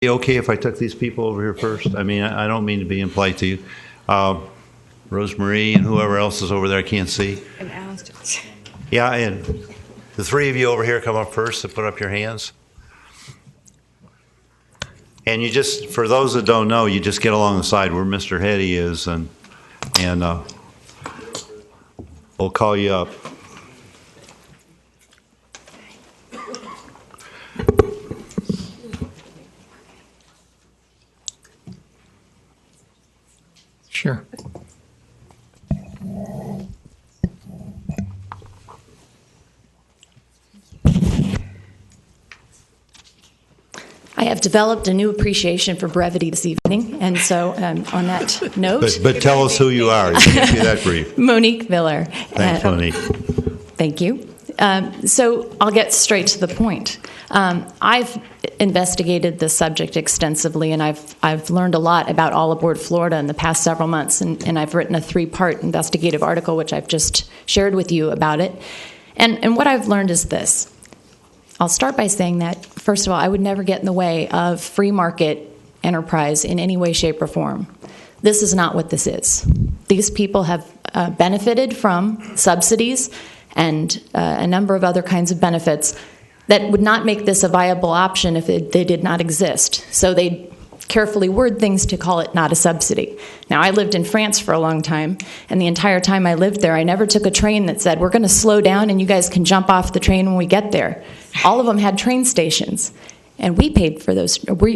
Be okay if I took these people over here first? I mean, I don't mean to be impolite to you. Rosemarie and whoever else is over there I can't see. And Alistair. Yeah, and the three of you over here come up first and put up your hands. And you just, for those that don't know, you just get along the side where Mr. Hetty is, and we'll call you up. Sure. I have developed a new appreciation for brevity this evening, and so on that note... But tell us who you are. You can't be that brief. Monique Miller. Thanks, Monique. Thank you. So I'll get straight to the point. I've investigated this subject extensively, and I've learned a lot about All Aboard Florida in the past several months, and I've written a 3-part investigative article, which I've just shared with you about it. And what I've learned is this. I'll start by saying that, first of all, I would never get in the way of free market enterprise in any way, shape, or form. This is not what this is. These people have benefited from subsidies and a number of other kinds of benefits that would not make this a viable option if they did not exist. So they carefully word things to call it not a subsidy. Now, I lived in France for a long time, and the entire time I lived there, I never took a train that said, we're going to slow down and you guys can jump off the train when we get there. All of them had train stations, and we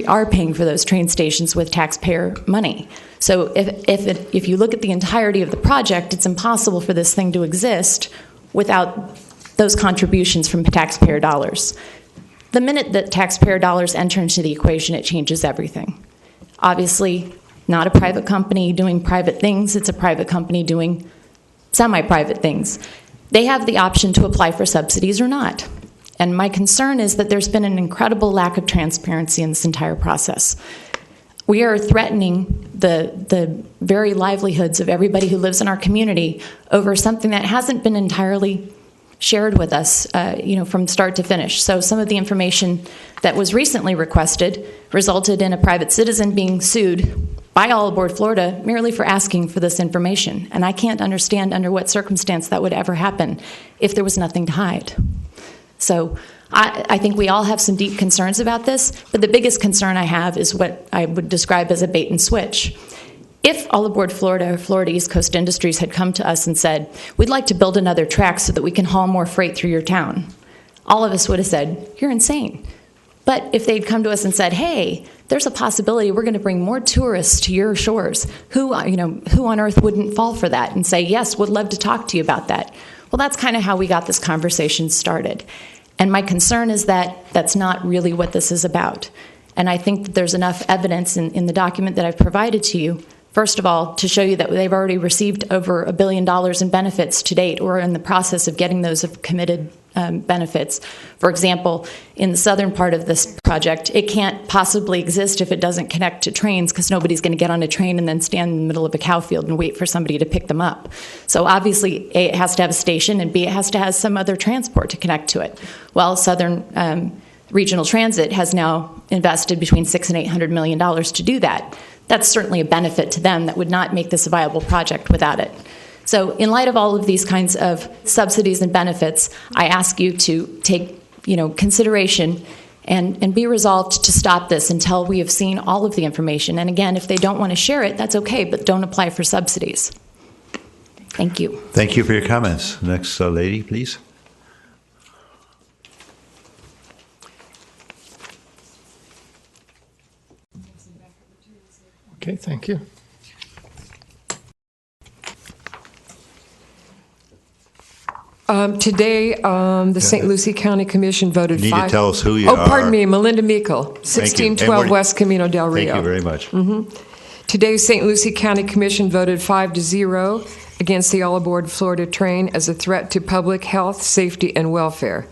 are paying for those train stations with taxpayer money. So if you look at the entirety of the project, it's impossible for this thing to exist without those contributions from taxpayer dollars. The minute that taxpayer dollars enter into the equation, it changes everything. Obviously, not a private company doing private things, it's a private company doing semi-private things. They have the option to apply for subsidies or not. And my concern is that there's been an incredible lack of transparency in this entire process. We are threatening the very livelihoods of everybody who lives in our community over something that hasn't been entirely shared with us, from start to finish. So some of the information that was recently requested resulted in a private citizen being sued by All Aboard Florida merely for asking for this information. And I can't understand under what circumstance that would ever happen if there was nothing to hide. So I think we all have some deep concerns about this, but the biggest concern I have is what I would describe as a bait and switch. If All Aboard Florida or Florida East Coast Industries had come to us and said, we'd like to build another track so that we can haul more freight through your town, all of us would have said, you're insane. But if they'd come to us and said, hey, there's a possibility we're going to bring more tourists to your shores, who on earth wouldn't fall for that and say, yes, would love to talk to you about that? Well, that's kind of how we got this conversation started. And my concern is that that's not really what this is about. And I think that there's enough evidence in the document that I've provided to you, first of all, to show you that they've already received over $1 billion in benefits to date, or in the process of getting those committed benefits. For example, in the southern part of this project, it can't possibly exist if it doesn't connect to trains, because nobody's going to get on a train and then stand in the middle of a cow field and wait for somebody to pick them up. So obviously, A, it has to have a station, and B, it has to have some other transport to connect to it. Well, Southern Regional Transit has now invested between $600 and $800 million to do that. That's certainly a benefit to them that would not make this a viable project without it. So in light of all of these kinds of subsidies and benefits, I ask you to take consideration and be resolved to stop this until we have seen all of the information. And again, if they don't want to share it, that's okay, but don't apply for subsidies. Thank you. Thank you for your comments. Next lady, please. Okay, thank you. Today, the St. Lucie County Commission voted You need five... to tell us who you are. Oh, pardon me, Melinda Meikle, 1612 West Camino del Rio. Thank you very much. Today, St. Lucie County Commission voted 5-0 against the All Aboard Florida train as a threat to public health, safety, and welfare.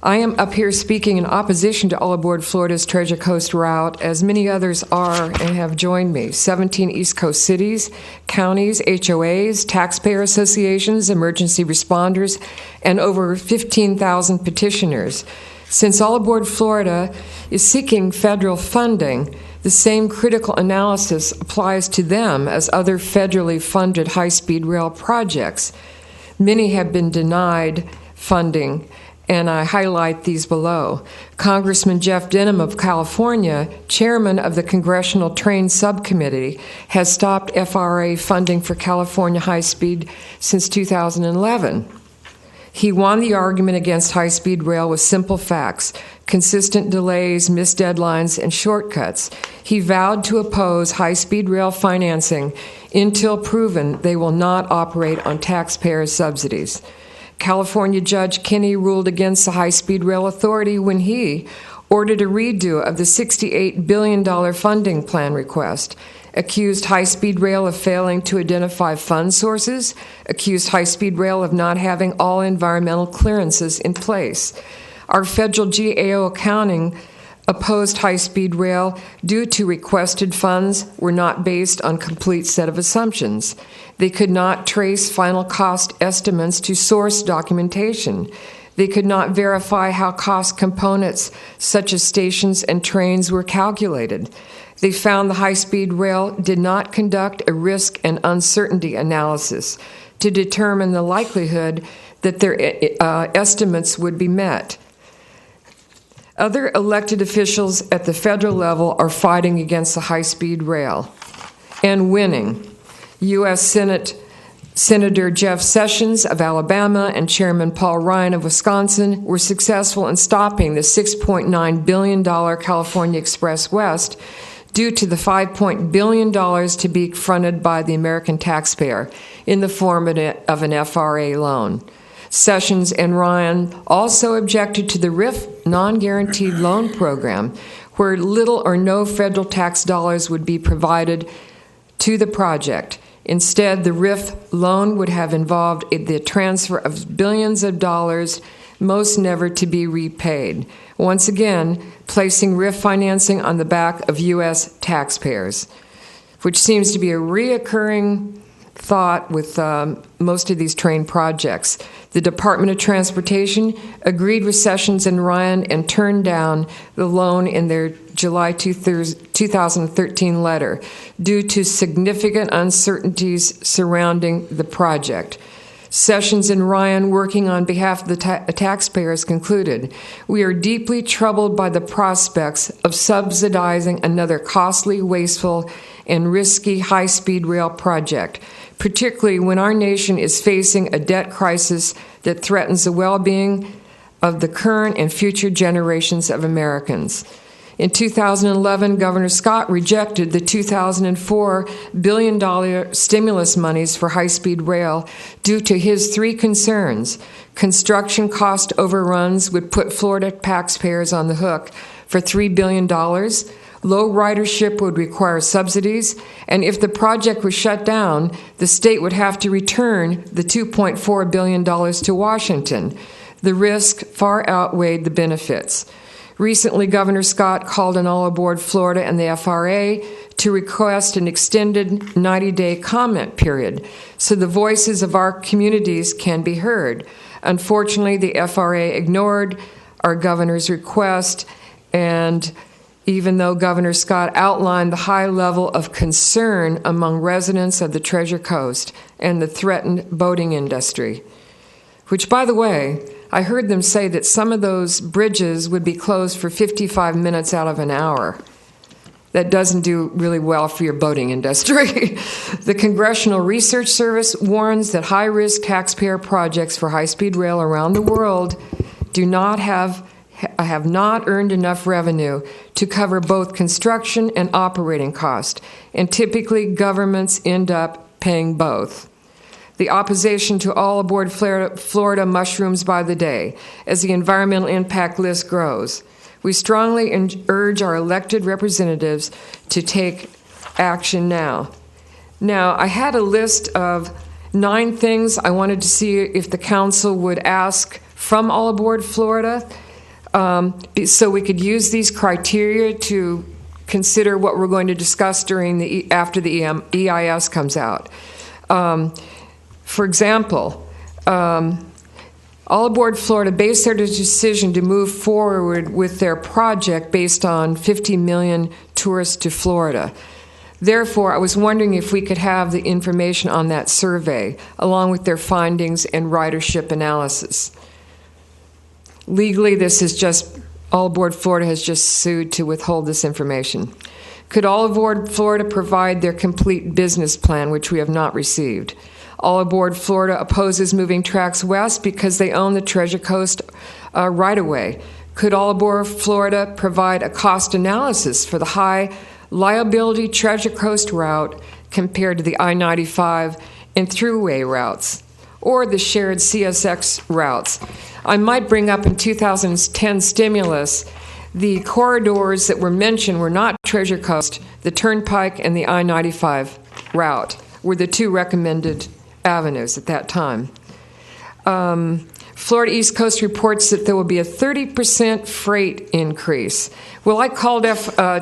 I am up here speaking in opposition to All Aboard Florida's Treasure Coast route, as many others are and have joined me. 17 East Coast cities, counties, HOAs, taxpayer associations, emergency responders, and over 15,000 petitioners. Since All Aboard Florida is seeking federal funding, the same critical analysis applies to them as other federally funded high-speed rail projects. Many have been denied funding, and I highlight these below. Congressman Jeff Denham of California, chairman of the Congressional Train Subcommittee, has stopped FRA funding for California high-speed since 2011. He won the argument against high-speed rail with simple facts, consistent delays, missed deadlines, and shortcuts. He vowed to oppose high-speed rail financing until proven they will not operate on taxpayer subsidies. California Judge Kinney ruled against the High-Speed Rail Authority when he ordered a redo of the $68 billion funding plan request, accused high-speed rail of failing to identify fund sources, accused high-speed rail of not having all environmental clearances in place. Our federal GAO accounting opposed high-speed rail due to requested funds were not based on complete set of assumptions. They could not trace final cost estimates to source documentation. They could not verify how cost components such as stations and trains were calculated. They found the high-speed rail did not conduct a risk and uncertainty analysis to determine the likelihood that their estimates would be met. Other elected officials at the federal level are fighting against the high-speed rail and winning. U.S. Senator Jeff Sessions of Alabama and Chairman Paul Ryan of Wisconsin were successful in stopping the $6.9 billion California Express West due to the $5 billion to be fronted by the American taxpayer in the form of an FRA loan. Sessions and Ryan also objected to the RIF non-guaranteed loan program, where little or no federal tax dollars would be provided to the project. Instead, the RIF loan would have involved the transfer of billions of dollars, most never to be repaid, once again placing RIF financing on the back of U.S. taxpayers, which seems to be a reoccurring thought with most of these train projects. The Department of Transportation agreed with Sessions and Ryan and turned down the loan in their July 2013 letter due to significant uncertainties surrounding the project. Sessions and Ryan, working on behalf of the taxpayers, concluded, "We are deeply troubled by the prospects of subsidizing another costly, wasteful, and risky high-speed rail project, particularly when our nation is facing a debt crisis that threatens the well-being of the current and future generations of Americans." In 2011, Governor Scott rejected the 2004 billion-dollar stimulus monies for high-speed rail due to his three concerns. Construction cost overruns would put Florida taxpayers on the hook for $3 billion. Low ridership would require subsidies, and if the project was shut down, the state would have to return the $2.4 billion to Washington. The risk far outweighed the benefits. Recently, Governor Scott called on All Aboard Florida and the FRA to request an extended 90-day comment period so the voices of our communities can be heard. Unfortunately, the FRA ignored our governor's request, and even though Governor Scott outlined the high level of concern among residents of the Treasure Coast and the threatened boating industry, which, by the way, I heard them say that some of those bridges would be closed for 55 minutes out of an hour. That doesn't do really well for your boating industry. The Congressional Research Service warns that high-risk taxpayer projects for high-speed rail around the world do not have not earned enough revenue to cover both construction and operating costs, and typically governments end up paying both. The opposition to All Aboard Florida mushrooms by the day as the environmental impact list grows. We strongly urge our elected representatives to take action now. Now, I had a list of 9 things I wanted to see if the council would ask from All Aboard Florida, so we could use these criteria to consider what we're going to discuss after the EIS comes out. For example, All Aboard Florida based their decision to move forward with their project based on 50 million tourists to Florida. Therefore, I was wondering if we could have the information on that survey, along with their findings and ridership analysis. Legally, this is just, All Aboard Florida has just sued to withhold this information. Could All Aboard Florida provide their complete business plan, which we have not received? All Aboard Florida opposes moving tracks west because they own the Treasure Coast right-of-way. Could All Aboard Florida provide a cost analysis for the high liability Treasure Coast route compared to the I-95 and thruway routes, or the shared CSX routes? I might bring up in 2010 stimulus, the corridors that were mentioned were not Treasure Coast, the Turnpike and the I-95 route were the two recommended avenues at that time. Florida East Coast reports that there will be a 30% freight increase. Well, I called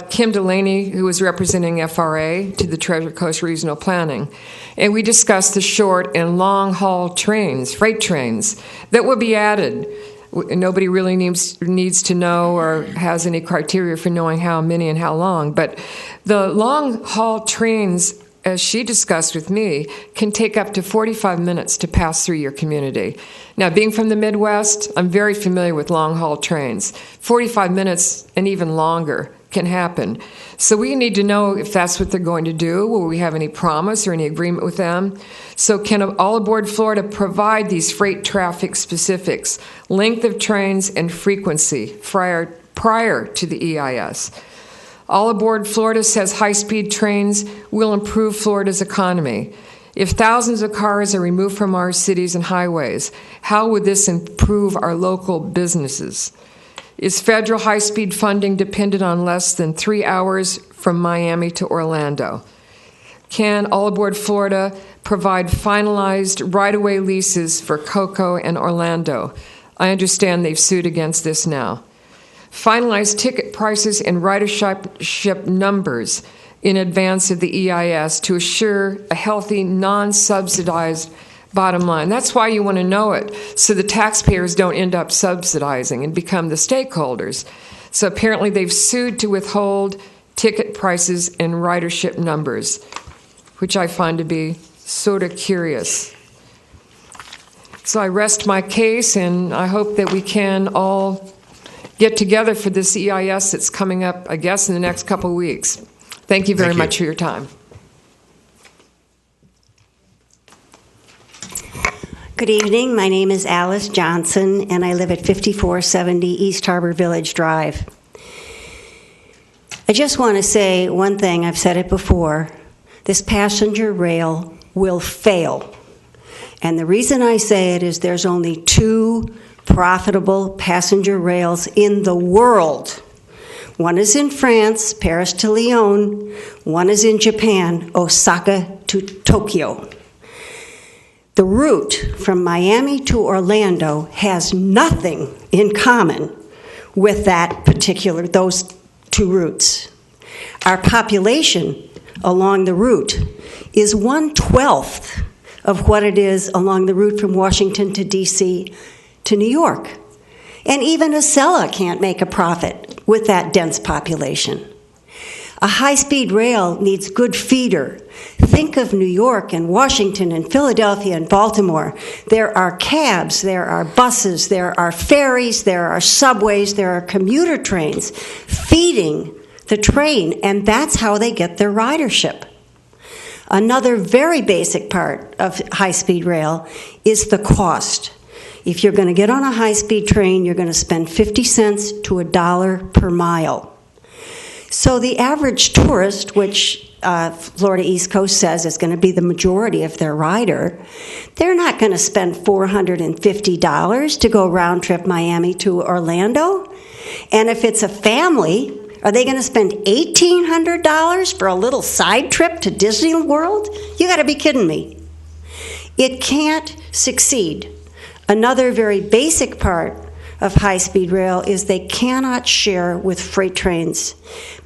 Kim Delaney, who was representing FRA, to the Treasure Coast Regional Planning, and we discussed the short and long-haul trains, freight trains, that will be added. Nobody really needs to know or has any criteria for knowing how many and how long, but the long-haul trains, as she discussed with me, can take up to 45 minutes to pass through your community. Now, being from the Midwest, I'm very familiar with long-haul trains. 45 minutes and even longer can happen. So we need to know if that's what they're going to do. Will we have any promise or any agreement with them? So can All Aboard Florida provide these freight traffic specifics, length of trains, and frequency prior to the EIS? All Aboard Florida says high-speed trains will improve Florida's economy. If thousands of cars are removed from our cities and highways, how would this improve our local businesses? Is federal high-speed funding dependent on less than 3 hours from Miami to Orlando? Can All Aboard Florida provide finalized right-of-way leases for Cocoa and Orlando? I understand they've sued against this now. Finalize ticket prices and ridership numbers in advance of the EIS to assure a healthy, non-subsidized bottom line. That's why you want to know it, so the taxpayers don't end up subsidizing and become the stakeholders. So apparently they've sued to withhold ticket prices and ridership numbers, which I find to be sort of curious. So I rest my case, and I hope that we can all get together for this EIS that's coming up, I guess, in the next couple of weeks. Thank you very much for your time. Good evening. My name is Alice Johnson, and I live at 5470 East Harbor Village Drive. I just want to say one thing. I've said it before. This passenger rail will fail. And the reason I say it is there's only two profitable passenger rails in the world. One is in France, Paris to Lyon. One is in Japan, Osaka to Tokyo. The route from Miami to Orlando has nothing in common with those two routes. Our population along the route is 1/12 of what it is along the route from Washington to D.C. to New York. And even Acela can't make a profit with that dense population. A high-speed rail needs good feeder. Think of New York and Washington and Philadelphia and Baltimore. There are cabs, there are buses, there are ferries, there are subways, there are commuter trains feeding the train, and that's how they get their ridership. Another very basic part of high-speed rail is the cost. If you're going to get on a high-speed train, you're going to spend 50 cents to $1 per mile. So the average tourist, which Florida East Coast says is going to be the majority of their rider, they're not going to spend $450 to go round trip Miami to Orlando. And if it's a family, are they going to spend $1,800 for a little side trip to Disney World? You got to be kidding me. It can't succeed. Another very basic part of high-speed rail is they cannot share with freight trains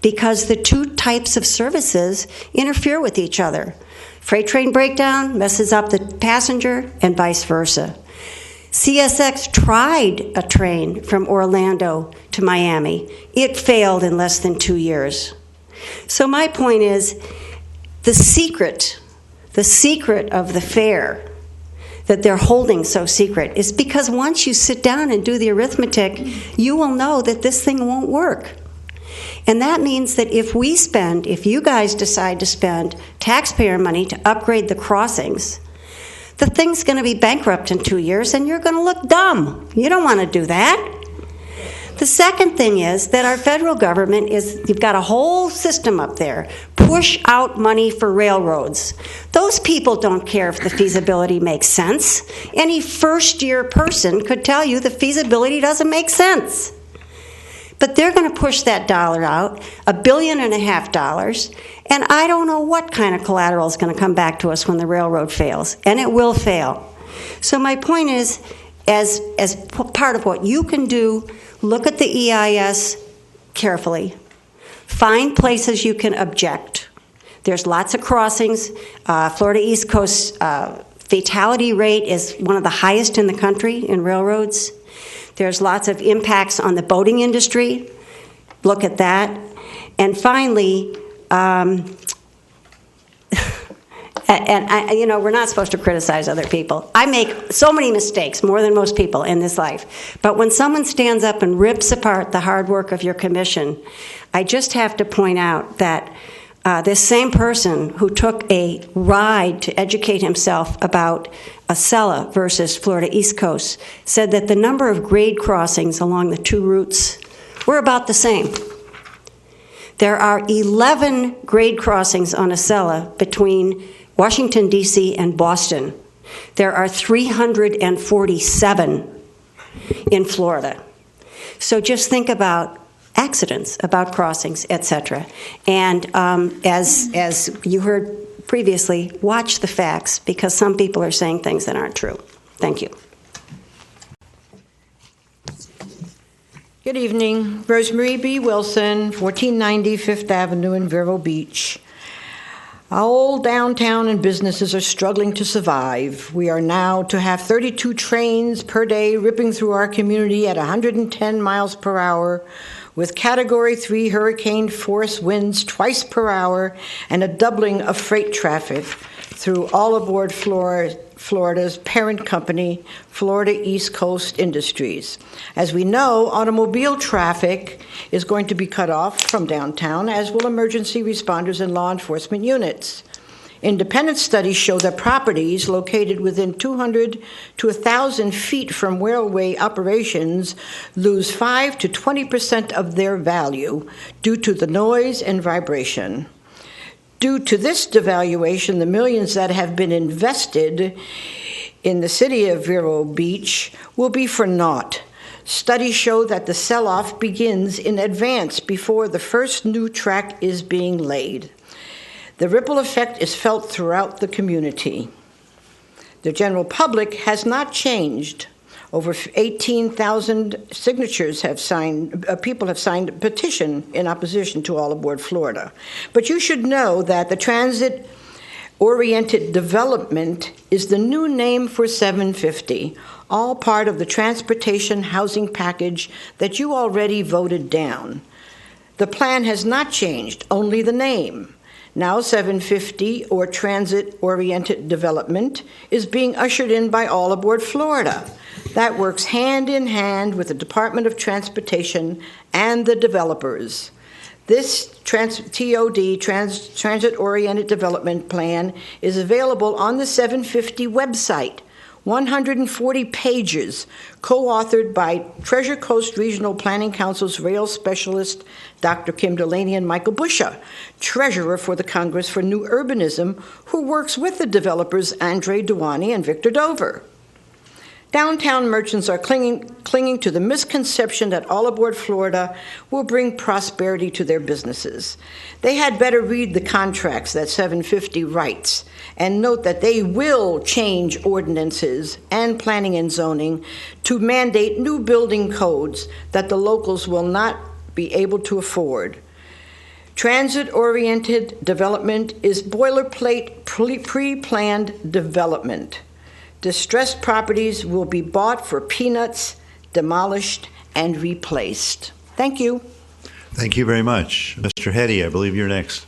because the two types of services interfere with each other. Freight train breakdown messes up the passenger and vice versa. CSX tried a train from Orlando to Miami. It failed in less than 2 years. So my point is, the secret of the fare that they're holding so secret is because once you sit down and do the arithmetic, you will know that this thing won't work. And that means that if you guys decide to spend taxpayer money to upgrade the crossings, the thing's going to be bankrupt in 2 years and you're going to look dumb. You don't want to do that. The second thing is that our federal government you've got a whole system up there, push out money for railroads. Those people don't care if the feasibility makes sense. Any first-year person could tell you the feasibility doesn't make sense. But they're going to push that dollar out, $1.5 billion, and I don't know what kind of collateral is going to come back to us when the railroad fails, and it will fail. So my point is, as part of what you can do, look at the EIS carefully. Find places you can object. There's lots of crossings. Florida East Coast fatality rate is one of the highest in the country in railroads. There's lots of impacts on the boating industry. Look at that. And finally, we're not supposed to criticize other people. I make so many mistakes, more than most people in this life. But when someone stands up and rips apart the hard work of your commission, I just have to point out that this same person who took a ride to educate himself about Acela versus Florida East Coast said that the number of grade crossings along the two routes were about the same. There are 11 grade crossings on Acela between Washington, D.C. and Boston. There are 347 in Florida. So just think about accidents, about crossings, etc. And as you heard previously, watch the facts, because some people are saying things that aren't true. Thank you. Good evening. Rosemary B. Wilson, 1490 Fifth Avenue in Vero Beach. Our old downtown and businesses are struggling to survive. We are now to have 32 trains per day ripping through our community at 110 miles per hour, with Category 3 hurricane force winds twice per hour and a doubling of freight traffic through all aboard Florida's parent company, Florida East Coast Industries. As we know, automobile traffic is going to be cut off from downtown, as will emergency responders and law enforcement units. Independent studies show that properties located within 200 to 1,000 feet from railway operations lose 5 to 20% of their value due to the noise and vibration. Due to this devaluation, the millions that have been invested in the city of Vero Beach will be for naught. Studies show that the sell-off begins in advance before the first new track is being laid. The ripple effect is felt throughout the community. The general public has not changed. Over 18,000 signatures people have signed a petition in opposition to All Aboard Florida. But you should know that the transit-oriented development is the new name for 750, all part of the transportation housing package that you already voted down. The plan has not changed, only the name. Now 750, or transit-oriented development, is being ushered in by All Aboard Florida. That works hand in hand with the Department of Transportation and the developers. This transit-oriented development plan is available on the 750 website, 140 pages, co-authored by Treasure Coast Regional Planning Council's rail specialist, Dr. Kim Delaney and Michael Busha, treasurer for the Congress for New Urbanism, who works with the developers Andre Duani and Victor Dover. Downtown merchants are clinging to the misconception that All Aboard Florida will bring prosperity to their businesses. They had better read the contracts that 750 writes and note that they will change ordinances and planning and zoning to mandate new building codes that the locals will not be able to afford. Transit-oriented development is boilerplate pre-planned development. Distressed properties will be bought for peanuts, demolished, and replaced. Thank you. Thank you very much. Mr. Hetty, I believe you're next.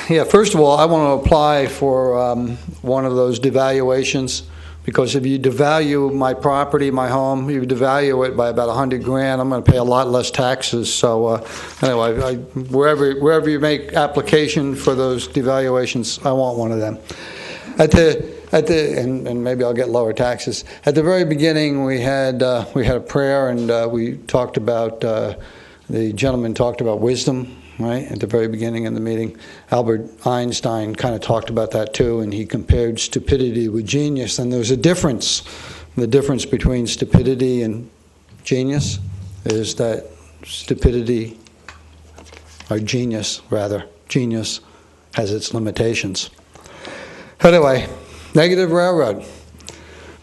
Yeah, first of all, I want to apply for one of those devaluations, because if you devalue my property, my home, you devalue it by about $100,000, I'm going to pay a lot less taxes. So anyway, wherever you make application for those devaluations, I want one of them. And maybe I'll get lower taxes. At the very beginning, we had a prayer, and we talked about the gentleman talked about wisdom. Right at the very beginning of the meeting, Albert Einstein kind of talked about that too, and he compared stupidity with genius. And there's a difference. The difference between stupidity and genius is that genius has its limitations. Anyway, negative railroad.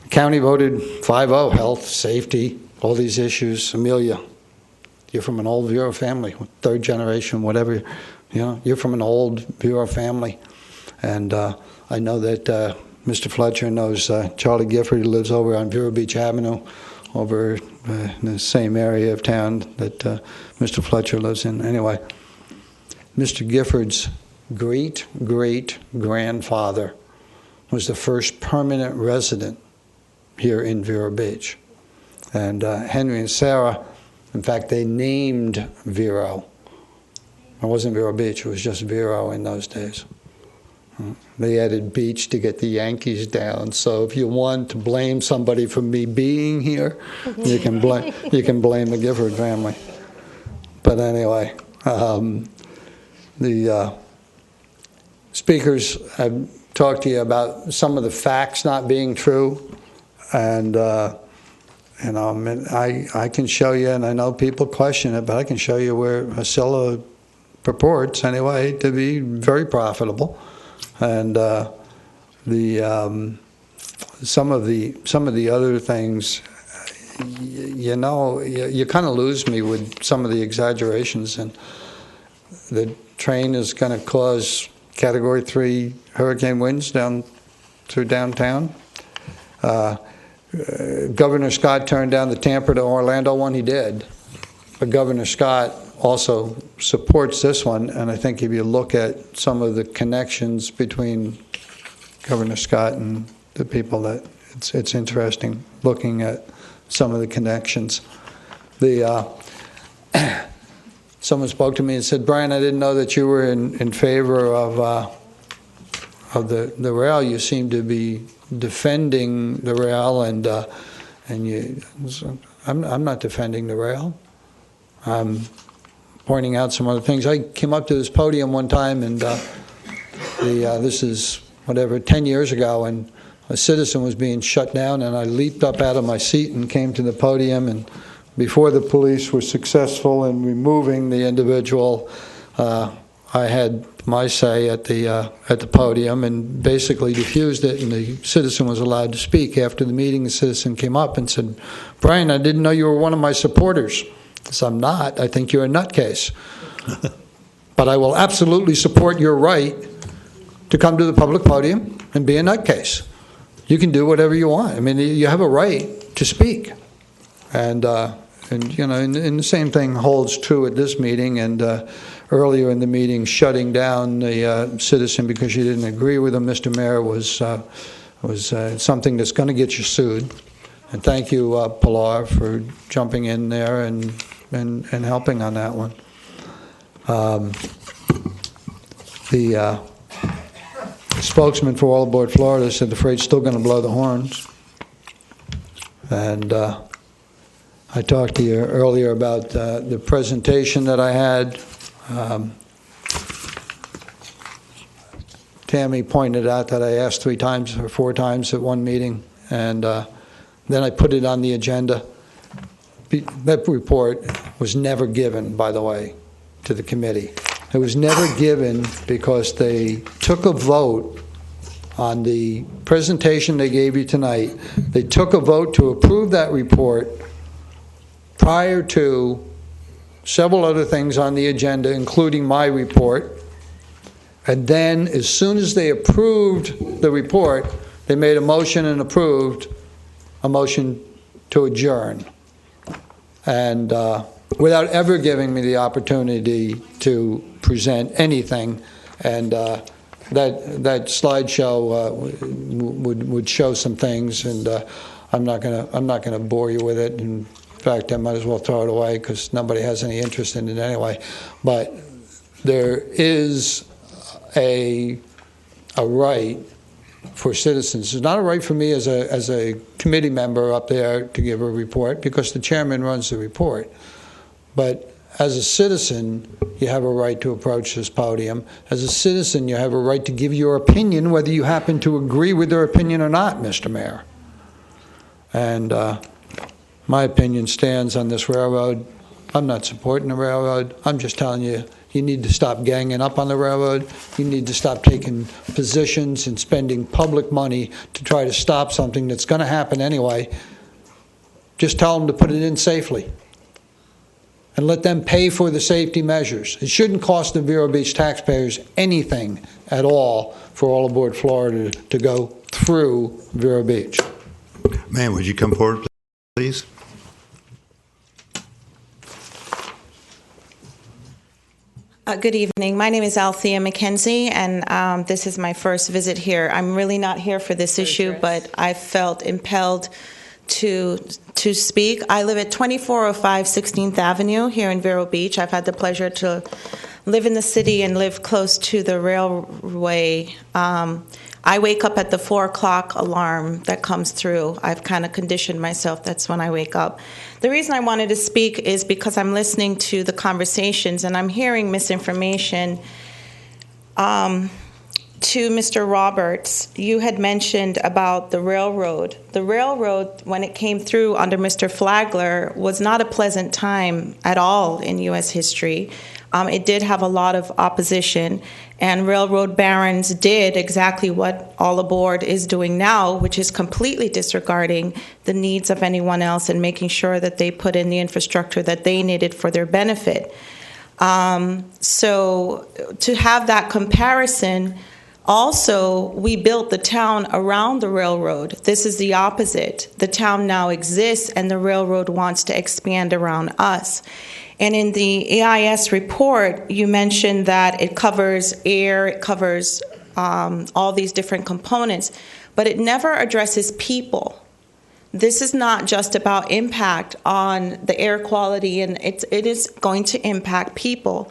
The county voted 5-0, health, safety, all these issues. Amelia, you're from an old VERO family, third generation, whatever. You're from an old VERO family. And I know that Mr. Fletcher knows Charlie Gifford, who lives over on Vero Beach Avenue, over in the same area of town that Mr. Fletcher lives in. Anyway, Mr. Gifford's great-great-grandfather was the first permanent resident here in Vero Beach. And Henry and Sarah, in fact, they named VERO. It wasn't Vero Beach, it was just VERO in those days. They added beach to get the Yankees down. So if you want to blame somebody for me being here, you can blame the Gifford family. But anyway, the speakers have talked to you about some of the facts not being true, and I can show you, and I know people question it, but I can show you where Acela purports, anyway, to be very profitable. And some of the other things, you kind of lose me with some of the exaggerations. And the train is going to cause Category 3 hurricane winds down through downtown. Governor Scott turned down the Tampa to Orlando one. He did. But Governor Scott also supports this one. And I think if you look at some of the connections between Governor Scott and the people, that it's interesting looking at some of the connections. Someone spoke to me and said, "Brian, I didn't know that you were in favor of the rail. You seem to be defending the rail, and you." I'm not defending the rail. I'm pointing out some other things. I came up to this podium one time, and this is 10 years ago, and a citizen was being shut down, and I leaped up out of my seat and came to the podium, and before the police were successful in removing the individual, I had my say at the podium and basically diffused it, and the citizen was allowed to speak. After the meeting, the citizen came up and said, "Brian, I didn't know you were one of my supporters." I said, "I'm not. I think you're a nutcase. But I will absolutely support your right to come to the public podium and be a nutcase. You can do whatever you want. I mean, you have a right to speak." And the same thing holds true at this meeting. And earlier in the meeting, shutting down the citizen because you didn't agree with him, Mr. Mayor, was something that's going to get you sued. And thank you, Pilar, for jumping in there and helping on that one. The spokesman for All Aboard Florida said the freight's still going to blow the horns. And I talked to you earlier about the presentation that I had. Tammy pointed out that I asked 3 times or 4 times at one meeting, and then I put it on the agenda. That report was never given, by the way, to the committee. It was never given because they took a vote on the presentation they gave you tonight. They took a vote to approve that report prior to several other things on the agenda, including my report. And then, as soon as they approved the report, they made a motion and approved a motion to adjourn. And without ever giving me the opportunity to present anything. And that slideshow would show some things, and I'm not gonna bore you with it. In fact, I might as well throw it away because nobody has any interest in it anyway. But there is a right for citizens. It's not a right for me as a committee member up there to give a report because the chairman runs the report. But as a citizen, you have a right to approach this podium. As a citizen, you have a right to give your opinion, whether you happen to agree with their opinion or not, Mr. Mayor. And my opinion stands on this railroad. I'm not supporting the railroad. I'm just telling you, you need to stop ganging up on the railroad. You need to stop taking positions and spending public money to try to stop something that's going to happen anyway. Just tell them to put it in safely and let them pay for the safety measures. It shouldn't cost the Vero Beach taxpayers anything at all for All Aboard Florida to go through Vero Beach. Ma'am, would you come forward, please? Good evening. My name is Althea McKenzie, and this is my first visit here. I'm really not here for this issue, but I felt impelled to speak. I live at 2405 16th Avenue here in Vero Beach. I've had the pleasure to live in the city and live close to the railway. I wake up at the 4 o'clock alarm that comes through. I've kind of conditioned myself. That's when I wake up. The reason I wanted to speak is because I'm listening to the conversations and I'm hearing misinformation. To Mr. Roberts, you had mentioned about the railroad. The railroad, when it came through under Mr. Flagler, was not a pleasant time at all in U.S. history. It did have a lot of opposition, and railroad barons did exactly what All Aboard is doing now, which is completely disregarding the needs of anyone else and making sure that they put in the infrastructure that they needed for their benefit. So to have that comparison, also, we built the town around the railroad. This is the opposite. The town now exists, and the railroad wants to expand around us. And in the AIS report, you mentioned that it covers air, it covers all these different components, but it never addresses people. This is not just about impact on the air quality, and it is going to impact people.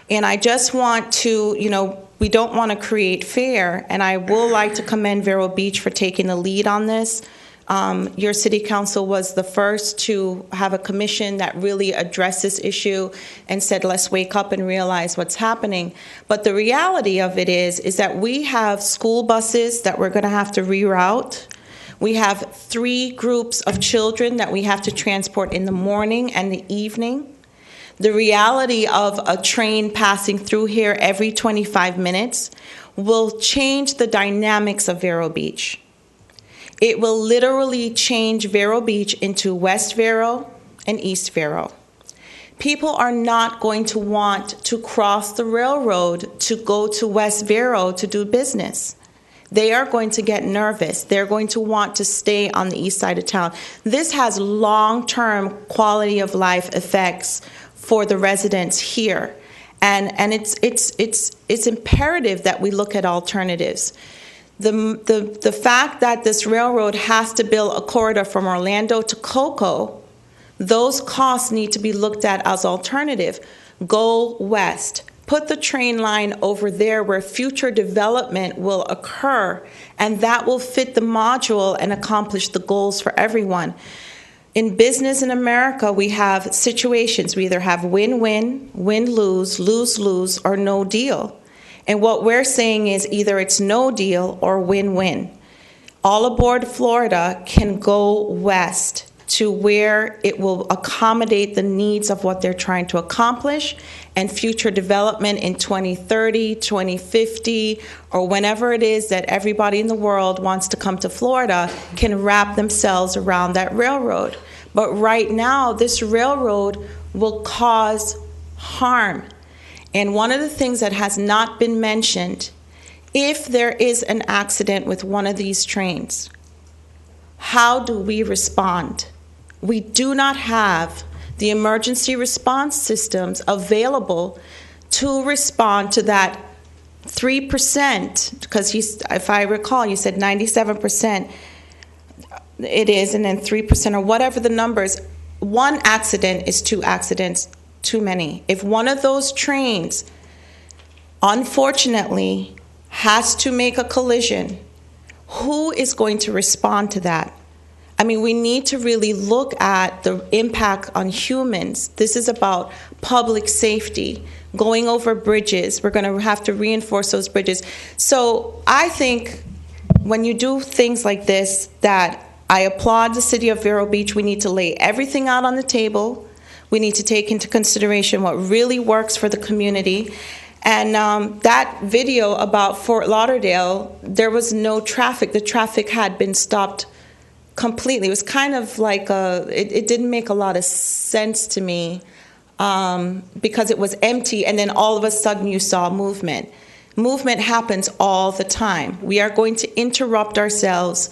And I just want to, we don't want to create fear, and I will like to commend Vero Beach for taking the lead on this. Your city council was the first to have a commission that really addressed this issue and said, let's wake up and realize what's happening. But the reality of it is that we have school buses that we're going to have to reroute. We have 3 groups of children that we have to transport in the morning and the evening. The reality of a train passing through here every 25 minutes will change the dynamics of Vero Beach. It will literally change Vero Beach into West Vero and East Vero. People are not going to want to cross the railroad to go to West Vero to do business. They are going to get nervous. They're going to want to stay on the east side of town. This has long-term quality of life effects for the residents here. And it's imperative that we look at alternatives. The fact that this railroad has to build a corridor from Orlando to Cocoa, those costs need to be looked at as alternative. Go west. Put the train line over there where future development will occur, and that will fit the module and accomplish the goals for everyone. In business in America, we have situations. We either have win-win, win-lose, lose-lose, or no deal. And what we're saying is either it's no deal or win-win. All Aboard Florida can go west to where it will accommodate the needs of what they're trying to accomplish and future development in 2030, 2050, or whenever it is that everybody in the world wants to come to Florida can wrap themselves around that railroad. But right now, this railroad will cause harm. And one of the things that has not been mentioned, if there is an accident with one of these trains, how do we respond? We do not have the emergency response systems available to respond to that 3%, because if I recall, you said 97% it is, and then 3% or whatever the numbers. One accident is 2 accidents too many. If one of those trains, unfortunately, has to make a collision, who is going to respond to that? I mean, we need to really look at the impact on humans. This is about public safety, going over bridges. We're going to have to reinforce those bridges. So I think when you do things like this, that I applaud the city of Vero Beach. We need to lay everything out on the table. We need to take into consideration what really works for the community. And that video about Fort Lauderdale, there was no traffic. The traffic had been stopped completely. It was kind of like it didn't make a lot of sense to me because it was empty, and then all of a sudden you saw movement. Movement happens all the time. We are going to interrupt ourselves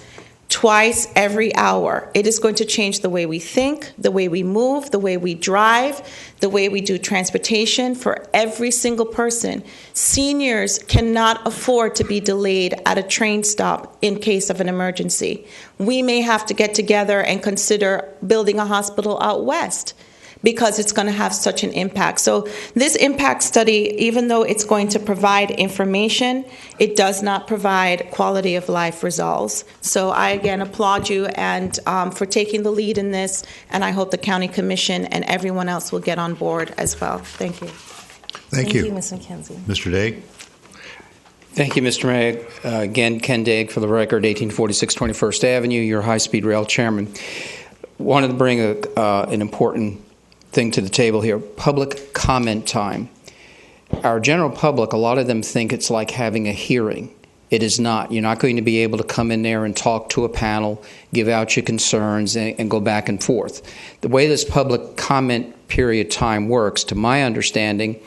twice every hour. It is going to change the way we think, the way we move, the way we drive, the way we do transportation for every single person. Seniors cannot afford to be delayed at a train stop in case of an emergency. We may have to get together and consider building a hospital out west, because it's going to have such an impact. So this impact study, even though it's going to provide information, it does not provide quality of life results. So I again applaud you and for taking the lead in this, and I hope the County Commission and everyone else will get on board as well. Thank you. Thank you. Ms. McKenzie. Mr. Daig? Thank you, Mr. Mayor. Again, Ken Daig for the record, 1846 21st Avenue, your high-speed rail chairman. Wanted to bring an important thing to the table here, public comment time. Our general public, a lot of them think it's like having a hearing. It is not. You're not going to be able to come in there and talk to a panel, give out your concerns, and go back and forth. The way this public comment period time works, to my understanding,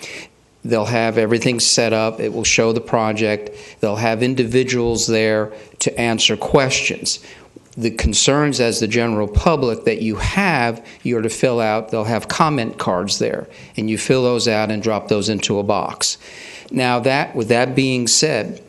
they'll have everything set up. It will show the project. They'll have individuals there to answer questions. The concerns as the general public that you have, you're to fill out. They'll have comment cards there, and you fill those out and drop those into a box. Now, with that being said,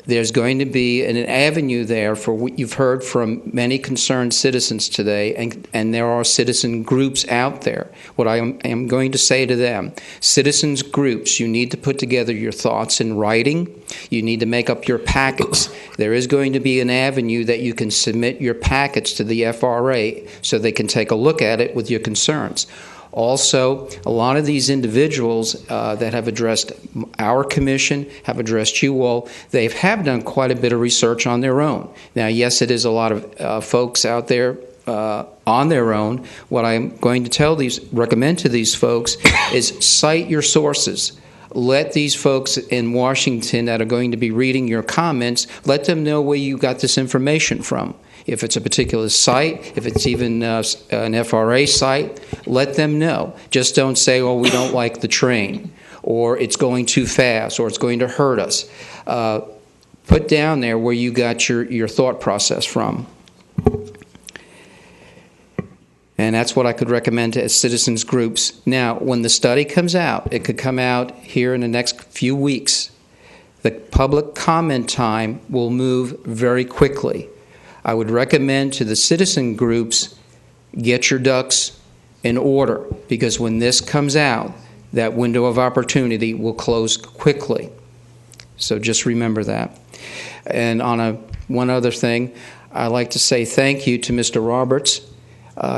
there's going to be an avenue there for what you've heard from many concerned citizens today, and there are citizen groups out there. What I am going to say to them, citizens groups, you need to put together your thoughts in writing. You need to make up your packets. There is going to be an avenue that you can submit your packets to the FRA so they can take a look at it with your concerns. Also, a lot of these individuals that have addressed our commission, have addressed you all, they have done quite a bit of research on their own. Now, yes, it is a lot of folks out there on their own. What I'm going to recommend to these folks is cite your sources. Let these folks in Washington that are going to be reading your comments, let them know where you got this information from. If it's a particular site, if it's even an FRA site, let them know. Just don't say, oh, we don't like the train, or it's going too fast, or it's going to hurt us. Put down there where you got your thought process from. And that's what I could recommend to citizens groups. Now, when the study comes out, it could come out here in the next few weeks. The public comment time will move very quickly. I would recommend to the citizen groups, get your ducks in order, because when this comes out, that window of opportunity will close quickly. So just remember that. And on one other thing, I'd like to say thank you to Mr. Roberts.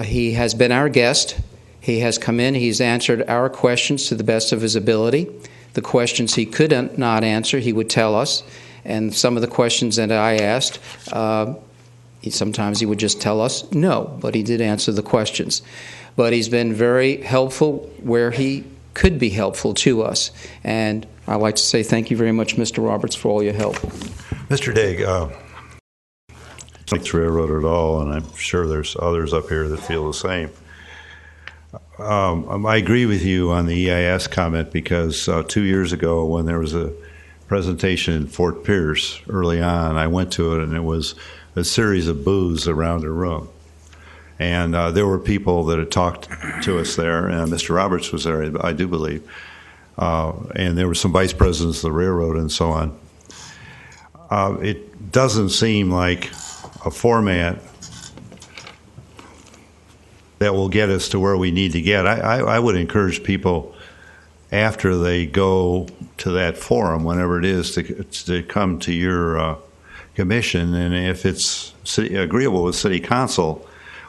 He has been our guest. He has come in. He's answered our questions to the best of his ability. The questions he could not answer, he would tell us. And some of the questions that I asked, sometimes he would just tell us no, but he did answer the questions. But he's been very helpful where he could be helpful to us. And I'd like to say thank you very much, Mr. Roberts, for all your help. Mr. Daig, railroad at all, and I'm sure there's others up here that feel the same. I agree with you on the EIS comment because 2 years ago when there was a presentation in Fort Pierce early on, I went to it and it was a series of booths around the room. And there were people that had talked to us there, and Mr. Roberts was there, I do believe. And there were some vice presidents of the railroad and so on. It doesn't seem like a format that will get us to where we need to get. I would encourage people after they go to that forum, whenever it is, to come to your commission, and if it's agreeable with City Council,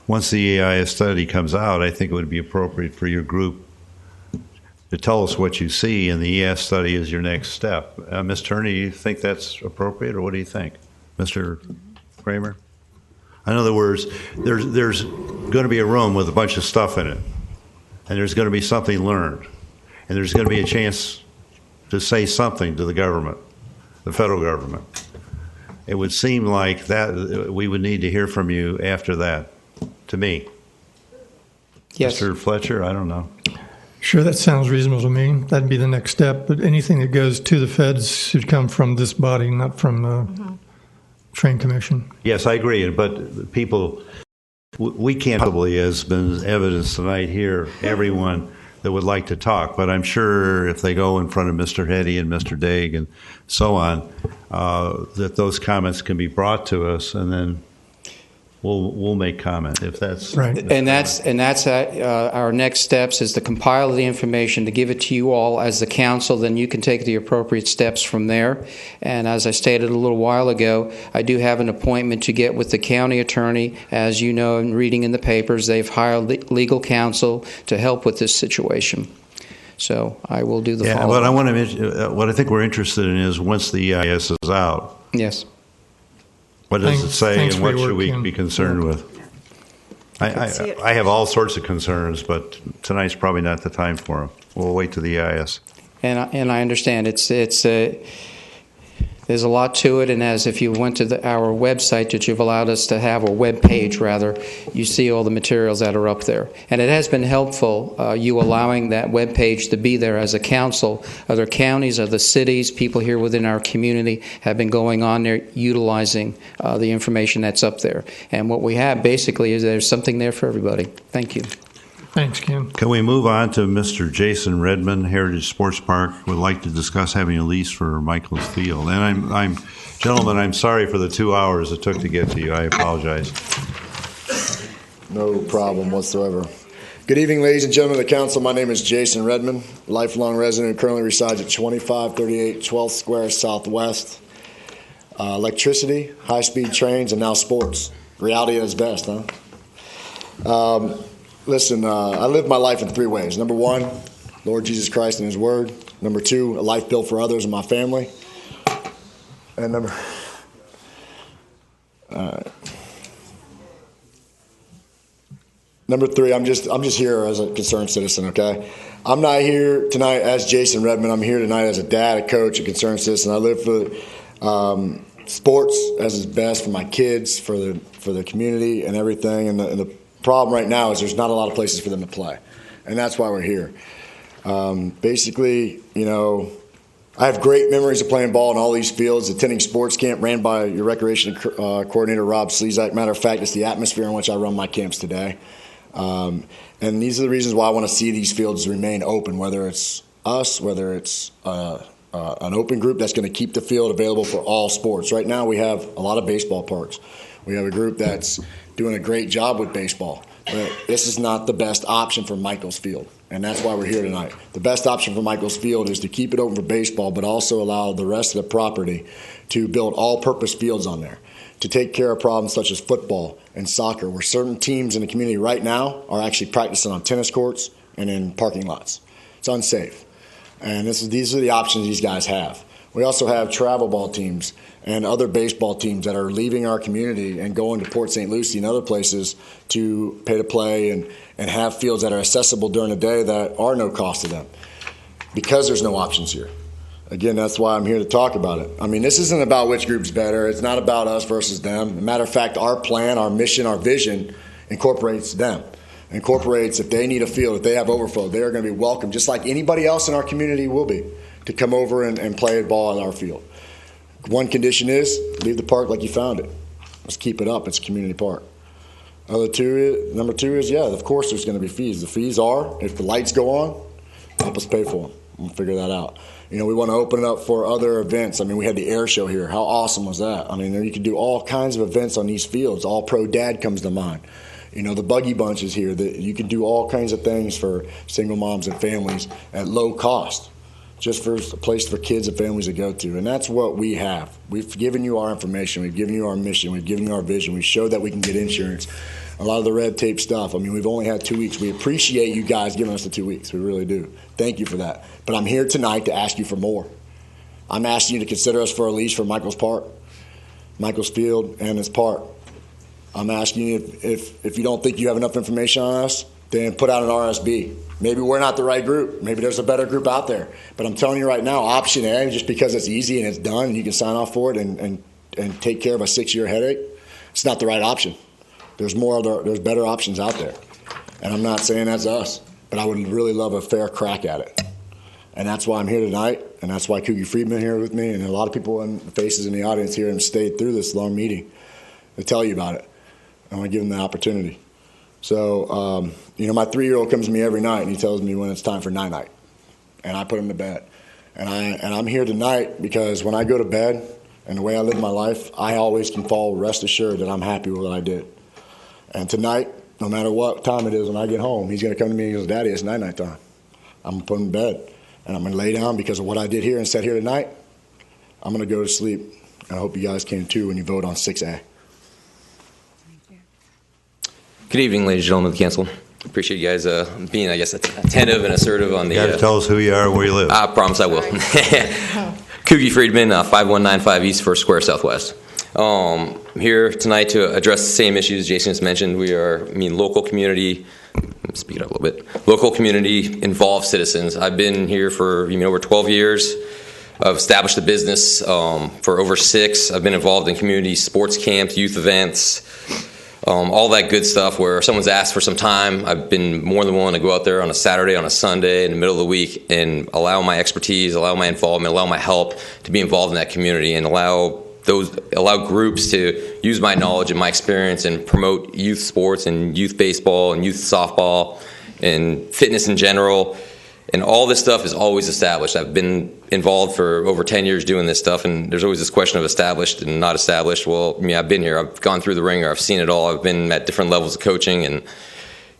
once the EIS study comes out, I think it would be appropriate for your group to tell us what you see, and the EIS study is your next step. Ms. Turney, do you think that's appropriate, or what do you think? Mr. Kramer? In other words, there's going to be a room with a bunch of stuff in it, and there's going to be something learned, and there's going to be a chance to say something to the government, the federal government. It would seem like that we would need to hear from you after that, to me. Yes. Mr. Fletcher, I don't know. Sure, that sounds reasonable to me. That'd be the next step. But anything that goes to the feds should come from this body, not from the Train Commission. Yes, I agree. But people, we can't probably, as been evidence tonight here, everyone that would like to talk. But I'm sure if they go in front of Mr. Hetty and Mr. Daig and so on, that those comments can be brought to us, and then we'll make comment if that's right. And that's our next steps is to compile the information, to give it to you all as the council. Then you can take the appropriate steps from there. And as I stated a little while ago, I do have an appointment to get with the county attorney. As you know, and reading in the papers, they've hired legal counsel to help with this situation. So I will do the follow-up. But I want to mention, what I think we're interested in is once the EIS is out. Yes. What does it say, Thanks and for what your should we work, be Ken. concerned with? I have all sorts of concerns, but tonight's probably not the time for them. We'll wait to the EIS. And I understand there's a lot to it, and as if you went to our website that you've allowed us to have, or web page rather, you see all the materials that are up there. And it has been helpful, you allowing that web page to be there as a council. Other counties, other cities, people here within our community have been going on there utilizing the information that's up there. And what we have basically is there's something there for everybody. Thank you. Thanks, Ken. Can we move on to Mr. Jason Redmond, Heritage Sports Park, would like to discuss having a lease for Michael's Field. And gentlemen, I'm sorry for the 2 hours it took to get to you. I apologize. No problem whatsoever. Good evening, ladies and gentlemen of the council. My name is Jason Redmond, lifelong resident who currently resides at 2538 12th Square Southwest. Electricity, high-speed trains, and now sports. Reality at its best, huh? Listen, I live my life in three ways. Number one, Lord Jesus Christ and His Word. Number two, a life built for others and my family. And number three, I'm just here as a concerned citizen. Okay, I'm not here tonight as Jason Redmond. I'm here tonight as a dad, a coach, a concerned citizen. I live for sports as is best for my kids, for the community and everything. And the problem right now is there's not a lot of places for them to play, and that's why we're here. Basically, I have great memories of playing ball in all these fields, attending sports camp ran by your recreation coordinator, Rob Slezak. Matter of fact, it's the atmosphere in which I run my camps today. And these are the reasons why I want to see these fields remain open, whether it's us, whether it's an open group that's going to keep the field available for all sports. Right now we have a lot of baseball parks. We have a group that's doing a great job with baseball. But this is not the best option for Michael's Field, and that's why we're here tonight. The best option for Michael's Field is to keep it open for baseball, but also allow the rest of the property to build all-purpose fields on there to take care of problems such as football and soccer, where certain teams in the community right now are actually practicing on tennis courts and in parking lots. It's unsafe, and these are the options these guys have. We also have travel ball teams and other baseball teams that are leaving our community and going to Port St. Lucie and other places to pay to play and have fields that are accessible during the day that are no cost to them because there's no options here. Again, that's why I'm here to talk about it. I mean, this isn't about which group's better. It's not about us versus them. As a matter of fact, our plan, our mission, our vision incorporates them. incorporates, if they need a field, if they have overflow, they are going to be welcome, just like anybody else in our community will be, to come over and play a ball on our field. One condition is leave the park like you found it. Let's keep it up. It's a community park. Number two is, yeah, of course there's going to be fees. The fees are, if the lights go on, help us pay for them. We'll figure that out. You know, we want to open it up for other events. I mean, we had the air show here. How awesome was that? I mean, you could do all kinds of events on these fields. All Pro Dad comes to mind. You know, the Buggy Bunch is here. You can do all kinds of things for single moms and families at low cost, just for a place for kids and families to go to. And that's what we have. We've given you our information. We've given you our mission. We've given you our vision. We've showed that we can get insurance. A lot of the red tape stuff. I mean, we've only had 2 weeks. We appreciate you guys giving us the 2 weeks. We really do. Thank you for that. But I'm here tonight to ask you for more. I'm asking you to consider us for a lease for Michaels Park, Michaels Field, and this park. I'm asking you if you don't think you have enough information on us, then put out an RSB. Maybe we're not the right group. Maybe there's a better group out there. But I'm telling you right now, option A, just because it's easy and it's done and you can sign off for it and take care of a 6-year headache, it's not the right option. There's better options out there. And I'm not saying that's us, but I would really love a fair crack at it. And that's why I'm here tonight, and that's why Coogie Friedman here with me, and a lot of people and faces in the audience here have stayed through this long meeting to tell you about it. I want to give them the opportunity. So, you know, my 3-year-old comes to me every night, and he tells me when it's time for night-night. And I put him to bed. And I'm here tonight because when I go to bed and the way I live my life, I always can fall rest assured that I'm happy with what I did. And tonight, no matter what time it is when I get home, he's going to come to me and he goes, Daddy, it's night-night time. I'm going to put him to bed. And I'm going to lay down because of what I did here and said here tonight. I'm going to go to sleep. And I hope you guys can too when you vote on 6A. Good evening, ladies and gentlemen of the council. Appreciate you guys being, I guess, attentive and assertive on the... You got to tell us who you are and where you live. I promise I will. Coogie Friedman, 5195 East First Square Southwest. Here tonight to address the same issues Jason has mentioned. We are, local community, speak it up a little bit, local community involved citizens. I've been here for over 12 years. I've established a business for over 6. I've been involved in community sports camps, youth events, all that good stuff where someone's asked for some time. I've been more than willing to go out there on a Saturday, on a Sunday, in the middle of the week and allow my expertise, allow my involvement, allow my help to be involved in that community and allow groups to use my knowledge and my experience and promote youth sports and youth baseball and youth softball and fitness in general. And all this stuff is always established. I've been involved for over 10 years doing this stuff, and there's always this question of established and not established. Well, I've been here. I've gone through the ringer. I've seen it all. I've been at different levels of coaching and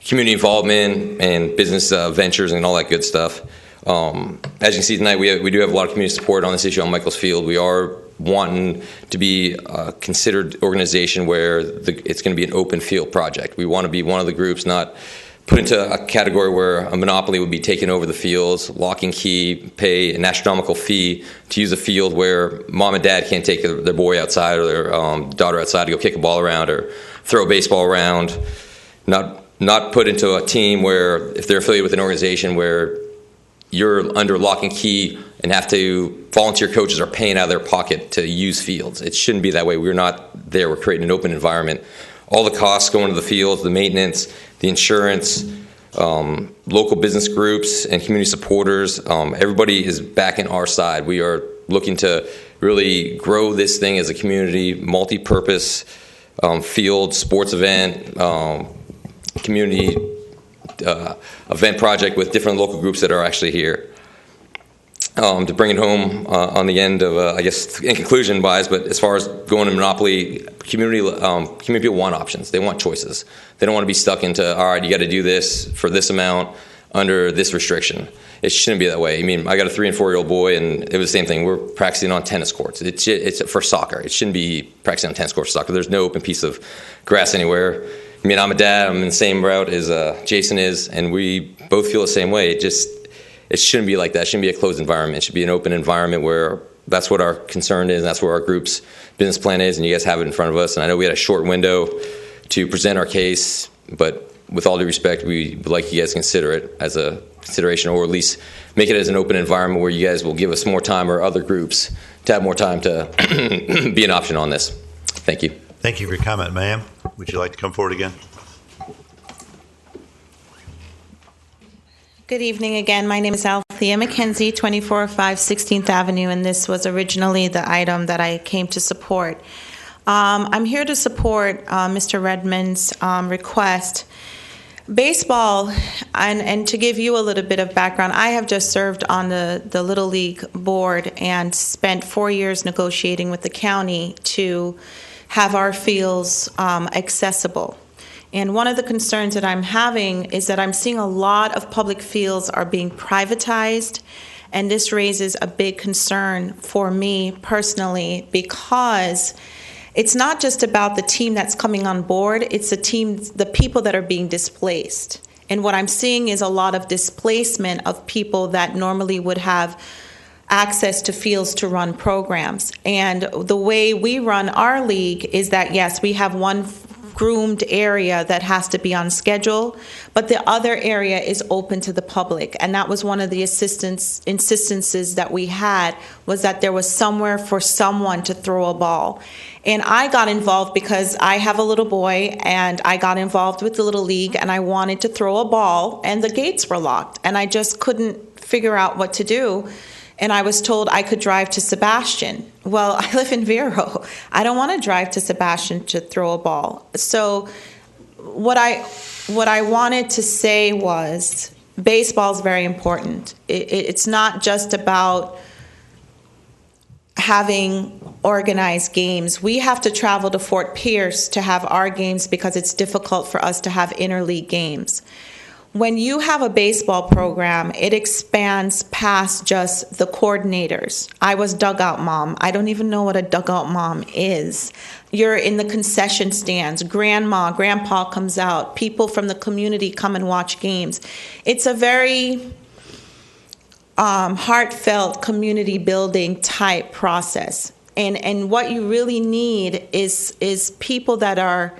community involvement and business ventures and all that good stuff. As you can see tonight, we do have a lot of community support on this issue on Michaels Field. We are wanting to be a considered organization where it's going to be an open field project. We want to be one of the groups, not put into a category where a monopoly would be taking over the fields, lock and key, pay an astronomical fee to use a field where mom and dad can't take their boy outside or their daughter outside to go kick a ball around or throw a baseball around. Not put into a team where if they're affiliated with an organization where you're under lock and key and have to volunteer coaches are paying out of their pocket to use fields. It shouldn't be that way. We're not there. We're creating an open environment. All the costs going to the fields, the maintenance, the insurance, local business groups and community supporters, everybody is backing our side. We are looking to really grow this thing as a community, multi-purpose field, sports event, community event project with different local groups that are actually here. To bring it home on the end of, I guess, in conclusion, but as far as going to monopoly, community people want options. They want choices. They don't want to be stuck into, all right, you got to do this for this amount under this restriction. It shouldn't be that way. I got a 3- and 4-year-old boy, and it was the same thing. We're practicing on tennis courts. It's for soccer. It shouldn't be practicing on tennis courts for soccer. There's no open piece of grass anywhere. I'm a dad. I'm in the same route as Jason is, and we both feel the same way. It shouldn't be like that. It shouldn't be a closed environment. It should be an open environment where that's what our concern is, and that's where our group's business plan is, and you guys have it in front of us. And I know we had a short window to present our case, but with all due respect, we would like you guys to consider it as a consideration, or at least make it as an open environment where you guys will give us more time, or other groups to have more time to be an option on this. Thank you. Thank you for your comment, ma'am. Would you like to come forward again? Good evening again. My name is Althea McKenzie, 2405 16th Avenue, and this was originally the item that I came to support. I'm here to support Mr. Redmond's request. Baseball, and to give you a little bit of background, I have just served on the Little League board and spent 4 years negotiating with the county to have our fields accessible. And one of the concerns that I'm having is that I'm seeing a lot of public fields are being privatized, and this raises a big concern for me personally, because it's not just about the team that's coming on board, it's the people that are being displaced. And what I'm seeing is a lot of displacement of people that normally would have access to fields to run programs. And the way we run our league is that, yes, we have one groomed area that has to be on schedule, but the other area is open to the public. And that was one of the insistences that we had, was that there was somewhere for someone to throw a ball. And I got involved because I have a little boy, and I got involved with the Little League, and I wanted to throw a ball, and the gates were locked, and I just couldn't figure out what to do. And I was told I could drive to Sebastian. Well, I live in VERO. I don't want to drive to Sebastian to throw a ball. So what I wanted to say was, baseball is very important. It's not just about having organized games. We have to travel to Fort Pierce to have our games because it's difficult for us to have interleague games. When you have a baseball program, it expands past just the coordinators. I was dugout mom. I don't even know what a dugout mom is. You're in the concession stands. Grandma, grandpa comes out. People from the community come and watch games. It's a very heartfelt community building type process. And what you really need is people that are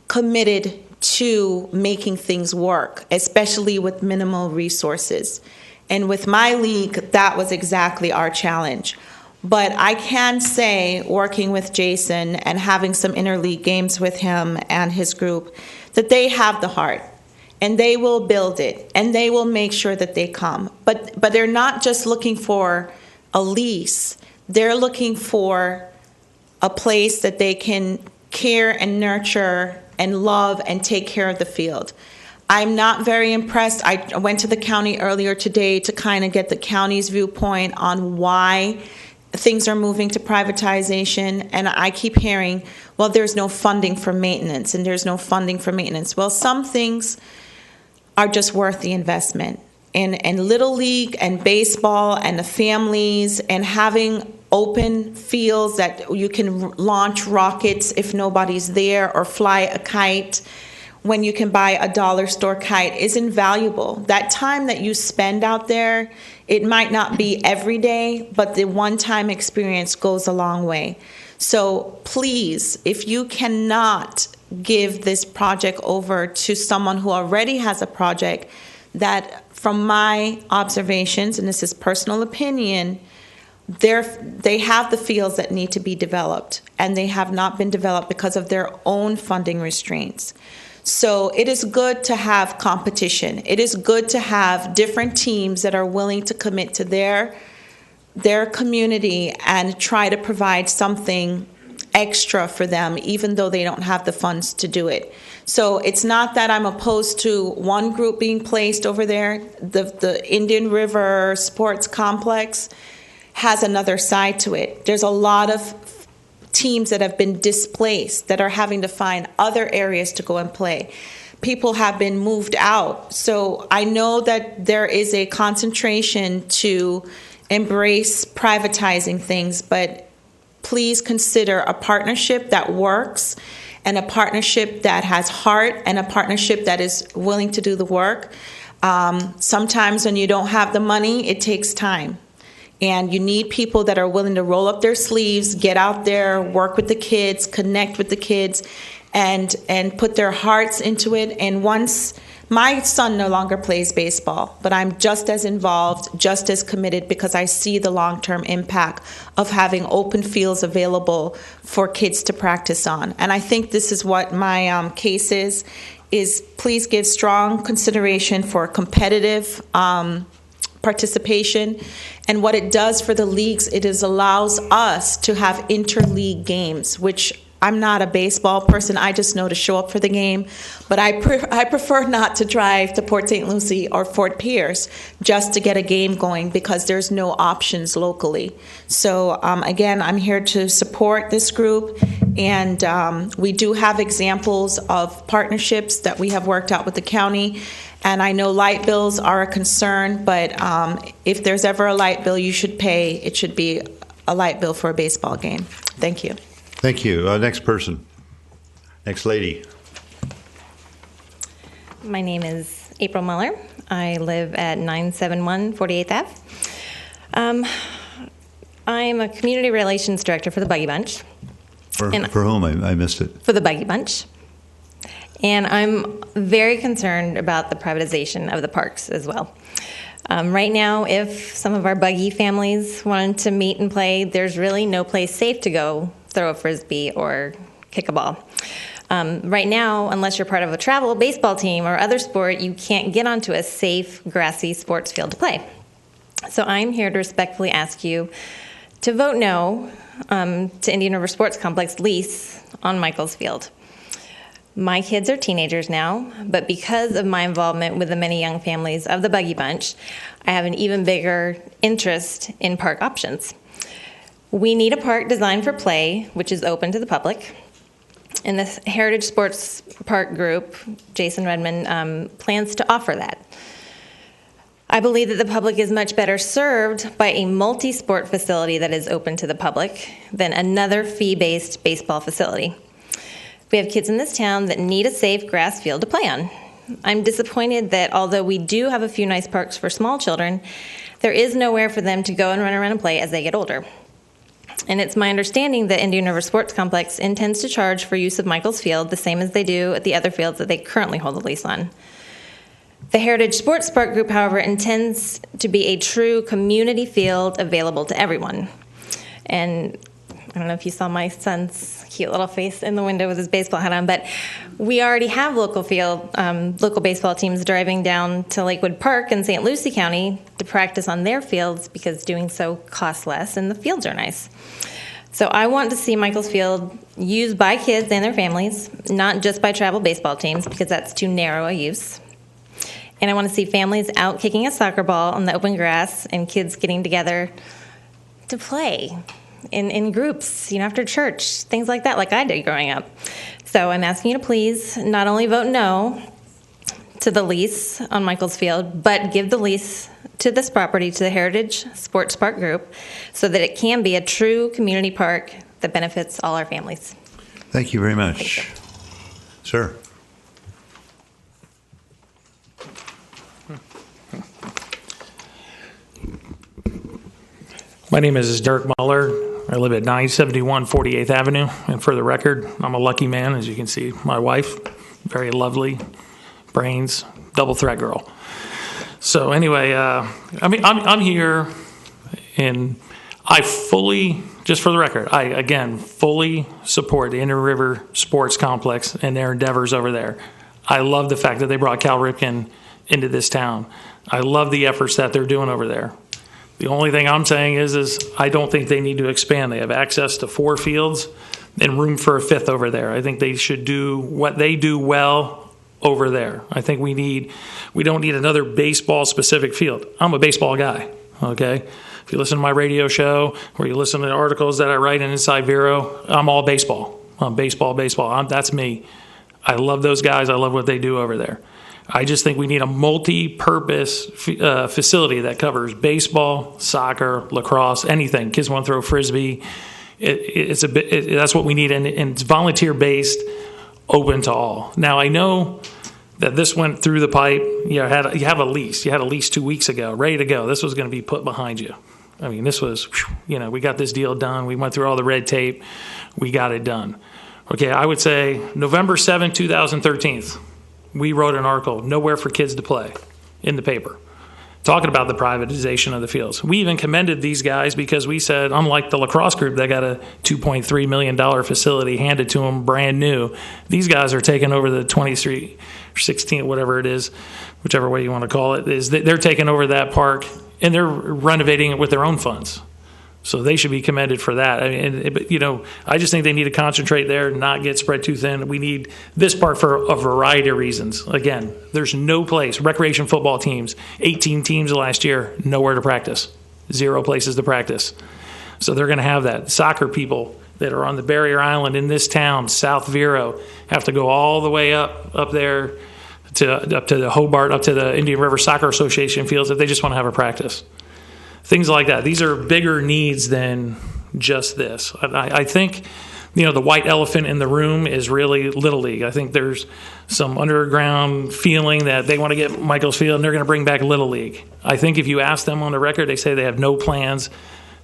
committed to making things work, especially with minimal resources. And with my league, that was exactly our challenge. But I can say, working with Jason and having some interleague games with him and his group, that they have the heart, and they will build it, and they will make sure that they come. But they're not just looking for a lease. They're looking for a place that they can care and nurture and love and take care of the field. I'm not very impressed. I went to the county earlier today to kind of get the county's viewpoint on why things are moving to privatization, and I keep hearing, well, there's no funding for maintenance, and there's no funding for maintenance. Well, some things are just worth the investment. And Little League and baseball and the families and having open fields that you can launch rockets if nobody's there, or fly a kite when you can buy a dollar store kite, is invaluable. That time that you spend out there, it might not be every day, but the one-time experience goes a long way. So please, if you cannot give this project over to someone who already has a project that, from my observations, and this is personal opinion, they have the fields that need to be developed, and they have not been developed because of their own funding restraints. So it is good to have competition. It is good to have different teams that are willing to commit to their community and try to provide something extra for them, even though they don't have the funds to do it. So it's not that I'm opposed to one group being placed over there. The Indian River Sports Complex has another side to it. There's a lot of teams that have been displaced that are having to find other areas to go and play. People have been moved out. So I know that there is a concentration to embrace privatizing things, but please consider a partnership that works, and a partnership that has heart, and a partnership that is willing to do the work. Sometimes when you don't have the money, it takes time. And you need people that are willing to roll up their sleeves, get out there, work with the kids, connect with the kids, and put their hearts into it. And once, my son no longer plays baseball, but I'm just as involved, just as committed, because I see the long-term impact of having open fields available for kids to practice on. And I think this is what my case is is please give strong consideration for competitive participation. And what it does for the leagues, it allows us to have interleague games, which I'm not a baseball person. I just know to show up for the game. But I prefer not to drive to Port St. Lucie or Fort Pierce just to get a game going because there's no options locally. So, again, I'm here to support this group. And we do have examples of partnerships that we have worked out with the county. And I know light bills are a concern, but if there's ever a light bill you should pay, it should be a light bill for a baseball game. Thank you. Thank you. Next person. Next lady. My name is April Muller. I live at 971 48th Ave. I'm a community relations director for the Buggy Bunch. For whom? I missed it. For the Buggy Bunch. And I'm very concerned about the privatization of the parks as well. Right now, if some of our buggy families wanted to meet and play, there's really no place safe to go throw a frisbee or kick a ball. Right now, unless you're part of a travel baseball team or other sport, you can't get onto a safe, grassy sports field to play. So I'm here to respectfully ask you to vote no to Indian River Sports Complex lease on Michaels Field. My kids are teenagers now, but because of my involvement with the many young families of the Buggy Bunch, I have an even bigger interest in park options. We need a park designed for play, which is open to the public. And the Heritage Sports Park Group, Jason Redmond, plans to offer that. I believe that the public is much better served by a multi-sport facility that is open to the public than another fee-based baseball facility. We have kids in this town that need a safe grass field to play on. I'm disappointed that although we do have a few nice parks for small children, there is nowhere for them to go and run around and play as they get older. And it's my understanding that Indian River Sports Complex intends to charge for use of Michaels Field the same as they do at the other fields that they currently hold a lease on. The Heritage Sports Park Group, however, intends to be a true community field available to everyone. And I don't know if you saw my son's cute little face in the window with his baseball hat on, but we already have local baseball teams driving down to Lakewood Park in St. Lucie County to practice on their fields because doing so costs less and the fields are nice. So I want to see Michaels Field used by kids and their families, not just by travel baseball teams because that's too narrow a use. And I want to see families out kicking a soccer ball on the open grass and kids getting together to play in groups, after church, things like that, like I did growing up. So I'm asking you to please not only vote no to the lease on Michaels Field, but give the lease to this property to the Heritage Sports Park Group so that it can be a true community park that benefits all our families. Thank you very much. Sir. My name is Derek Muller. I live at 971 48th Avenue. And for the record, I'm a lucky man, as you can see. My wife, very lovely, brains, double threat girl. So anyway, I'm here, and I fully, just for the record, I fully support the Indian River Sports Complex and their endeavors over there. I love the fact that they brought Cal Ripken into this town. I love the efforts that they're doing over there. The only thing I'm saying is I don't think they need to expand. They have access to 4 fields and room for a 5th over there. I think they should do what they do well over there. I think we don't need another baseball-specific field. I'm a baseball guy, okay? If you listen to my radio show or you listen to the articles that I write in Inside VERO, I'm all baseball. I'm baseball. That's me. I love those guys. I love what they do over there. I just think we need a multi-purpose facility that covers baseball, soccer, lacrosse, anything. Kids want to throw frisbee. That's what we need, and it's volunteer-based, open to all. Now, I know that this went through the pipe. You have a lease. You had a lease 2 weeks ago, ready to go. This was going to be put behind you. I mean, this was, we got this deal done. We went through all the red tape. We got it done. Okay, I would say November 7, 2013, we wrote an article, Nowhere for Kids to Play, in the paper. talking about the privatization of the fields. We even commended these guys because we said, unlike the lacrosse group that got a $2.3 million facility handed to them brand new, these guys are taking over the 20th Street, 16th, whatever it is, whichever way you want to call it, is they're taking over that park and they're renovating it with their own funds. So they should be commended for that. I mean, I just think they need to concentrate there, not get spread too thin. We need this part for a variety of reasons. Again, there's no place. Recreation football teams, 18 teams last year, nowhere to practice, 0 places to practice. So they're going to have that. Soccer people that are on the barrier island in this town, South VERO, have to go all the way up there up to the Hobart, up to the Indian River Soccer Association fields if they just want to have a practice. Things like that. These are bigger needs than just this. I think, the white elephant in the room is really Little League. I think there's some underground feeling that they want to get Michaels Field and they're going to bring back Little League. I think if you ask them on the record, they say they have no plans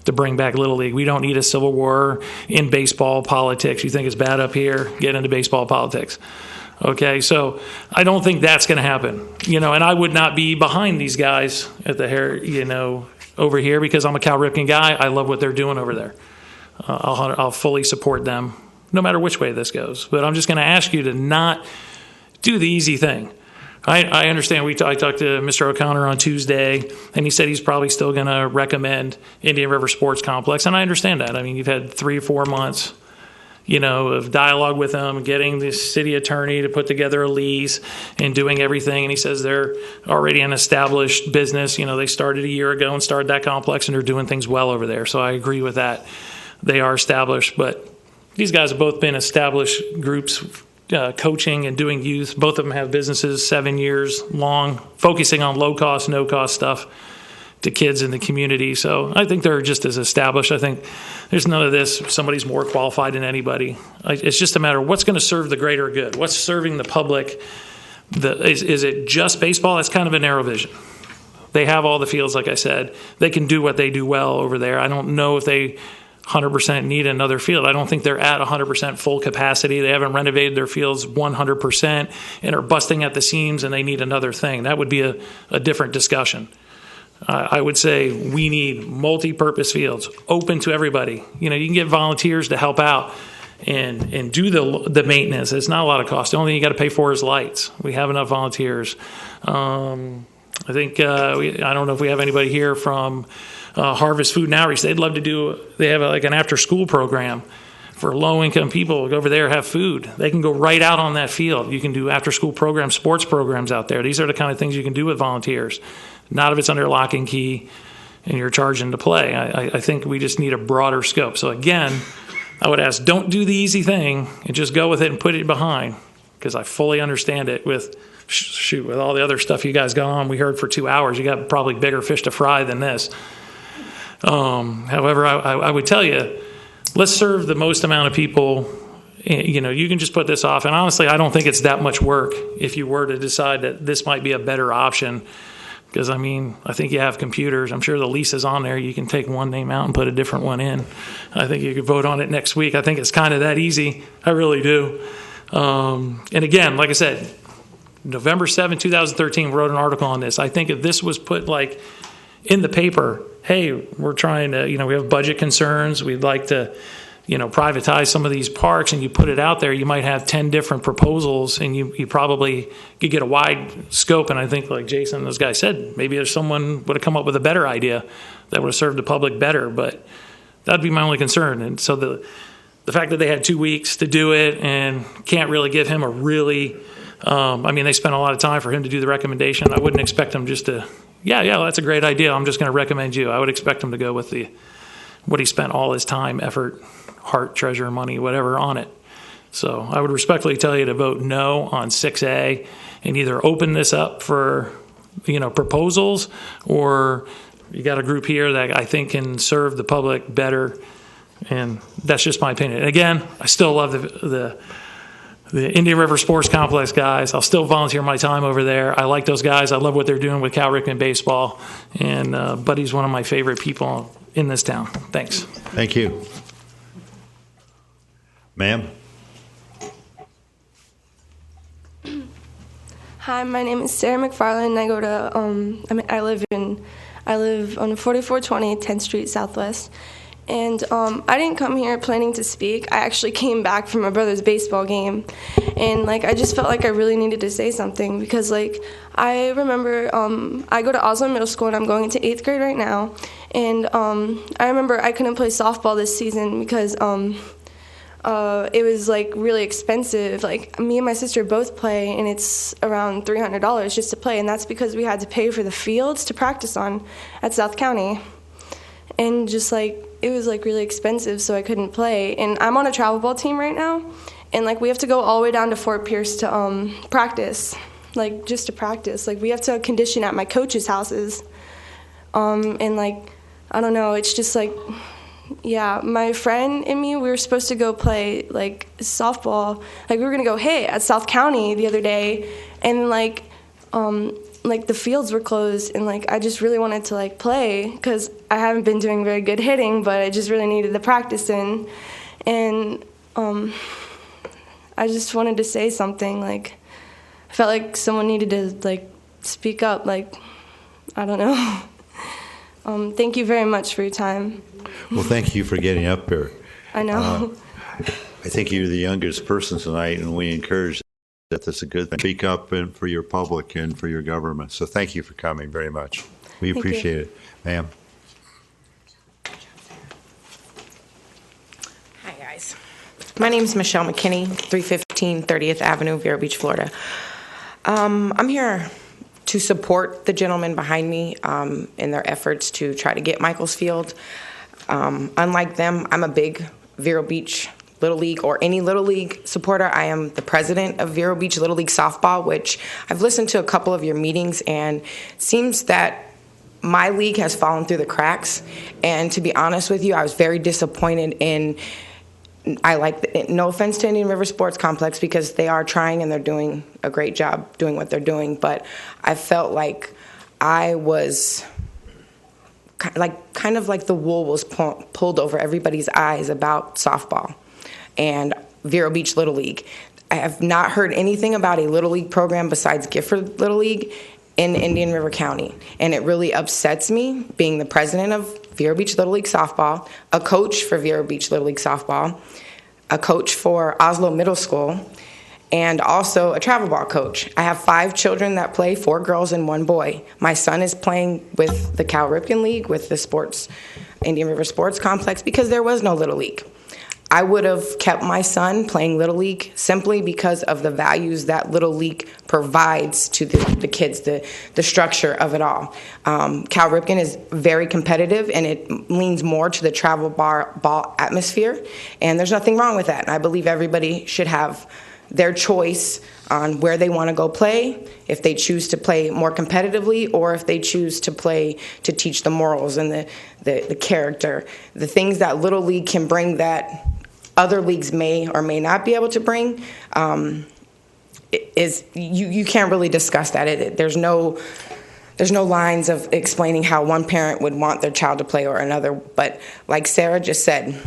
to bring back Little League. We don't need a civil war in baseball politics. You think it's bad up here? Get into baseball politics. Okay, so I don't think that's going to happen. And I would not be behind these guys at the hair, over here because I'm a Cal Ripken guy. I love what they're doing over there. I'll fully support them no matter which way this goes. But I'm just going to ask you to not do the easy thing. I understand. I talked to Mr. O'Connor on Tuesday, and he said he's probably still going to recommend Indian River Sports Complex, and I understand that. I mean, you've had 3 or 4 months of dialogue with them, getting the city attorney to put together a lease and doing everything. And he says they're already an established business. They started a year ago and started that complex, and they're doing things well over there. So I agree with that. They are established, but these guys have both been established groups, coaching and doing youth. Both of them have businesses 7 years long, focusing on low cost, no cost stuff to kids in the community. So I think they're just as established. I think there's none of this, somebody's more qualified than anybody. It's just a matter of what's going to serve the greater good. What's serving the public? Is it just baseball? That's kind of a narrow vision. They have all the fields, like I said. They can do what they do well over there. I don't know if they 100% need another field. I don't think they're at 100% full capacity. They haven't renovated their fields 100% and are busting at the seams and they need another thing. That would be a different discussion. I would say we need multi-purpose fields, open to everybody. You can get volunteers to help out and do the maintenance. It's not a lot of cost. The only thing you got to pay for is lights. We have enough volunteers. I think I don't know if we have anybody here from Harvest Food and Outreach. They'd love to do. They have an after-school program for low-income people. Go over there, have food. They can go right out on that field. You can do after-school programs, sports programs out there. These are the kind of things you can do with volunteers. Not if it's under lock and key and you're charging to play. I think we just need a broader scope. So again, I would ask, don't do the easy thing and just go with it and put it behind, because I fully understand it with all the other stuff you guys got on. We heard for 2 hours. You got probably bigger fish to fry than this. However, I would tell you, let's serve the most amount of people. You can just put this off. And honestly, I don't think it's that much work if you were to decide that this might be a better option. Because, I think you have computers. I'm sure the lease is on there. You can take one name out and put a different one in. I think you could vote on it next week. I think it's kind of that easy. I really do. And again, like I said, November 7, 2013, wrote an article on this. I think if this was put in the paper, hey, we're trying to, we have budget concerns. We'd like to, privatize some of these parks, and you put it out there, you might have 10 different proposals, and you probably could get a wide scope. And I think, like Jason and those guys said, maybe if someone would have come up with a better idea that would have served the public better. But that'd be my only concern. And so the fact that they had 2 weeks to do it and can't really give him a really, they spent a lot of time for him to do the recommendation. I wouldn't expect him just to, yeah, that's a great idea, I'm just going to recommend you. I would expect him to go with what he spent all his time, effort, heart, treasure, money, whatever on it. So I would respectfully tell you to vote no on 6A and either open this up for, proposals, or you got a group here that I think can serve the public better. And that's just my opinion. And again, I still love the Indian River Sports Complex guys. I'll still volunteer my time over there. I like those guys. I love what they're doing with Cal Ripken baseball. And Buddy's one of my favorite people in this town. Thanks. Thank you. Ma'am? Hi, my name is Sarah McFarland. I go to I live on 4420 10th Street Southwest. And I didn't come here planning to speak. I actually came back from my brother's baseball game, and I just felt like I really needed to say something because I remember I go to Oslo Middle School and I'm going into 8th grade right now, and I remember I couldn't play softball this season because it was really expensive. Me and my sister both play, and it's around $300 just to play, and that's because we had to pay for the fields to practice on at South County, and just it was really expensive, so I couldn't play. And I'm on a travel ball team right now, and we have to go all the way down to Fort Pierce to practice, just to practice. We have to condition at my coach's houses, and I don't know. It's just yeah, my friend and me, we were supposed to go play softball. We were gonna go hit at South County the other day, and the fields were closed, and I just really wanted to play because I haven't been doing very good hitting, but I just really needed the practice in, and I just wanted to say something. I felt like someone needed to speak up. I don't know. Thank you very much for your time. Well, thank you for getting up here. I know. I think you're the youngest person tonight, and we encourage that. That's a good thing. Speak up and for your public and for your government. So thank you for coming very much. We appreciate it. Ma'am. Hi, guys. My name is Michelle McKinney, 315 30th Avenue, Vero Beach, Florida. I'm here to support the gentleman behind me in their efforts to try to get Michaels Field. Unlike them, I'm a big Vero Beach Little League or any Little League supporter. I am the president of Vero Beach Little League Softball, which I've listened to a couple of your meetings, and it seems that my league has fallen through the cracks. And to be honest with you, I was very disappointed in, no offense to Indian River Sports Complex, because they are trying and they're doing a great job doing what they're doing, but I felt like I was kind of like the wool was pulled over everybody's eyes about softball and Vero Beach Little League. I have not heard anything about a Little League program besides Gifford Little League in Indian River County, and it really upsets me being the president of Vero Beach Little League Softball, a coach for Vero Beach Little League Softball, a coach for Oslo Middle School, and also a travel ball coach. I have 5 children that play, 4 girls and 1 boy. My son is playing with the Cal Ripken League, with the Indian River Sports Complex, because there was no Little League. I would have kept my son playing Little League simply because of the values that Little League provides to the kids, the structure of it all. Cal Ripken is very competitive, and it leans more to the travel ball atmosphere, and there's nothing wrong with that. I believe everybody should have their choice on where they want to go play, if they choose to play more competitively or if they choose to play to teach the morals and the character, the things that Little League can bring that other leagues may or may not be able to bring. You can't really discuss that. There's no lines of explaining how one parent would want their child to play or another. But like Sarah just said,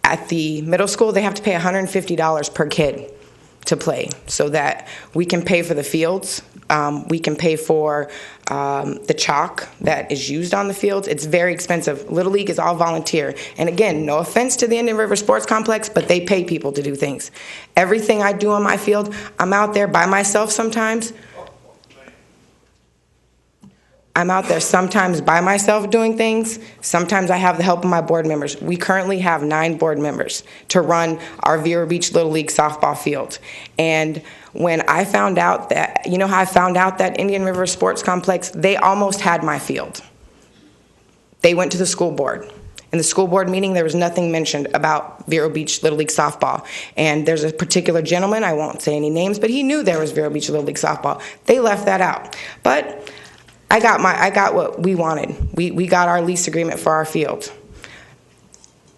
at the middle school, they have to pay $150 per kid to play so that we can pay for the fields. We can pay for the chalk that is used on the fields. It's very expensive. Little League is all volunteer. And again, no offense to the Indian River Sports Complex, but they pay people to do things. Everything I do on my field, I'm out there by myself sometimes. I'm out there sometimes by myself doing things. Sometimes I have the help of my board members. We currently have 9 board members to run our Vero Beach Little League softball field. And when I found out that, you know how I found out that Indian River Sports Complex, they almost had my field. They went to the school board. In the school board meeting, there was nothing mentioned about Vero Beach Little League softball. And there's a particular gentleman, I won't say any names, but he knew there was Vero Beach Little League softball. They left that out. But I got what we wanted. We got our lease agreement for our field.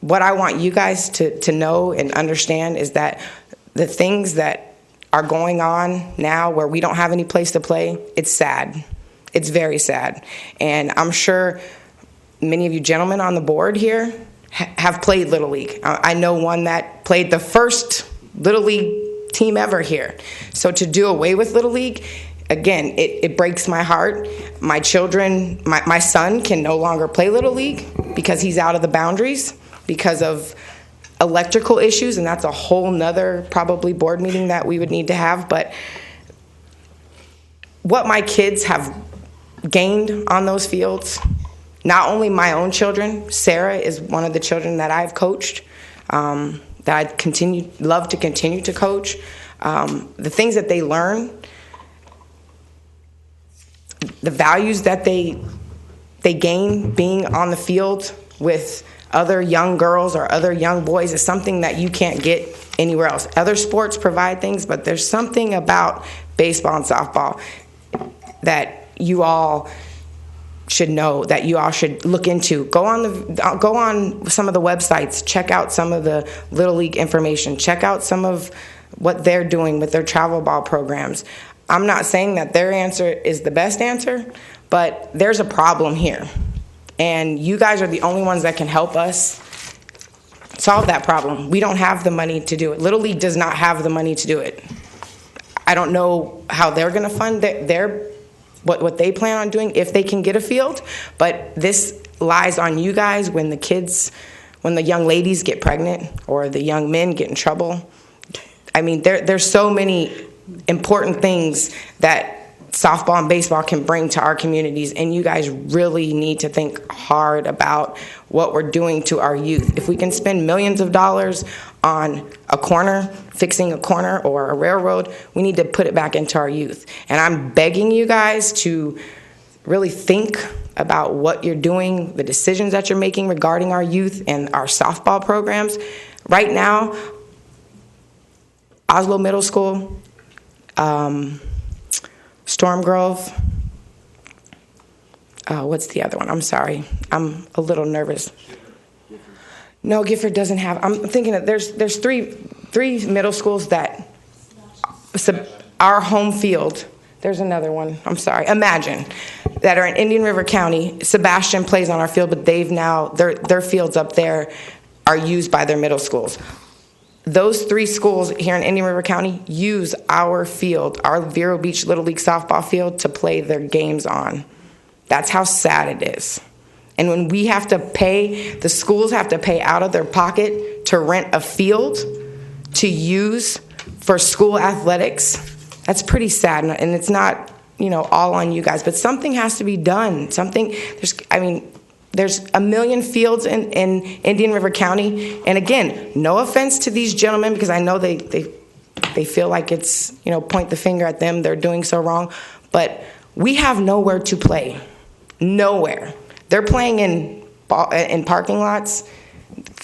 What I want you guys to know and understand is that the things that are going on now where we don't have any place to play, it's sad. It's very sad. And I'm sure many of you gentlemen on the board here have played Little League. I know one that played the first Little League team ever here. So to do away with Little League, again, it breaks my heart. My children, my son can no longer play Little League because he's out of the boundaries because of electrical issues, and that's a whole nother probably board meeting that we would need to have. But what my kids have gained on those fields, not only my own children, Sarah is one of the children that I've coached, that I'd love to continue to coach. The things that they learn, the values that they gain being on the field with other young girls or other young boys is something that you can't get anywhere else. Other sports provide things, but there's something about baseball and softball that you all should know, that you all should look into. Go on some of the websites, check out some of the Little League information, check out some of what they're doing with their travel ball programs. I'm not saying that their answer is the best answer, but there's a problem here. And you guys are the only ones that can help us solve that problem. We don't have the money to do it. Little League does not have the money to do it. I don't know how they're going to fund what they plan on doing if they can get a field, but this lies on you guys when the young ladies get pregnant or the young men get in trouble. I mean, there's so many important things that softball and baseball can bring to our communities, and you guys really need to think hard about what we're doing to our youth. If we can spend millions of dollars on a corner, fixing a corner or a railroad, we need to put it back into our youth. And I'm begging you guys to really think about what you're doing, the decisions that you're making regarding our youth and our softball programs. Right now, Oslo Middle School, Storm Grove. What's the other one? I'm sorry. I'm a little nervous. No, Gifford doesn't have. I'm thinking that there's three middle schools that our home field. There's another one. I'm sorry. Imagine that are in Indian River County. Sebastian plays on our field, but they've now their fields up there are used by their middle schools. Those three schools here in Indian River County use our field, our Vero Beach Little League softball field, to play their games on. That's how sad it is. And when we have to pay, the schools have to pay out of their pocket to rent a field to use for school athletics, that's pretty sad. And it's not, all on you guys, but something has to be done. There's a million fields in Indian River County. And again, no offense to these gentlemen, because I know they feel like it's, point the finger at them, they're doing so wrong. But we have nowhere to play. Nowhere. They're playing in parking lots.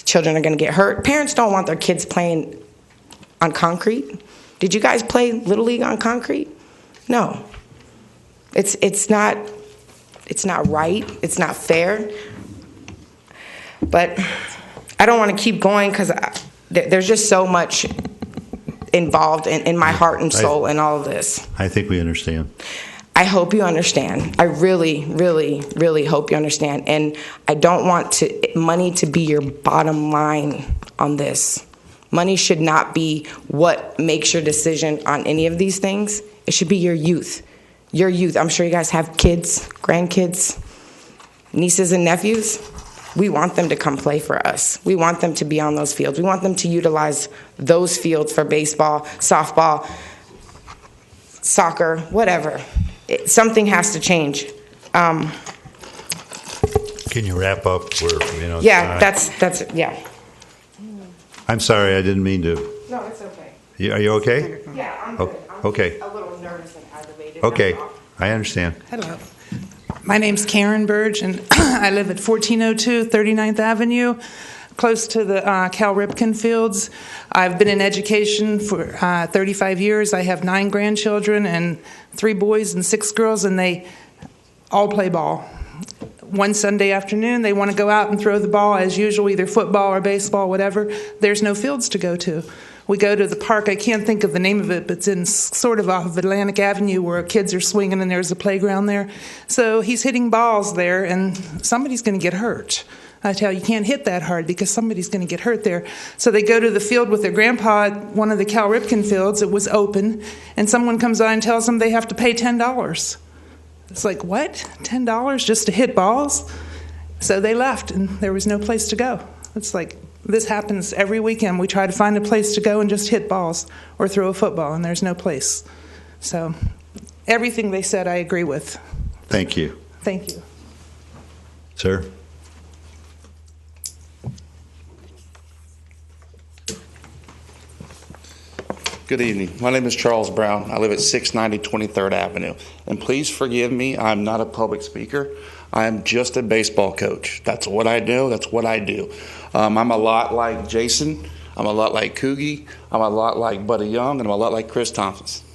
Children are going to get hurt. Parents don't want their kids playing on concrete. Did you guys play Little League on concrete? No. It's not right. It's not fair. But I don't want to keep going because there's just so much involved in my heart and soul in all of this. I think we understand. I hope you understand. I really, really, really hope you understand. And I don't want money to be your bottom line on this. Money should not be what makes your decision on any of these things. It should be your youth. Your youth. I'm sure you guys have kids, grandkids, nieces and nephews. We want them to come play for us. We want them to be on those fields. We want them to utilize those fields for baseball, softball, soccer, whatever. Something has to change. Can you wrap up? Yeah, that's yeah. I'm sorry, I didn't mean to. No, it's okay. Are you okay? Yeah, I'm good. Okay. A little nervous and aggravated. Okay, I understand. Hello. My name's Karen Burge, and I live at 1402 39th Avenue, close to the Cal Ripken Fields. I've been in education for 35 years. I have 9 grandchildren and 3 boys and 6 girls, and they all play ball. One Sunday afternoon, they want to go out and throw the ball as usual, either football or baseball, whatever. There's no fields to go to. We go to the park. I can't think of the name of it, but it's in sort of off of Atlantic Avenue where kids are swinging and there's a playground there. So he's hitting balls there, and somebody's going to get hurt. I tell you can't hit that hard because somebody's going to get hurt there. So they go to the field with their grandpa at one of the Cal Ripken fields. It was open, and someone comes by and tells them they have to pay $10. It's like, what? $10 just to hit balls? So they left, and there was no place to go. It's like, this happens every weekend. We try to find a place to go and just hit balls or throw a football, and there's no place. So everything they said I agree with. Thank you. Thank you. Sir? Good evening. My name is Charles Brown. I live at 690 23rd Avenue. And please forgive me, I'm not a public speaker. I'm just a baseball coach. That's what I do. That's what I do. I'm a lot like Jason. I'm a lot like Coogie. I'm a lot like Buddy Young. And I'm a lot like Chris Thompson.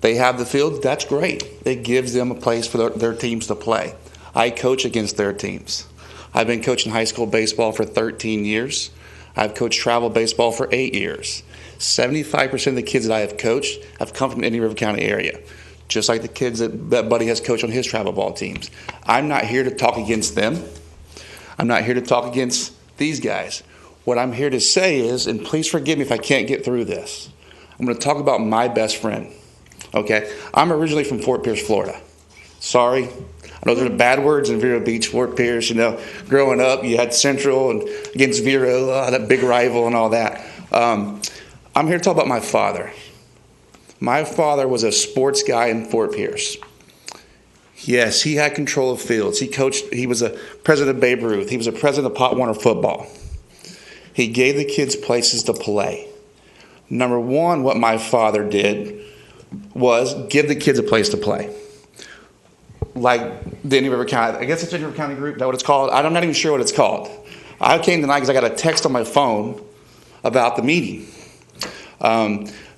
They have the field. That's great. It gives them a place for their teams to play. I coach against their teams. I've been coaching high school baseball for 13 years. I've coached travel baseball for 8 years. 75% of the kids that I have coached have come from the Indian River County area, just like the kids that Buddy has coached on his travel ball teams. I'm not here to talk against them. I'm not here to talk against these guys. What I'm here to say is, and please forgive me if I can't get through this, I'm going to talk about my best friend. Okay? I'm originally from Fort Pierce, Florida. Sorry. I know there's bad words in Vero Beach, Fort Pierce. You know, growing up, you had Central and against Vero, that big rival and all that. I'm here to talk about my father. My father was a sports guy in Fort Pierce. Yes, he had control of fields. He coached. He was a president of Babe Ruth. He was a president of Pop Warner football. He gave the kids places to play. Number one, what my father did was give the kids a place to play. Like the Indian River County, I guess it's Indian River County group, is that what it's called? I'm not even sure what it's called. I came tonight because I got a text on my phone about the meeting.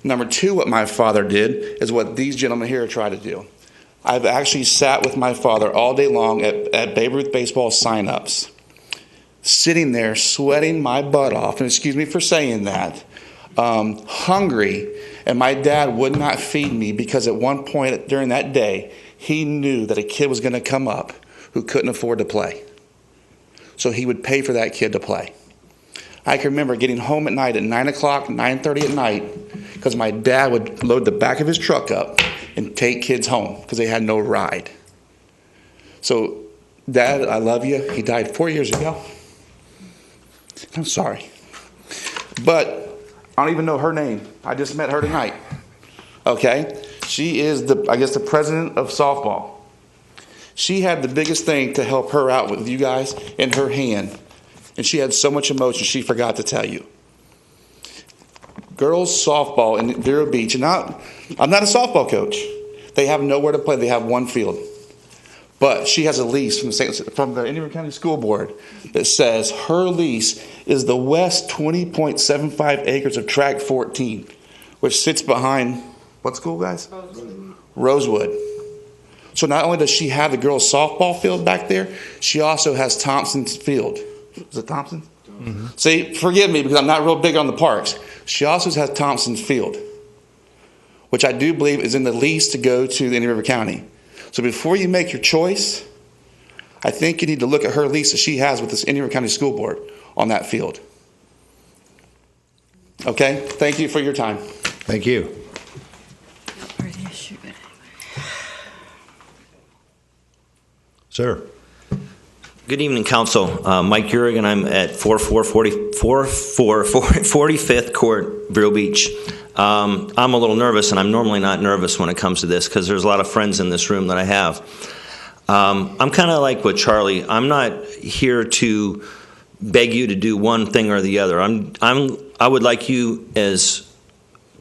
Number two, what my father did is what these gentlemen here try to do. I've actually sat with my father all day long at Babe Ruth baseball sign-ups, sitting there sweating my butt off, and excuse me for saying that, hungry, and my dad would not feed me because at one point during that day, he knew that a kid was going to come up who couldn't afford to play. So he would pay for that kid to play. I can remember getting home at night at 9 o'clock, 9:30 at night, because my dad would load the back of his truck up and take kids home because they had no ride. So, Dad, I love you. He died 4 years ago. I'm sorry. But I don't even know her name. I just met her tonight. Okay? She is, the president of softball. She had the biggest thing to help her out with you guys in her hand. And she had so much emotion, she forgot to tell you. Girls softball in Vero Beach, and I'm not a softball coach. They have nowhere to play. They have one field. But she has a lease from the Indian River County School Board that says her lease is the west 20.75 acres of Track 14, which sits behind, what school, guys? Rosewood. So not only does she have the girls' softball field back there, she also has Thompson's field. Is it Thompson? Mm-hmm. See, forgive me because I'm not real big on the parks. She also has Thompson's field, which I do believe is in the lease to go to the Indian River County. So before you make your choice, I think you need to look at her lease that she has with this Indian River County School Board on that field. Okay? Thank you for your time. Thank you. Sir. Good evening, Council. Mike Urick, and I'm at 45th Court, Vero Beach. I'm a little nervous, and I'm normally not nervous when it comes to this because there's a lot of friends in this room that I have. I'm kind of like with Charlie. I'm not here to beg you to do one thing or the other. I would like you as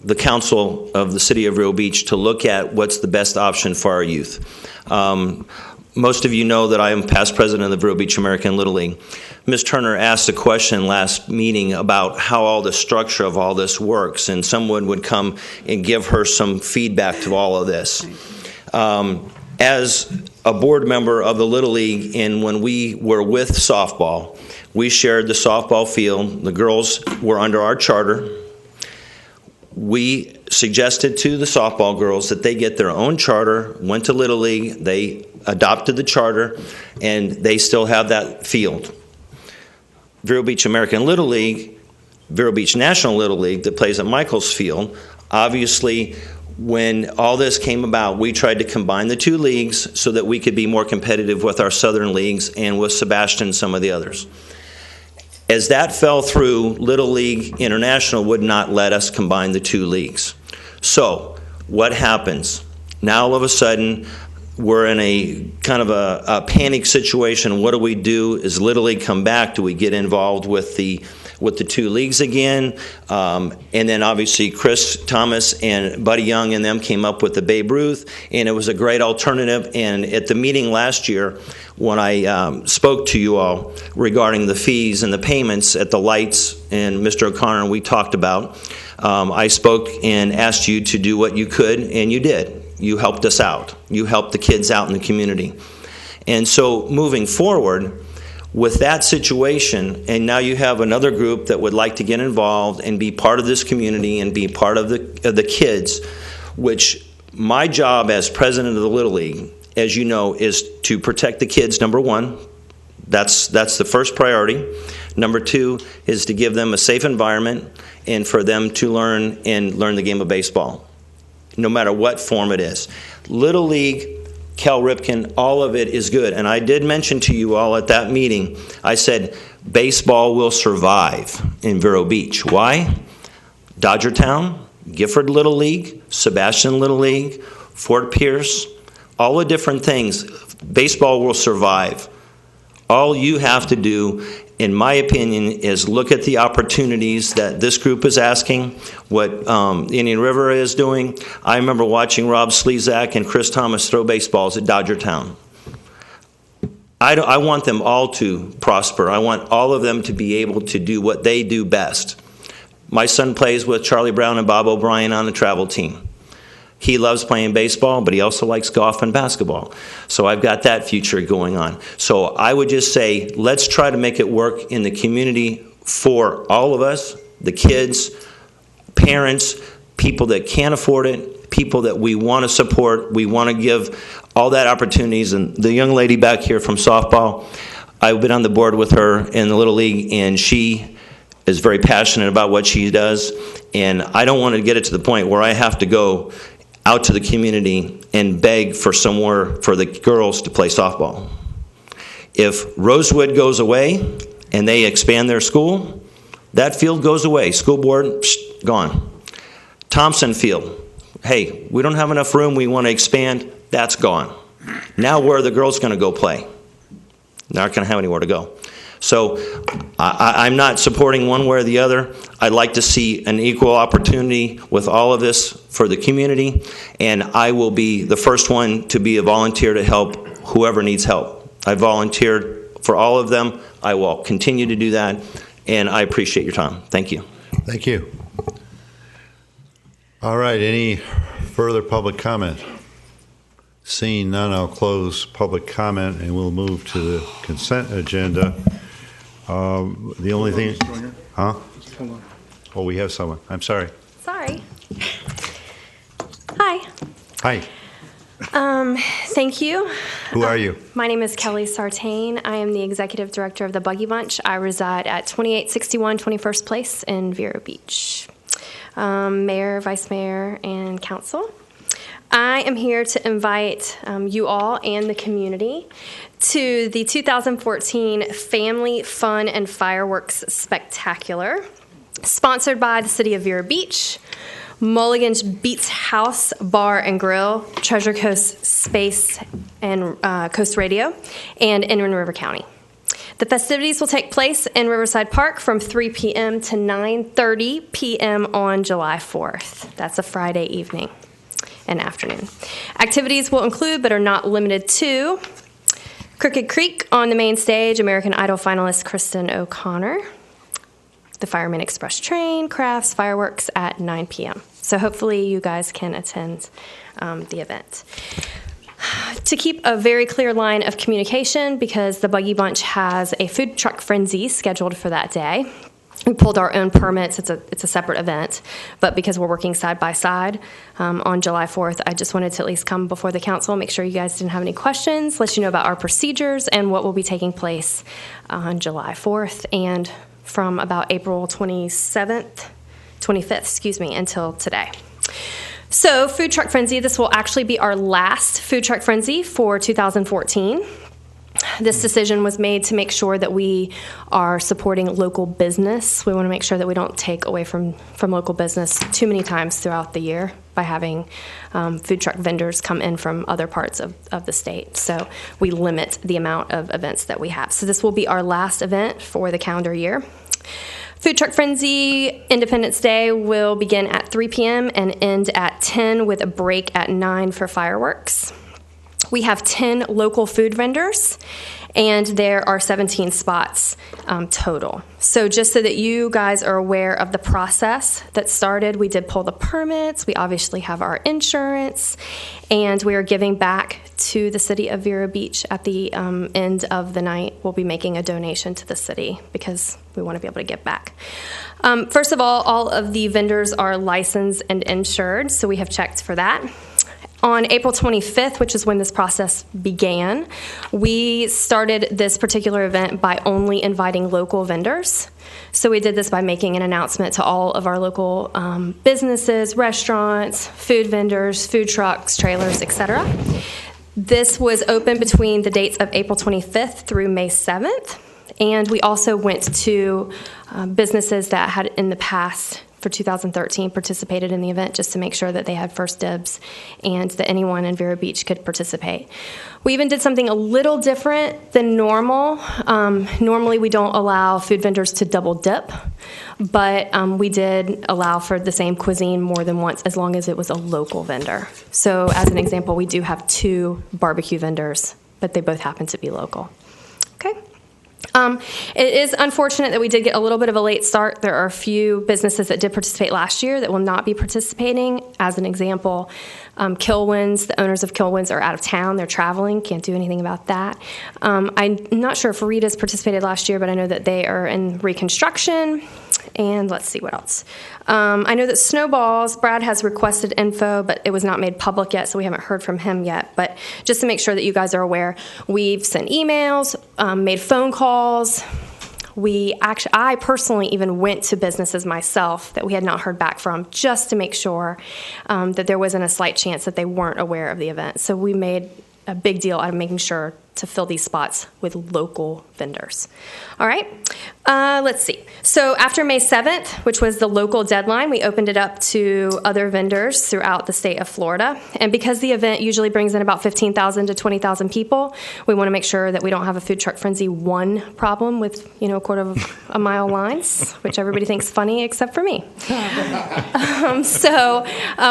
the council of the city of Vero Beach to look at what's the best option for our youth. Most of you know that I am past president of the Vero Beach American Little League. Ms. Turner asked a question last meeting about how all the structure of all this works, and someone would come and give her some feedback to all of this. As a board member of the Little League, and when we were with softball, we shared the softball field. The girls were under our charter. We suggested to the softball girls that they get their own charter, went to Little League, they adopted the charter, and they still have that field. Vero Beach American Little League, Vero Beach National Little League that plays at Michaels Field. Obviously, when all this came about, we tried to combine the two leagues so that we could be more competitive with our southern leagues and with Sebastian and some of the others. As that fell through, Little League International would not let us combine the two leagues. So what happens? Now all of a sudden, we're in a kind of a panic situation. What do we do? Is Little League come back? Do we get involved with the two leagues again? And then obviously Chris Thomas and Buddy Young and them came up with the Babe Ruth, and it was a great alternative. And at the meeting last year, when I spoke to you all regarding the fees and the payments at the lights, and Mr. O'Connor, we talked about, I spoke and asked you to do what you could, and you did. You helped us out. You helped the kids out in the community. And so moving forward, with that situation, and now you have another group that would like to get involved and be part of this community and be part of the kids, which my job as president of the Little League, as you know, is to protect the kids, number one. That's the first priority. Number two is to give them a safe environment and for them to learn the game of baseball, no matter what form it is. Little League, Cal Ripken, all of it is good. And I did mention to you all at that meeting, I said, baseball will survive in Vero Beach. Why? Dodgertown, Gifford Little League, Sebastian Little League, Fort Pierce, all the different things. Baseball will survive. All you have to do, in my opinion, is look at the opportunities that this group is asking, what Indian River is doing. I remember watching Rob Slezak and Chris Thomas throw baseballs at Dodgertown. I want them all to prosper. I want all of them to be able to do what they do best. My son plays with Charlie Brown and Bob O'Brien on the travel team. He loves playing baseball, but he also likes golf and basketball. So I've got that future going on. So I would just say, let's try to make it work in the community for all of us, the kids, parents, people that can't afford it, people that we want to support. We want to give all that opportunities. And the young lady back here from softball, I've been on the board with her in the Little League, and she is very passionate about what she does. And I don't want to get it to the point where I have to go out to the community and beg for somewhere for the girls to play softball. If Rosewood goes away and they expand their school, that field goes away. School board, gone. Thompson Field, hey, we don't have enough room, we want to expand, that's gone. Now where are the girls going to go play? They're not going to have anywhere to go. So I'm not supporting one way or the other. I'd like to see an equal opportunity with all of this for the community, and I will be the first one to be a volunteer to help whoever needs help. I volunteered for all of them. I will continue to do that, and I appreciate your time. Thank you. Thank you. All right, any further public comment? Seeing none, I'll close public comment, and we'll move to the consent agenda. The only thing, huh? Oh, we have someone. I'm sorry. Sorry. Hi. Hi. Thank you. Who are you? My name is Kelly Sartain. I am the executive director of the Buggy Bunch. I reside at 2861 21st Place in Vero Beach. Mayor, vice mayor, and council. I am here to invite you all and the community to the 2014 Family Fun and Fireworks Spectacular, sponsored by the City of Vero Beach, Mulligan's Beats House Bar and Grill, Treasure Coast Space and Coast Radio, and Indian River County. The festivities will take place in Riverside Park from 3 p.m. to 9:30 p.m. on July 4th. That's a Friday evening and afternoon. Activities will include, but are not limited to, Crooked Creek on the main stage, American Idol finalist Kristen O'Connor, the Fireman Express train, crafts, fireworks at 9 p.m. So hopefully you guys can attend the event. To keep a very clear line of communication, because the Buggy Bunch has a food truck frenzy scheduled for that day, We pulled our own permits. It's a separate event, but because we're working side by side on July 4th, I just wanted to at least come before the council, make sure you guys didn't have any questions, let you know about our procedures and what will be taking place on July 4th and from about April 25th, until today. So, Food Truck Frenzy, this will actually be our last Food Truck Frenzy for 2014. This decision was made to make sure that we are supporting local business. We want to make sure that we don't take away from local business too many times throughout the year by having food truck vendors come in from other parts of the state. So we limit the amount of events that we have. So this will be our last event for the calendar year. Food Truck Frenzy Independence Day will begin at 3 p.m. and end at 10 with a break at 9 for fireworks. We have 10 local food vendors, and there are 17 spots total. So just so that you guys are aware of the process that started, we did pull the permits, we obviously have our insurance, and we are giving back to the city of Vero Beach at the end of the night. We'll be making a donation to the city because we want to be able to give back. First of all of the vendors are licensed and insured, so we have checked for that. On April 25th, which is when this process began, we started this particular event by only inviting local vendors. So we did this by making an announcement to all of our local businesses, restaurants, food vendors, food trucks, trailers, etc. This was open between the dates of April 25th through May 7th. And we also went to businesses that had in the past for 2013 participated in the event just to make sure that they had first dibs and that anyone in Vero Beach could participate. We even did something a little different than normal. Normally we don't allow food vendors to double dip, but we did allow for the same cuisine more than once as long as it was a local vendor. So as an example, we do have 2 barbecue vendors, but they both happen to be local. Okay. It is unfortunate that we did get a little bit of a late start. There are a few businesses that did participate last year that will not be participating. As an example, Kilwins, the owners of Kilwins are out of town. They're traveling. Can't do anything about that. I'm not sure if Rita's participated last year, but I know that they are in reconstruction. And let's see what else. I know that Snowballs, Brad has requested info, but it was not made public yet, so we haven't heard from him yet. But just to make sure that you guys are aware, we've sent emails, made phone calls. I personally even went to businesses myself that we had not heard back from just to make sure that there wasn't a slight chance that they weren't aware of the event. So we made a big deal out of making sure to fill these spots with local vendors. All right, let's see. So after May 7th, which was the local deadline, we opened it up to other vendors throughout the state of Florida. And because the event usually brings in about 15,000 to 20,000 people, we want to make sure that we don't have a Food Truck Frenzy 1 problem with, a quarter of a mile lines, which everybody thinks funny except for me. So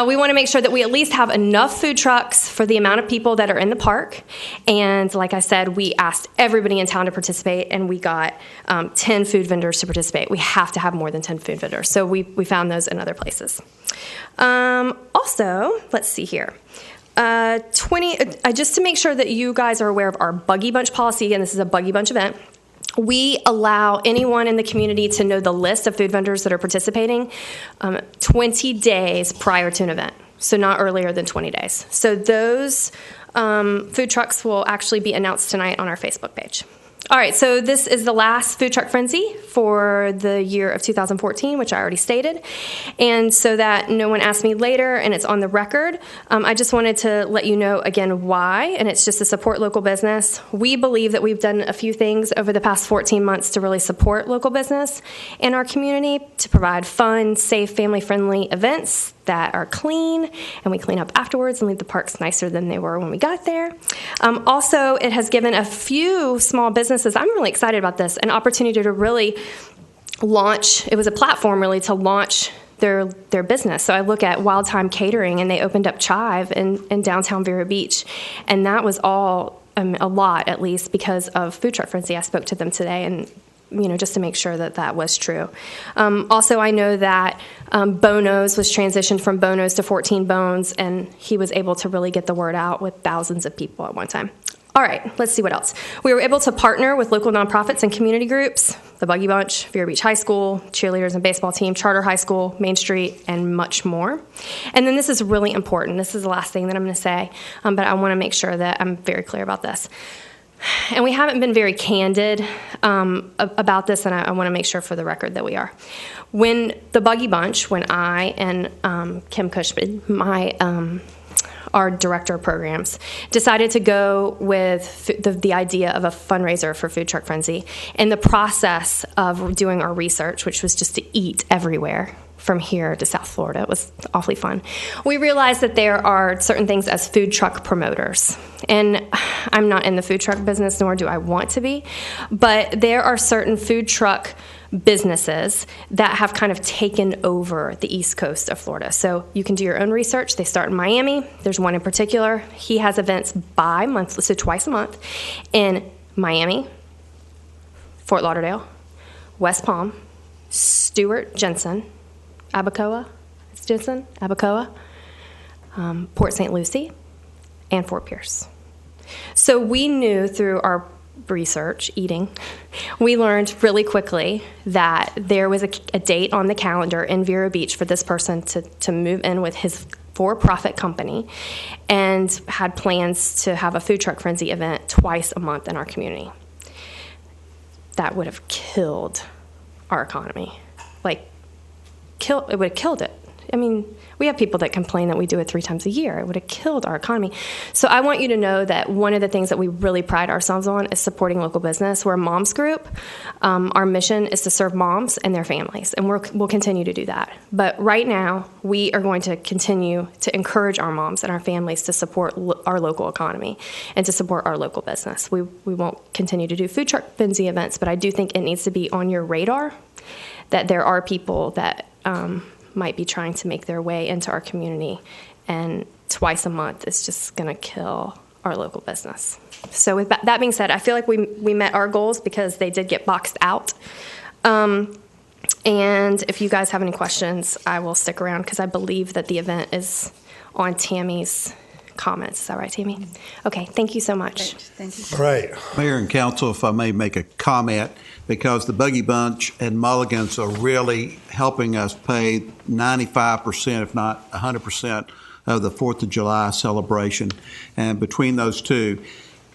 we want to make sure that we at least have enough food trucks for the amount of people that are in the park. And like I said, we asked everybody in town to participate, and we got 10 food vendors to participate. We have to have more than 10 food vendors. So we found those in other places. Also, let's see here. Just to make sure that you guys are aware of our Buggy Bunch policy, again, this is a Buggy Bunch event. We allow anyone in the community to know the list of food vendors that are participating 20 days prior to an event, so not earlier than 20 days. So those food trucks will actually be announced tonight on our Facebook page. All right, so this is the last Food Truck Frenzy for the year of 2014, which I already stated. And so that no one asks me later and it's on the record, I just wanted to let you know again why, and it's just to support local business. We believe that we've done a few things over the past 14 months to really support local business in our community, to provide fun, safe, family-friendly events that are clean, and we clean up afterwards and leave the parks nicer than they were when we got there. Also, it has given a few small businesses, I'm really excited about this, an opportunity to really launch, it was a platform really to launch their business. So I look at Wild Time Catering, and they opened up Chive in downtown Vero Beach, and that was all, a lot at least, because of Food Truck Frenzy. I spoke to them today, and just to make sure that was true. Also, I know that Bono's was transitioned from Bono's to 14 Bones, and he was able to really get the word out with thousands of people at one time. All right, let's see what else. We were able to partner with local nonprofits and community groups, the Buggy Bunch, Vero Beach High School, cheerleaders and baseball team, Charter High School, Main Street, and much more. And then this is really important. This is the last thing that I'm going to say, but I want to make sure that I'm very clear about this. And we haven't been very candid about this, and I want to make sure for the record that we are. When the Buggy Bunch, when I and Kim Cushman, our director of programs, decided to go with the idea of a fundraiser for Food Truck Frenzy. In the process of doing our research, which was just to eat everywhere from here to South Florida, it was awfully fun. We realized that there are certain things as food truck promoters. And I'm not in the food truck business, nor do I want to be, but there are certain food truck businesses that have kind of taken over the East Coast of Florida. So you can do your own research. They start in Miami. There's one in particular. He has events bi-monthly, so twice a month, in Miami, Fort Lauderdale, West Palm, Stewart, Jensen, Abacoa, Port St. Lucie, and Fort Pierce. So we knew through our research, we learned really quickly that there was a date on the calendar in Vero Beach for this person to move in with his for-profit company, and had plans to have a Food Truck Frenzy event twice a month in our community. That would have killed our economy. It would have killed it. I mean, we have people that complain that we do it 3 times a year. It would have killed our economy. So I want you to know that one of the things that we really pride ourselves on is supporting local business. We're a moms group. Our mission is to serve moms and their families, and we'll continue to do that. But right now, we are going to continue to encourage our moms and our families to support our local economy and to support our local business. We won't continue to do Food Truck Frenzy events, but I do think it needs to be on your radar that there are people that might be trying to make their way into our community, and twice a month is just going to kill our local business. So with that being said, I feel like we met our goals because they did get boxed out. And if you guys have any questions, I will stick around because I believe that the event is on Tammy's comments. Is that right, Tammy? Okay, thank you so much. Thank you. All right. Mayor and council, if I may make a comment, because the Buggy Bunch and Mulligan's are really helping us pay 95%, if not 100%, of the 4th of July celebration. And between those two,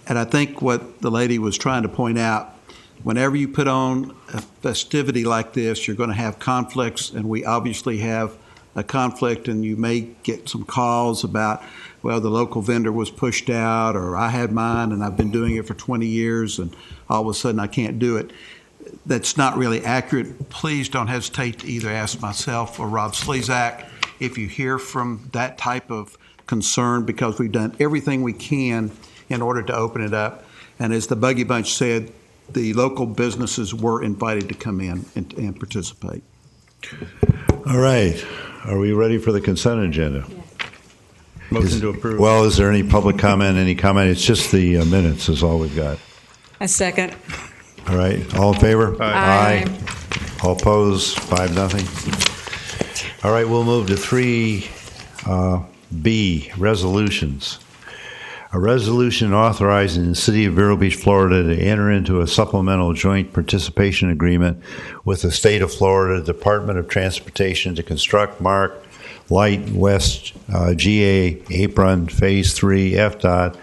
and I think what the lady was trying to point out, whenever you put on a festivity like this, you're going to have conflicts, and we obviously have a conflict, and you may get some calls about, well, the local vendor was pushed out, or I had mine and I've been doing it for 20 years and all of a sudden I can't do it. That's not really accurate. Please don't hesitate to either ask myself or Rob Slezak if you hear from that type of concern, because we've done everything we can in order to open it up. And as the Buggy Bunch said, the local businesses were invited to come in and participate. All right. Are we ready for the consent agenda? Yes. Motion to approve. Well, is there any public comment? Any comment? It's just the minutes is all we've got. A second. All right. All in favor? Aye. All opposed? 5-0. All right. We'll move to 3B, resolutions. A resolution authorizing the City of Vero Beach, Florida to enter into a supplemental joint participation agreement with the State of Florida Department of Transportation to construct Mark Light West GA Apron Phase 3 FDOT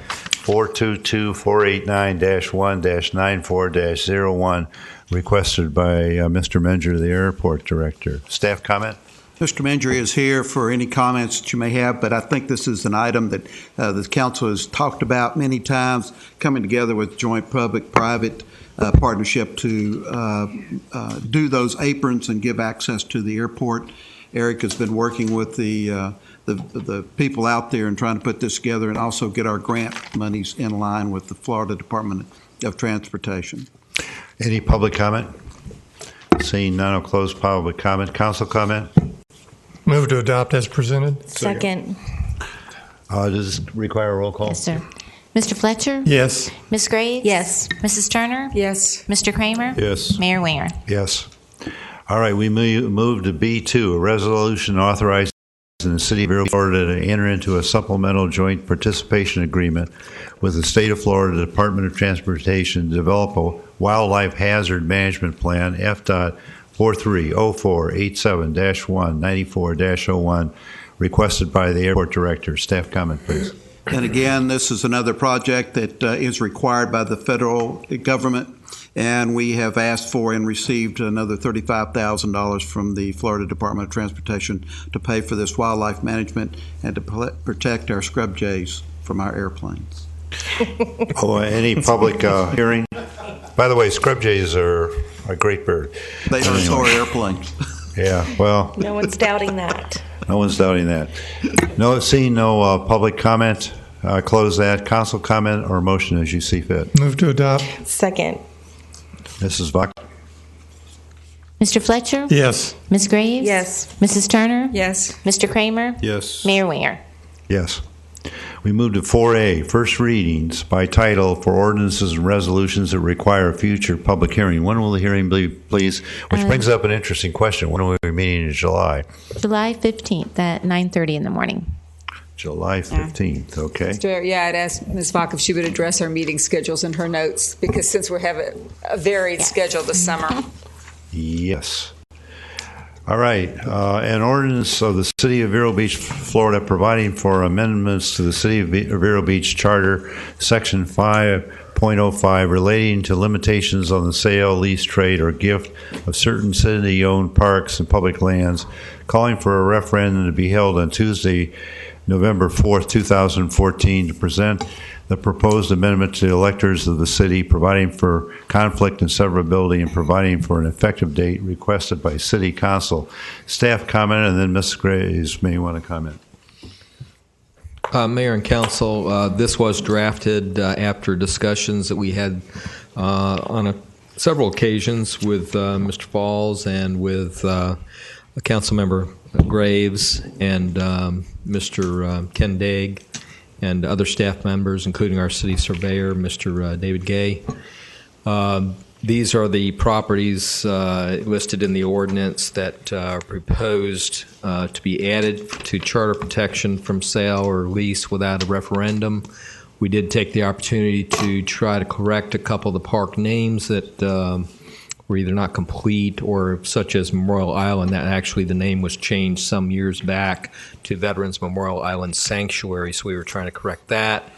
422-489-1-94-01 requested by Mr. Menger, the airport director. Staff comment? Mr. Menger is here for any comments that you may have, but I think this is an item that the council has talked about many times, coming together with joint public-private partnership to do those aprons and give access to the airport. Eric has been working with the people out there and trying to put this together, and also get our grant monies in line with the Florida Department of Transportation. Any public comment? Seeing none, I'll close public comment. Council comment? Move to adopt as presented. Second. Does this require a roll call? Yes, sir. Mr. Fletcher? Yes. Ms. Graves? Yes. Mrs. Turner? Yes. Mr. Kramer? Yes. Mayor Winger? Yes. All right, we move to B2, a resolution authorizing in the city of Vero, Florida to enter into a supplemental joint participation agreement with the state of Florida Department of Transportation to develop a wildlife hazard management plan, FDOT 430487-194-01, requested by the airport director. Staff comment, please. And again, this is another project that is required by the federal government, and we have asked for and received another $35,000 from the Florida Department of Transportation to pay for this wildlife management and to protect our scrub jays from our airplanes. Any public hearing? By the way, scrub jays are a great bird. They don't soar airplanes. Yeah, well. No one's doubting that. No one's doubting that. No, seeing no public comment, close that. Council comment or motion as you see fit. Move to adopt. Second. Mrs. Buck? Mr. Fletcher? Yes. Ms. Graves? Yes. Mrs. Turner? Yes. Mr. Kramer? Yes. Mayor Winger? Yes. We move to 4A, first readings by title for ordinances and resolutions that require a future public hearing. When will the hearing be, please? Which brings up an interesting question. When are we meeting in July? July 15th at 9:30 in the morning. July 15th, okay. Yeah, I'd asked Ms. Bach if she would address our meeting schedules in her notes, because since we have a varied schedule this summer. Yes. All right. An ordinance of the City of Vero Beach, Florida, providing for amendments to the City of Vero Beach Charter, Section 5.05, relating to limitations on the sale, lease, trade, or gift of certain city-owned parks and public lands, calling for a referendum to be held on Tuesday, November 4th, 2014, to present the proposed amendment to the electors of the city, providing for conflict and severability, and providing for an effective date requested by City Council. Staff comment, and then Ms. Graves may want to comment. Mayor and Council, this was drafted after discussions that we had on several occasions with Mr. Falls and with Councilmember Graves and Mr. Ken Daig and other staff members, including our city surveyor, Mr. David Gay. These are the properties listed in the ordinance that are proposed to be added to charter protection from sale or lease without a referendum. We did take the opportunity to try to correct a couple of the park names that were either not complete, or such as Memorial Island, that actually the name was changed some years back to Veterans Memorial Island Sanctuary, so we were trying to correct that.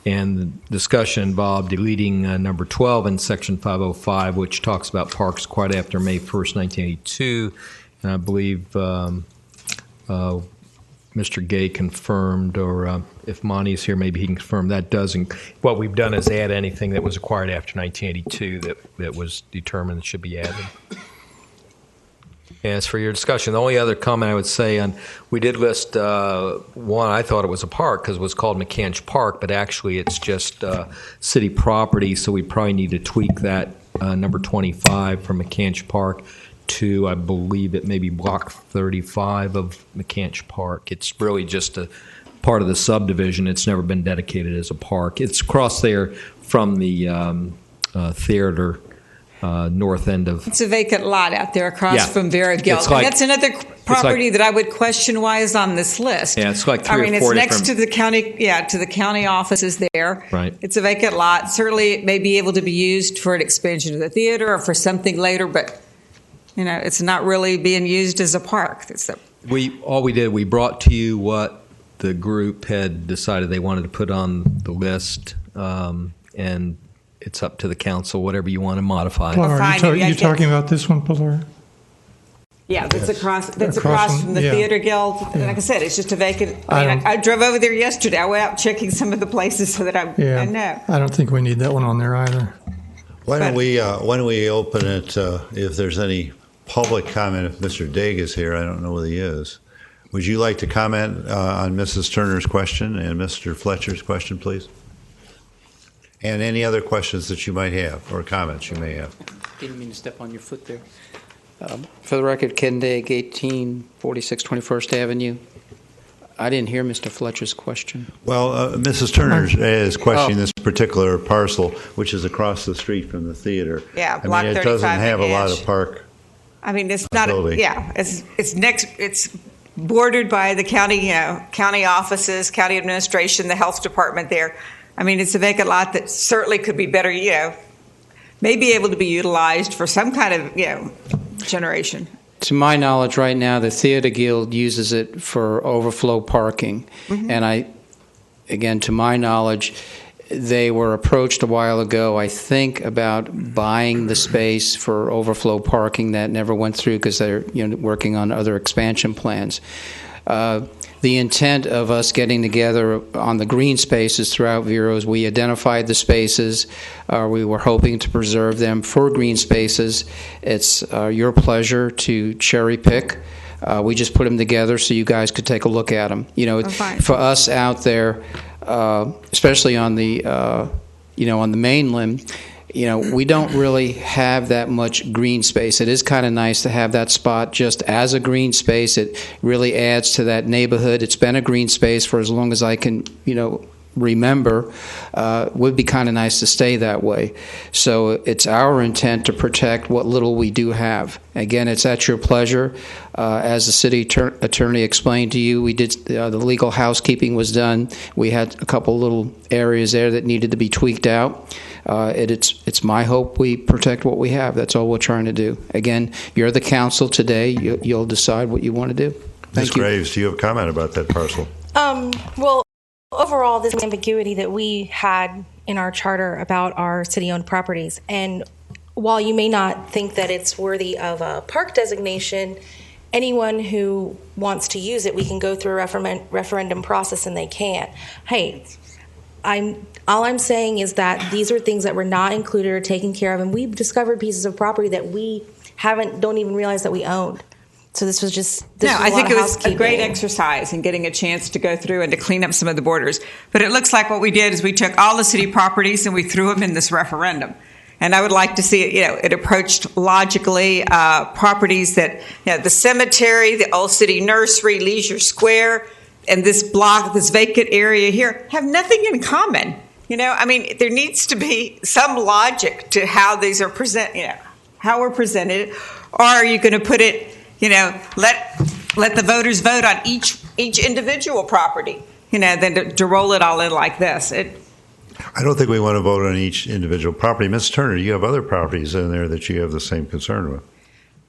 And the discussion involved deleting number 12 in Section 505, which talks about parks acquired after May 1st, 1982. And I believe Mr. Gay confirmed, or if Monty's here, maybe he can confirm that doesn't. What we've done is add anything that was acquired after 1982 that was determined that should be added. And as for your discussion, the only other comment I would say on, we did list one, I thought it was a park because it was called McCanch Park, but actually it's just city property, so we probably need to tweak that number 25 from McCanch Park to, I believe it may be block 35 of McCanch Park. It's really just a part of the subdivision. It's never been dedicated as a park. It's across there from the theater, north end of. It's a vacant lot out there across from Vera Guild. Like, that's another property that I would question why is on this list. Yeah, it's like three or it's four next to the county, to the county offices there. Right. It's a vacant lot. Certainly it may be able to be used for an expansion of the theater or for something later, but it's not really being used as a park. We brought to you what the group had decided they wanted to put on the list, and it's up to the council, whatever you want to modify. Pilar, you talking about this one, Pilar? Yeah, that's across from the Theater Guild. Yeah. Like I said, it's just a vacant. I drove over there yesterday. I went out checking some of the places so that I know. I don't think we need that one on there either. Why don't we open it, if there's any public comment, if Mr. Daig is here, I don't know whether he is. Would you like to comment on Mrs. Turner's question and Mr. Fletcher's question, please? And any other questions that you might have or comments you may have. Didn't mean to step on your foot there. For the record, Ken Daig, 1846 21st Avenue. I didn't hear Mr. Fletcher's question. Well, Mrs. Turner is questioning this particular parcel, which is across the street from the theater. Yeah, block 35. It doesn't have a lot of park. I mean, it's not. ability. It's next. It's bordered by the county, county offices, county administration, the health department there. I mean, it's a vacant lot that certainly could be better, may be able to be utilized for some kind of, generation. To my knowledge, right now, the Theater Guild uses it for overflow parking. Mm-hmm. And again, to my knowledge, they were approached a while ago, I think, about buying the space for overflow parking. That never went through because they're working on other expansion plans. The intent of us getting together on the green spaces throughout VERO is we identified the spaces. We were hoping to preserve them for green spaces. It's your pleasure to cherry pick. We just put them together so you guys could take a look at them. For us out there, especially on the on the mainland, we don't really have that much green space. It is kind of nice to have that spot just as a green space. It really adds to that neighborhood. It's been a green space for as long as I can, remember. Would be kind of nice to stay that way. So it's our intent to protect what little we do have. Again, it's at your pleasure. As the city attorney explained to you, we did the legal housekeeping was done. We had a couple little areas there that needed to be tweaked out. It's my hope we protect what we have. That's all we're trying to do. Again, you're the council today. You'll decide what you want to do. Ms. Graves, do you have a comment about that parcel? Well, overall, this ambiguity that we had in our charter about our city-owned properties, and while you may not think that it's worthy of a park designation, anyone who wants to use it, we can go through a referendum process, and they can. Hey, all I'm saying is that these are things that were not included or taken care of, and we've discovered pieces of property that we don't even realize that we owned. So this was just I think it was a great exercise in getting a chance to go through and to clean up some of the borders. But it looks like what we did is we took all the city properties and we threw them in this referendum. And I would like to see it, it approached logically properties that, the cemetery, the Old City Nursery, Leisure Square, and this block, this vacant area here, have nothing in common. There needs to be some logic to how these are how we're presented. Or are you going to put it, let the voters vote on each individual property, than to roll it all in like this? I don't think we want to vote on each individual property. Ms. Turner, you have other properties in there that you have the same concern with.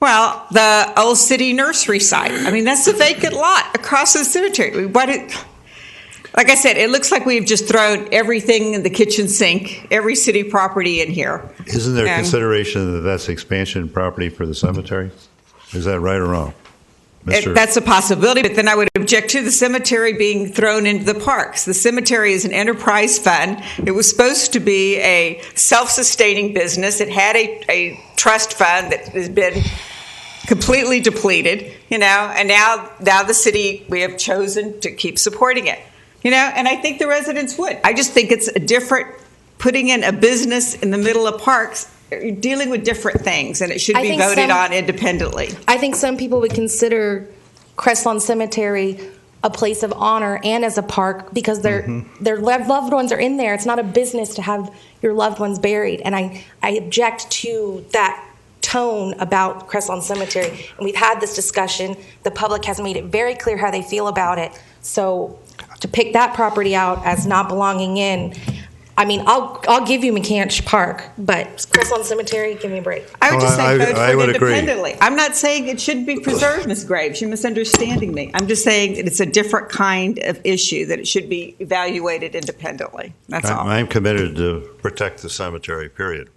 Well, the Old City Nursery site. That's a vacant lot across the cemetery. Like I said, it looks like we've just thrown everything in the kitchen sink, every city property in here. Isn't there consideration that that's expansion property for the cemetery? Is that right or wrong? That's a possibility, but then I would object to the cemetery being thrown into the parks. The cemetery is an enterprise fund. It was supposed to be a self-sustaining business. It had a trust fund that has been completely depleted, and now the city, we have chosen to keep supporting it, and I think the residents would. I just think it's a different, putting in a business in the middle of parks. You're dealing with different things, and it should be voted on independently. I think some people would consider Crestlawn Cemetery a place of honor and as a park because their loved ones are in there. It's not a business to have your loved ones buried, and I object to that tone about Crestlawn Cemetery. And we've had this discussion. The public has made it very clear how they feel about it. So to pick that property out as not belonging in, I'll give you McCanch Park, but Crestlawn Cemetery, give me a break. I would just say vote for it independently. Agree. I'm not saying it shouldn't be preserved, Ms. Graves. You're misunderstanding me. I'm just saying that it's a different kind of issue, that it should be evaluated independently. That's all. I'm committed to protect the cemetery, period.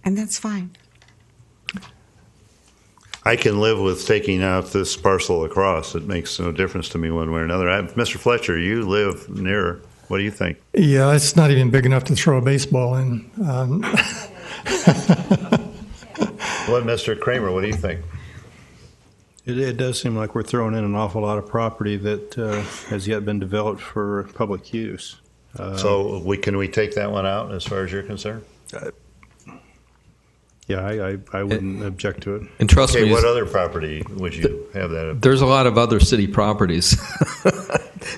And that's fine. I can live with taking out this parcel across. It makes no difference to me one way or another. Mr. Fletcher, you live near. What do you think? Yeah, it's not even big enough to throw a baseball in. Mr. Kramer, what do you think? It does seem like we're throwing in an awful lot of property that has yet been developed for public use. So can we take that one out as far as you're concerned? Yeah, I wouldn't object to it. And trust me, what other property would you have that? There's a lot of other city properties.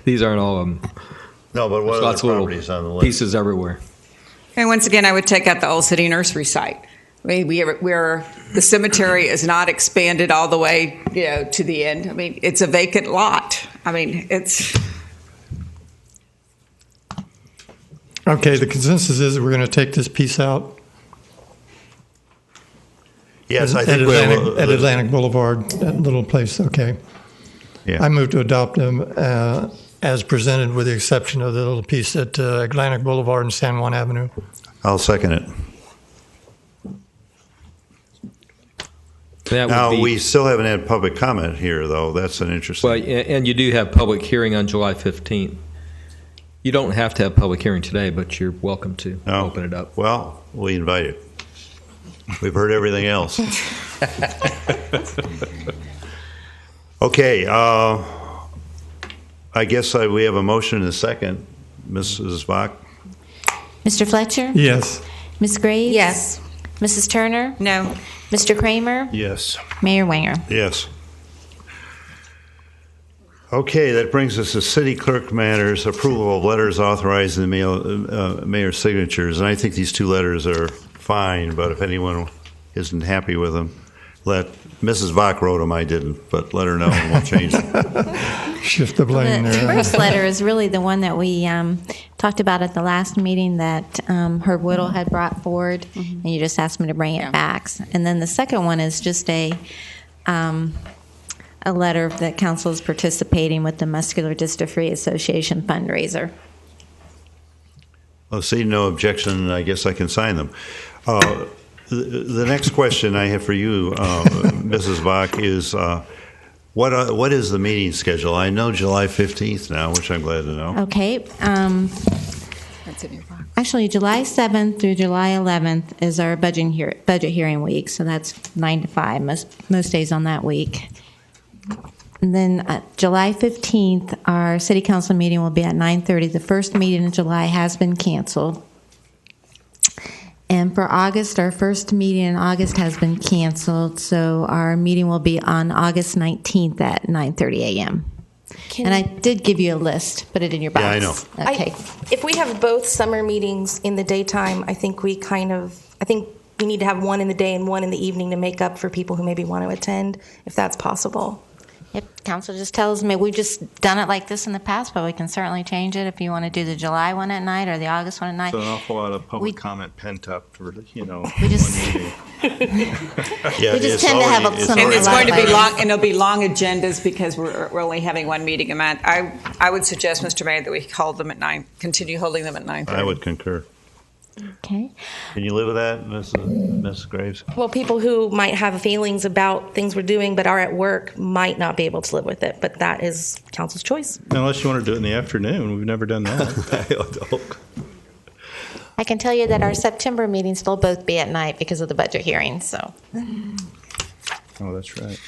These aren't all of them. No, but what other properties on the list? Pieces everywhere. And once again, I would take out the Old City Nursery site. I mean, where the cemetery is not expanded all the way, to the end. I mean, it's a vacant lot. I mean, it's. Okay, the consensus is that we're going to take this piece out. Yes, I at think Atlantic Boulevard, that little place. Okay. Yeah. I move to adopt them as presented, with the exception of the little piece at Atlantic Boulevard and San Juan Avenue. I'll second it. Now, we still haven't had public comment here, though. That's an interesting. Well, and you do have public hearing on July 15th. You don't have to have public hearing today, but you're welcome to open it up. Well, we invite it. We've heard everything else. Okay. I guess we have a motion and a second. Mrs. Bach? Mr. Fletcher? Yes. Ms. Graves? Yes. Mrs. Turner? No. Mr. Kramer? Yes. Mayor Winger? Yes. Okay, that brings us to city clerk matters, approval of letters authorizing the mayor's signatures. And I think these two letters are fine, but if anyone isn't happy with them, let Mrs. Bach wrote them, I didn't, but let her know and we'll change them. Shift the blame The there. first letter is really the one that we talked about at the last meeting that Herb Whittle had brought forward, and you just asked me to bring it back. And then the second one is just a letter that council is participating with the Muscular Dystrophy Association fundraiser. Well, see, no objection. I guess I can sign them. The next question I have for you, Mrs. Bach, is what is the meeting schedule? I know July 15th now, which I'm glad to know. Okay. That's in your box. Actually, July 7th through July 11th is our budget hearing week, so that's 9 to 5, most days on that week. And then July 15th, our city council meeting will be at 9:30. The first meeting in July has been canceled. And for August, our first meeting in August has been canceled, so our meeting will be on August 19th at 9:30 a.m. And I did give you a list, put it in your box. Yeah, I know. Okay. If we have both summer meetings in the daytime, I think we need to have one in the day and one in the evening to make up for people who maybe want to attend, if that's possible. Yep, council just tells me we've just done it like this in the past, but we can certainly change it if you want to do the July one at night or the August one at night. It's an awful lot of public comment pent up for we just one meeting. Yeah, we just tend to have some. And it's going to be items. long, and it'll be long agendas because we're only having one meeting a month. I would suggest, Mr. Mayor, that we hold them at 9. Continue holding them at 9:30. I would concur. Okay. Can you live with that, Mrs. Graves? Well, people who might have feelings about things we're doing but are at work might not be able to live with it, but that is council's choice. Unless you want to do it in the afternoon. We've never done that. I can tell you that our September meetings will both be at night because of the budget hearing. So. Oh, that's right.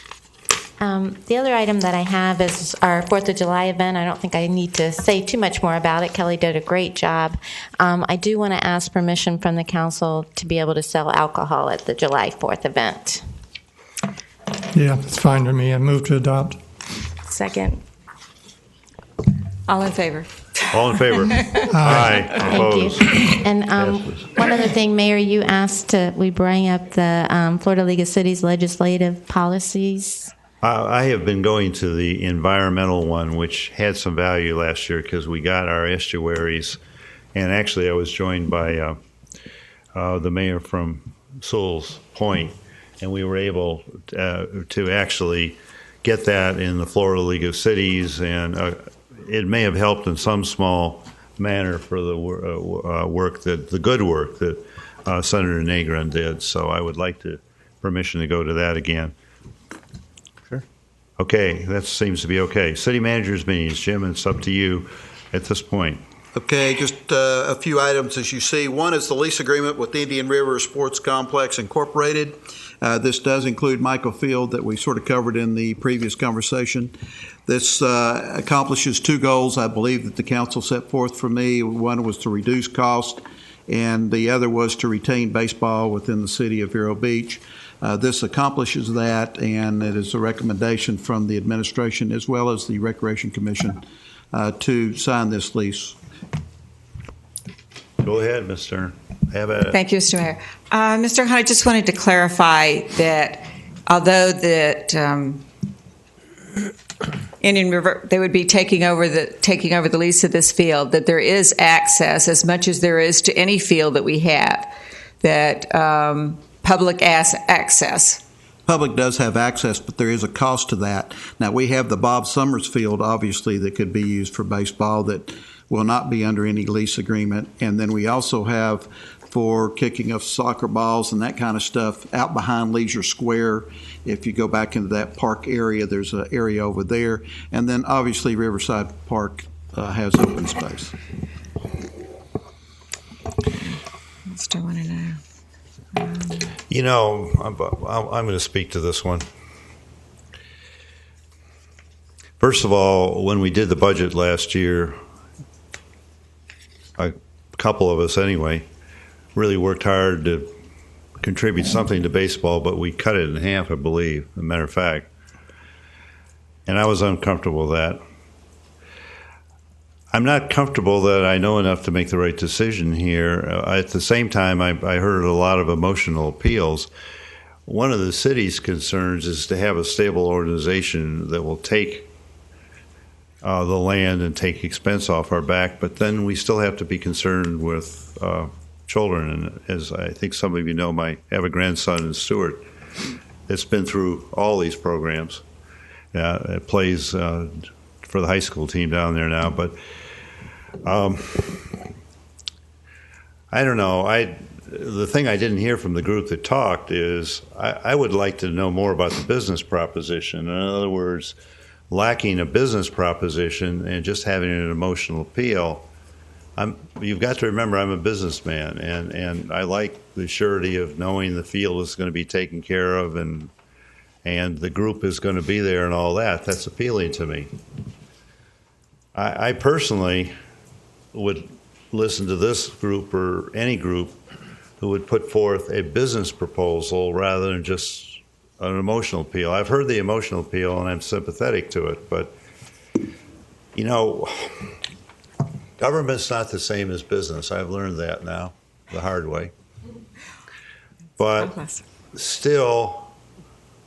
The other item that I have is our 4th of July event. I don't think I need to say too much more about it. Kelly did a great job. I do want to ask permission from the council to be able to sell alcohol at the July 4th event. Yeah, it's fine to me. I move to adopt. Second. All in favor? All in favor? Aye. Opposed? Thank you. And one other thing, Mayor, you asked we bring up the Florida League of Cities legislative policies. I have been going to the environmental one, which had some value last year because we got our estuaries. And actually, I was joined by the mayor from Sewell's Point, and we were able to actually get that in the Florida League of Cities. And it may have helped in some small manner for the the good work that Senator Negron did. So I would like permission to go to that again. Okay, that seems to be okay. City managers meetings, Jim, it's up to you at this point. Okay, just a few items as you see. One is the lease agreement with Indian River Sports Complex Incorporated. This does include Michael Field that we sort of covered in the previous conversation. This accomplishes two goals, I believe, that the council set forth for me. One was to reduce cost, and the other was to retain baseball within the city of Vero Beach. This accomplishes that, and it is a recommendation from the administration as well as the Recreation Commission to sign this lease. Go ahead, Ms. Turner. Have at it. Thank you, Mr. Mayor. Mr. Hunt, I just wanted to clarify that although that Indian River, they would be taking over the lease of this field, that there is access as much as there is to any field that we have, that public access. Public does have access, but there is a cost to that. Now, we have the Bob Summers Field, obviously, that could be used for baseball that will not be under any lease agreement. And then we also have for kicking of soccer balls and that kind of stuff out behind Leisure Square. If you go back into that park area, there's an area over there. And then, obviously, Riverside Park has open space. Mr. Want to know? You know, I'm going to speak to this one. First of all, when we did the budget last year, a couple of us anyway, really worked hard to contribute something to baseball, but we cut it in half, I believe, as a matter of fact. And I was uncomfortable with that. I'm not comfortable that I know enough to make the right decision here. At the same time, I heard a lot of emotional appeals. One of the city's concerns is to have a stable organization that will take the land and take expense off our back, but then we still have to be concerned with children. And as I think some of you know, I have a grandson in Stewart that's been through all these programs. It plays for the high school team down there now, but I don't know. The thing I didn't hear from the group that talked is I would like to know more about the business proposition. In other words, lacking a business proposition and just having an emotional appeal. You've got to remember I'm a businessman, and I like the surety of knowing the field is going to be taken care of and the group is going to be there and all that. That's appealing to me. I personally would listen to this group or any group who would put forth a business proposal rather than just an emotional appeal. I've heard the emotional appeal and I'm sympathetic to it, but you know, government's not the same as business. I've learned that now the hard way. But still,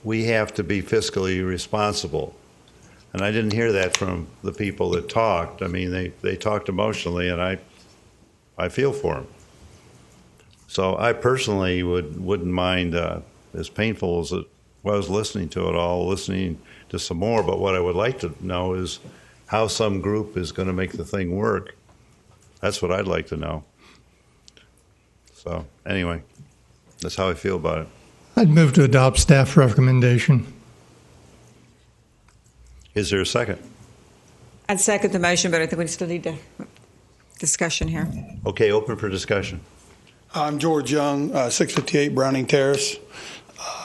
we have to be fiscally responsible. And I didn't hear that from the people that talked. I mean, they talked emotionally, and I feel for them. So I personally wouldn't mind, as painful as it was listening to it all, listening to some more. But what I would like to know is how some group is going to make the thing work. That's what I'd like to know. So anyway, that's how I feel about it. I'd move to adopt staff recommendation. Is there a second? I'd second the motion, but I think we still need to discussion here. Okay, open for discussion. I'm George Young, 658 Browning Terrace.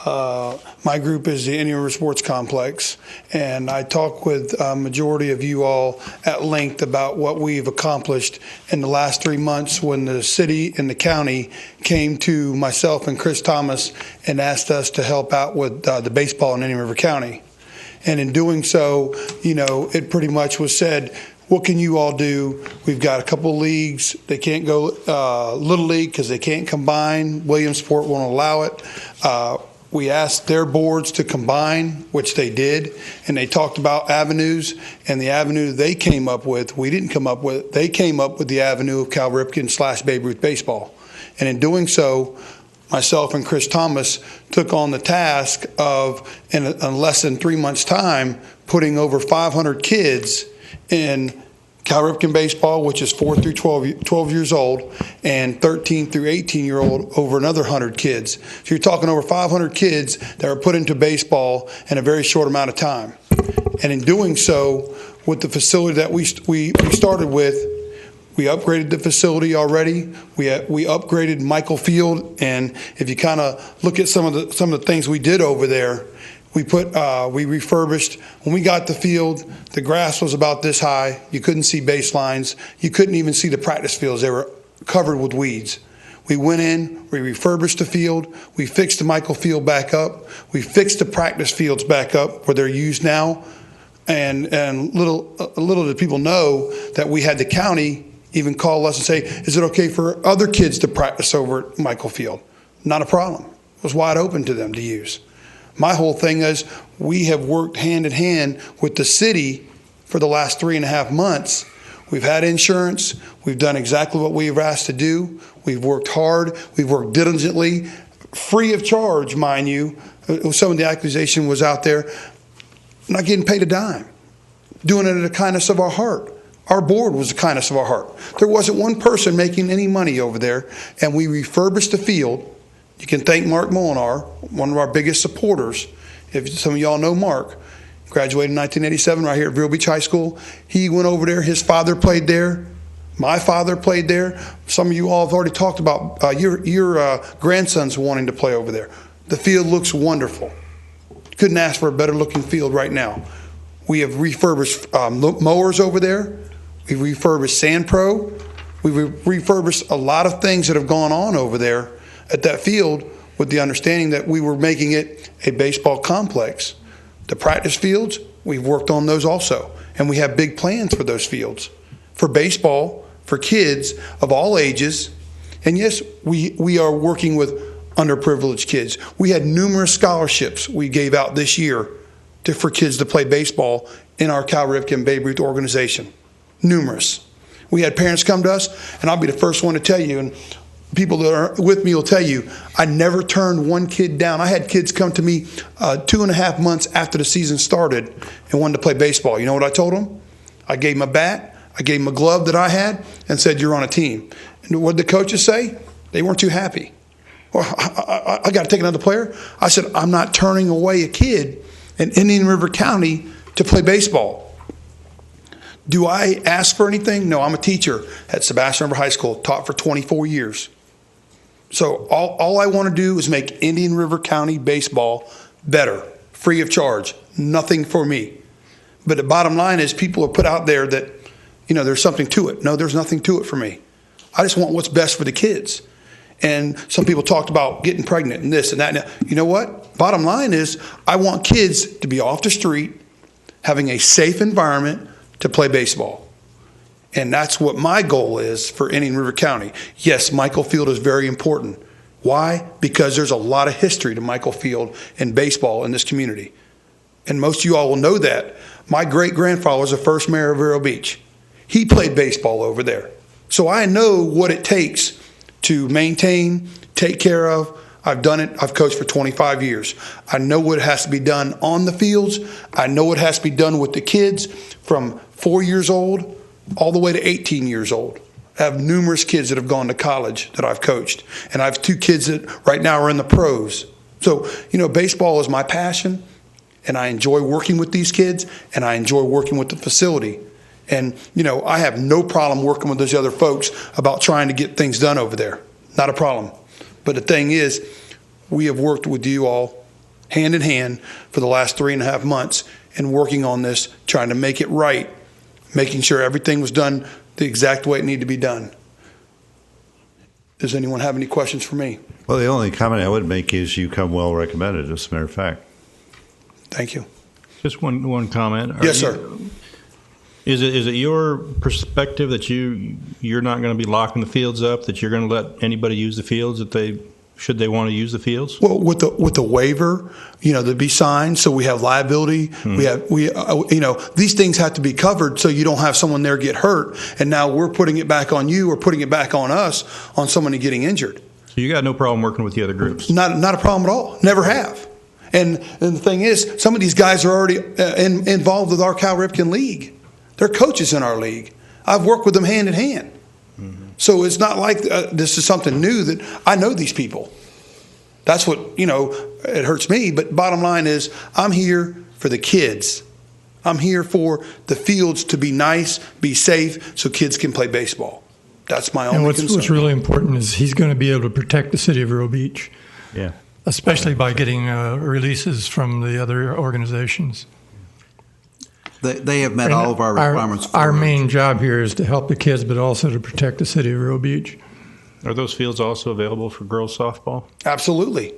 My group is the Indian River Sports Complex, and I talked with a majority of you all at length about what we've accomplished in the last 3 months when the city and the county came to myself and Chris Thomas and asked us to help out with the baseball in Indian River County. And in doing so, you know, it pretty much was said, what can you all do? We've got a couple leagues. They can't go Little League because they can't combine. Williamsport won't allow it. We asked their boards to combine, which they did, and they talked about avenues, and the avenue they came up with, we didn't come up with, they came up with the avenue of Cal Ripken / Babe Ruth baseball. And in doing so, myself and Chris Thomas took on the task of, in less than 3 months' time, putting over 500 kids in Cal Ripken baseball, which is 4 through 12 years old, and 13 through 18-year-old, over another 100 kids. So you're talking over 500 kids that are put into baseball in a very short amount of time. And in doing so, with the facility that we started with, we upgraded the facility already. We upgraded Michael Field, and if you kind of look at some of the things we did over there, we refurbished. When we got the field, the grass was about this high. You couldn't see baselines. You couldn't even see the practice fields. They were covered with weeds. We went in, we refurbished the field, we fixed the Michael Field back up, we fixed the practice fields back up where they're used now, and little did people know that we had the county even call us and say, is it okay for other kids to practice over at Michael Field? Not a problem. It was wide open to them to use. My whole thing is we have worked hand in hand with the city for the last 3.5 months. We've had insurance. We've done exactly what we've asked to do. We've worked hard. We've worked diligently, free of charge, mind you. Some of the accusation was out there, not getting paid a dime, doing it at the kindness of our heart. Our board was the kindness of our heart. There wasn't one person making any money over there, and we refurbished the field. You can thank Mark Molinar, one of our biggest supporters. If some of y'all know Mark, graduated in 1987 right here at Vero Beach High School. He went over there. His father played there. My father played there. Some of you all have already talked about your grandsons wanting to play over there. The field looks wonderful. Couldn't ask for a better looking field right now. We have refurbished mowers over there. We've refurbished Sand Pro. We've refurbished a lot of things that have gone on over there at that field with the understanding that we were making it a baseball complex. The practice fields, we've worked on those also. And we have big plans for those fields, for baseball, for kids of all ages. And yes, we are working with underprivileged kids. We had numerous scholarships we gave out this year for kids to play baseball in our Cal Ripken Babe Ruth organization. Numerous. We had parents come to us, and I'll be the first one to tell you, and people that are with me will tell you, I never turned one kid down. I had kids come to me 2.5 months after the season started and wanted to play baseball. You know what I told them? I gave them a bat, I gave them a glove that I had, and said, you're on a team. And what did the coaches say? They weren't too happy. Well, I got to take another player. I said, I'm not turning away a kid in Indian River County to play baseball. Do I ask for anything? No, I'm a teacher at Sebastian River High School, taught for 24 years. So all I want to do is make Indian River County baseball better, free of charge, nothing for me. But the bottom line is people are put out there that, there's something to it. No, there's nothing to it for me. I just want what's best for the kids. And some people talked about getting pregnant and this and that. Now, you know what? Bottom line is I want kids to be off the street, having a safe environment to play baseball. And that's what my goal is for Indian River County. Yes, Michael Field is very important. Why? Because there's a lot of history to Michael Field and baseball in this community. And most of you all will know that. My great-grandfather was the first mayor of Vero Beach. He played baseball over there. So I know what it takes to maintain, take care of. I've done it. I've coached for 25 years. I know what has to be done on the fields. I know what has to be done with the kids from 4 years old all the way to 18 years old. I have numerous kids that have gone to college that I've coached. And I have 2 kids that right now are in the pros. So, baseball is my passion, and I enjoy working with these kids, and I enjoy working with the facility. And, I have no problem working with those other folks about trying to get things done over there. Not a problem. But the thing is, we have worked with you all hand in hand for the last 3.5 months and working on this, trying to make it right, making sure everything was done the exact way it needed to be done. Does anyone have any questions for me? Well, the only comment I would make is you come well recommended, as a matter of fact. Thank you. Just one comment. Yes, sir. Is it your perspective that you're not going to be locking the fields up, that you're going to let anybody use the fields should they want to use the fields? Well, with the waiver, to be signed, so we have liability. Mm-hmm. These things have to be covered so you don't have someone there get hurt, and now we're putting it back on you or putting it back on us on somebody getting injured. So you got no problem working with the other groups? Not a problem at all. Never have. And the thing is, some of these guys are already involved with our Cal Ripken League. They're coaches in our league. I've worked with them hand in hand. Mm-hmm. So it's not like this is something new that I know these people. That's what, it hurts me. But bottom line is I'm here for the kids. I'm here for the fields to be nice, be safe, so kids can play baseball. That's my only concern. What's really important is he's going to be able to protect the city of Vero Beach. Yeah. Especially by getting releases from the other organizations. They have met all of our requirements. Our main job here is to help the kids, but also to protect the city of Vero Beach. Are those fields also available for girls softball? Absolutely.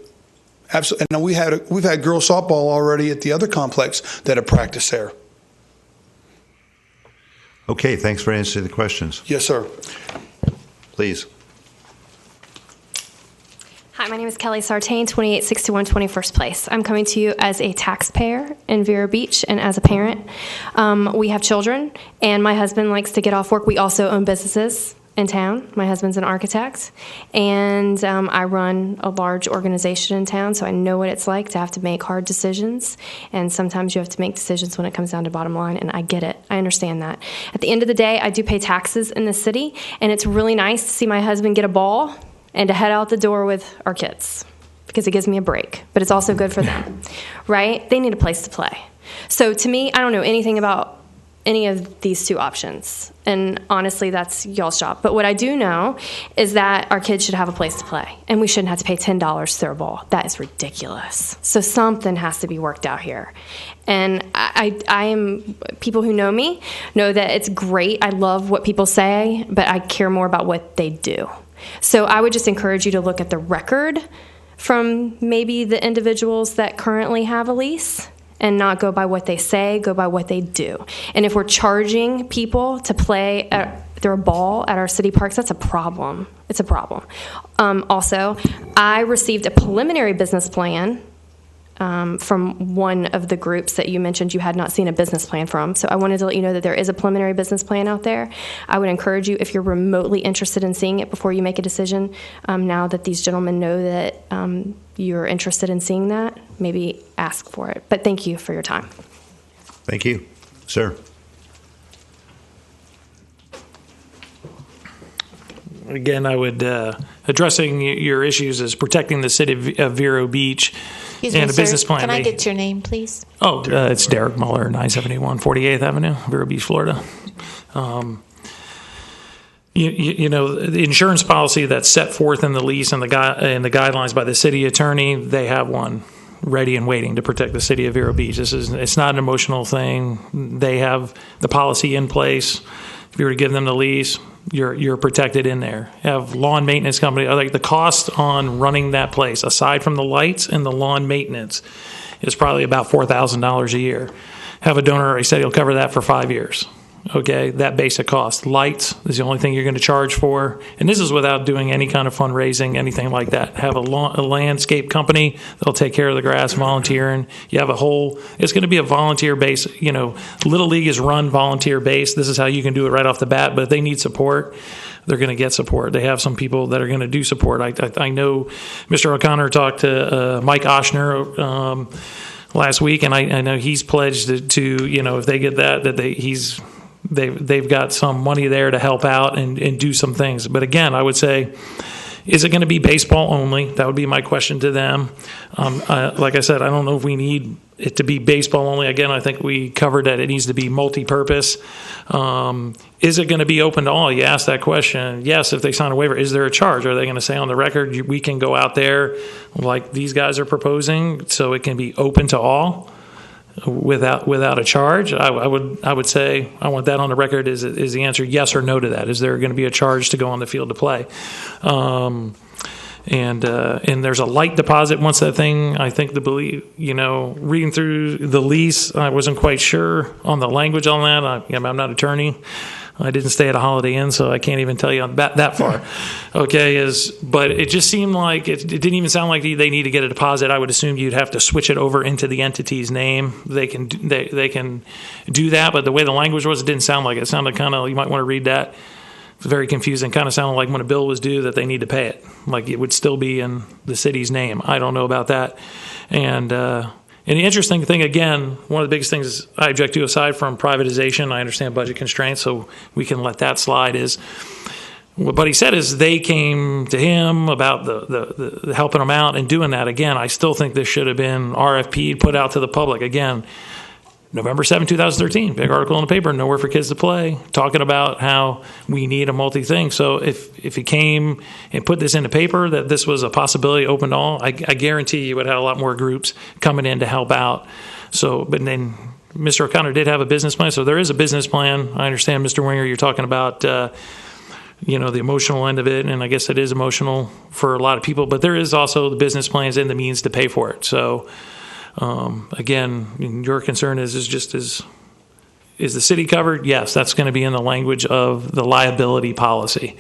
And we've had girls softball already at the other complex that have practiced there. Okay, thanks for answering the questions. Yes, sir. Please. Hi, my name is Kelly Sartain, 2861 21st Place. I'm coming to you as a taxpayer in Vero Beach and as a parent. We have children, and my husband likes to get off work. We also own businesses in town. My husband's an architect, and I run a large organization in town, so I know what it's like to have to make hard decisions, and sometimes you have to make decisions when it comes down to bottom line, and I get it. I understand that. At the end of the day, I do pay taxes in the city, and it's really nice to see my husband get a ball and to head out the door with our kids, because it gives me a break, but it's also good for them, right? They need a place to play. So to me, I don't know anything about any of these two options, and honestly, that's y'all's job. But what I do know is that our kids should have a place to play, and we shouldn't have to pay $10 to throw a ball. That is ridiculous. So something has to be worked out here. And I am, people who know me know that it's great. I love what people say, but I care more about what they do. So I would just encourage you to look at the record from maybe the individuals that currently have a lease and not go by what they say, go by what they do. And if we're charging people to play throw a ball at our city parks, that's a problem. It's a problem. Also, I received a preliminary business plan from one of the groups that you mentioned you had not seen a business plan from. So I wanted to let you know that there is a preliminary business plan out there. I would encourage you, if you're remotely interested in seeing it before you make a decision, now that these gentlemen know that you're interested in seeing that, maybe ask for it. But thank you for your time. Thank you. Sir. Again, I would, addressing your issues is protecting the city of Vero Beach. Excuse and me, a business sir, plan. can I get your name, please? Oh, it's Derek Muller, 971 48th Avenue, Vero Beach, Florida. You know, the insurance policy that's set forth in the lease and the guidelines by the city attorney, they have one ready and waiting to protect the city of Vero Beach. It's not an emotional thing. They have the policy in place. If you were to give them the lease, you're protected in there. Have lawn maintenance company, like the cost on running that place, aside from the lights and the lawn maintenance, is probably about $4,000 a year. Have a donor, he said he'll cover that for 5 years. Okay, that basic cost. Lights is the only thing you're going to charge for, and this is without doing any kind of fundraising, anything like that. Have a landscape company that'll take care of the grass, volunteering. You have it's going to be a volunteer base. You know, Little League is run volunteer based. This is how you can do it right off the bat, but if they need support, they're going to get support. They have some people that are going to do support. I know Mr. O'Connor talked to Mike Oshner last week, and I know he's pledged to, you know, if they get they've got some money there to help out and do some things. But again, I would say, is it going to be baseball only? That would be my question to them. Like I said, I don't know if we need it to be baseball only. Again, I think we covered that it needs to be multi-purpose. Is it going to be open to all? You asked that question. Yes, if they sign a waiver, is there a charge? Are they going to say on the record, we can go out there like these guys are proposing, so it can be open to all? Without a charge? I would say I want that on the record. Is the answer yes or no to that? Is there going to be a charge to go on the field to play? And there's a light deposit once that thing. I think reading through the lease, I wasn't quite sure on the language on that. I'm not an attorney. I didn't stay at a Holiday Inn, so I can't even tell you that far. Okay, but it just seemed like it didn't even sound like they need to get a deposit. I would assume you'd have to switch it over into the entity's name. They can do that, but the way the language was, it didn't sound like it. It sounded kind of, you might want to read that. It's very confusing. Kind of sounded like when a bill was due that they need to pay it, like it would still be in the city's name. I don't know about that, and the interesting thing, again, one of the biggest things I object to, aside from privatization, I understand budget constraints, so we can let that slide, is what Buddy said is they came to him about the helping them out and doing that. Again, I still think this should have been RFP'd, put out to the public. Again, November 7, 2013, big article in the paper, Nowhere for Kids to Play, talking about how we need a multi-thing. So if he came and put this in the paper, that this was a possibility open to all, I guarantee you would have a lot more groups coming in to help out. So, but then Mr. O'Connor did have a business plan, so there is a business plan. I understand, Mr. Winger, you're talking about the emotional end of it, and I guess it is emotional for a lot of people, but there is also the business plans and the means to pay for it. So, again, your concern is just as is the city covered? Yes, that's going to be in the language of the liability policy.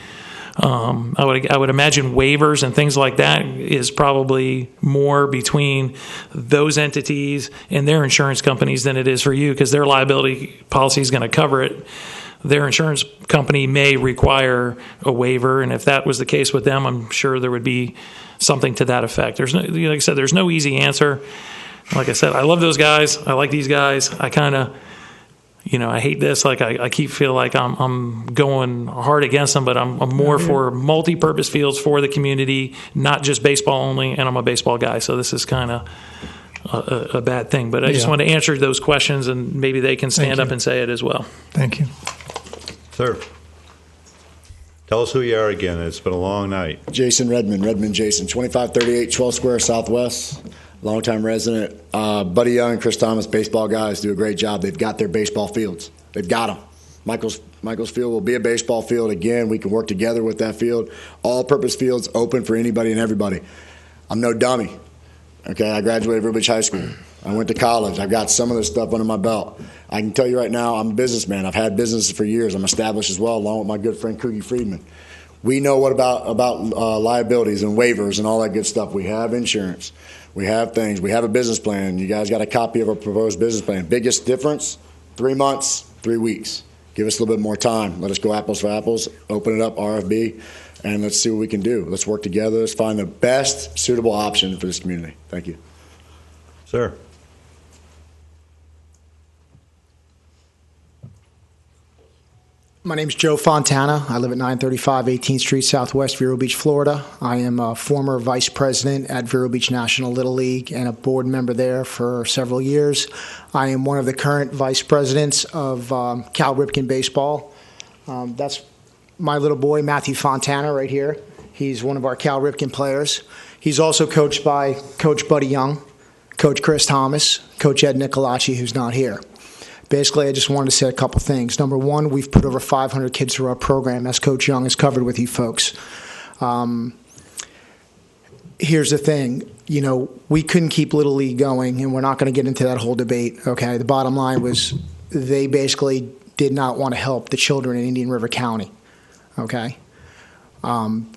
I would imagine waivers and things like that is probably more between those entities and their insurance companies than it is for you, because their liability policy is going to cover it. Their insurance company may require a waiver, and if that was the case with them, I'm sure there would be something to that effect. There's no, like I said, there's no easy answer. Like I said, I love those guys. I like these guys. I kind of, I hate this. Like I keep feel like I'm going hard against them, but I'm more for multi-purpose fields for the community, not just baseball only. And I'm a baseball guy, so this is kind of a bad thing. But I just want to answer those questions, and maybe they can stand up and say it as well. Thank you, sir. Tell us who you are again. It's been a long night. Jason Redmond, Jason, 2538 12 Square Southwest. Longtime resident. Buddy Young and Chris Thomas, baseball guys, do a great job. They've got their baseball fields. They've got them. Michael's field will be a baseball field. Again, we can work together with that field. All-purpose fields open for anybody and everybody. I'm no dummy. Okay, I graduated Vero Beach High School. I went to college. I've got some of this stuff under my belt. I can tell you right now, I'm a businessman. I've had businesses for years. I'm established as well, along with my good friend Coogie Friedman. We know what about liabilities and waivers and all that good stuff. We have insurance. We have things. We have a business plan. You guys got a copy of our proposed business plan. Biggest difference, 3 months, 3 weeks. Give us a little bit more time. Let us go apples for apples, open it up, RFB, and let's see what we can do. Let's work together. Let's find the best suitable option for this community. Thank you. Sir. My name's Joe Fontana. I live at 935 18th Street Southwest, Vero Beach, Florida. I am a former vice president at Vero Beach National Little League and a board member there for several years. I am one of the current vice presidents of Cal Ripken Baseball. That's my little boy, Matthew Fontana, right here. He's one of our Cal Ripken players. He's also coached by Coach Buddy Young, Coach Chris Thomas, Coach Ed Nicolacci, who's not here. Basically, I just wanted to say a couple things. Number one, we've put over 500 kids through our program, as Coach Young has covered with you folks. Here's the thing. We couldn't keep Little League going, and we're not going to get into that whole debate, okay? The bottom line was they basically did not want to help the children in Indian River County, okay?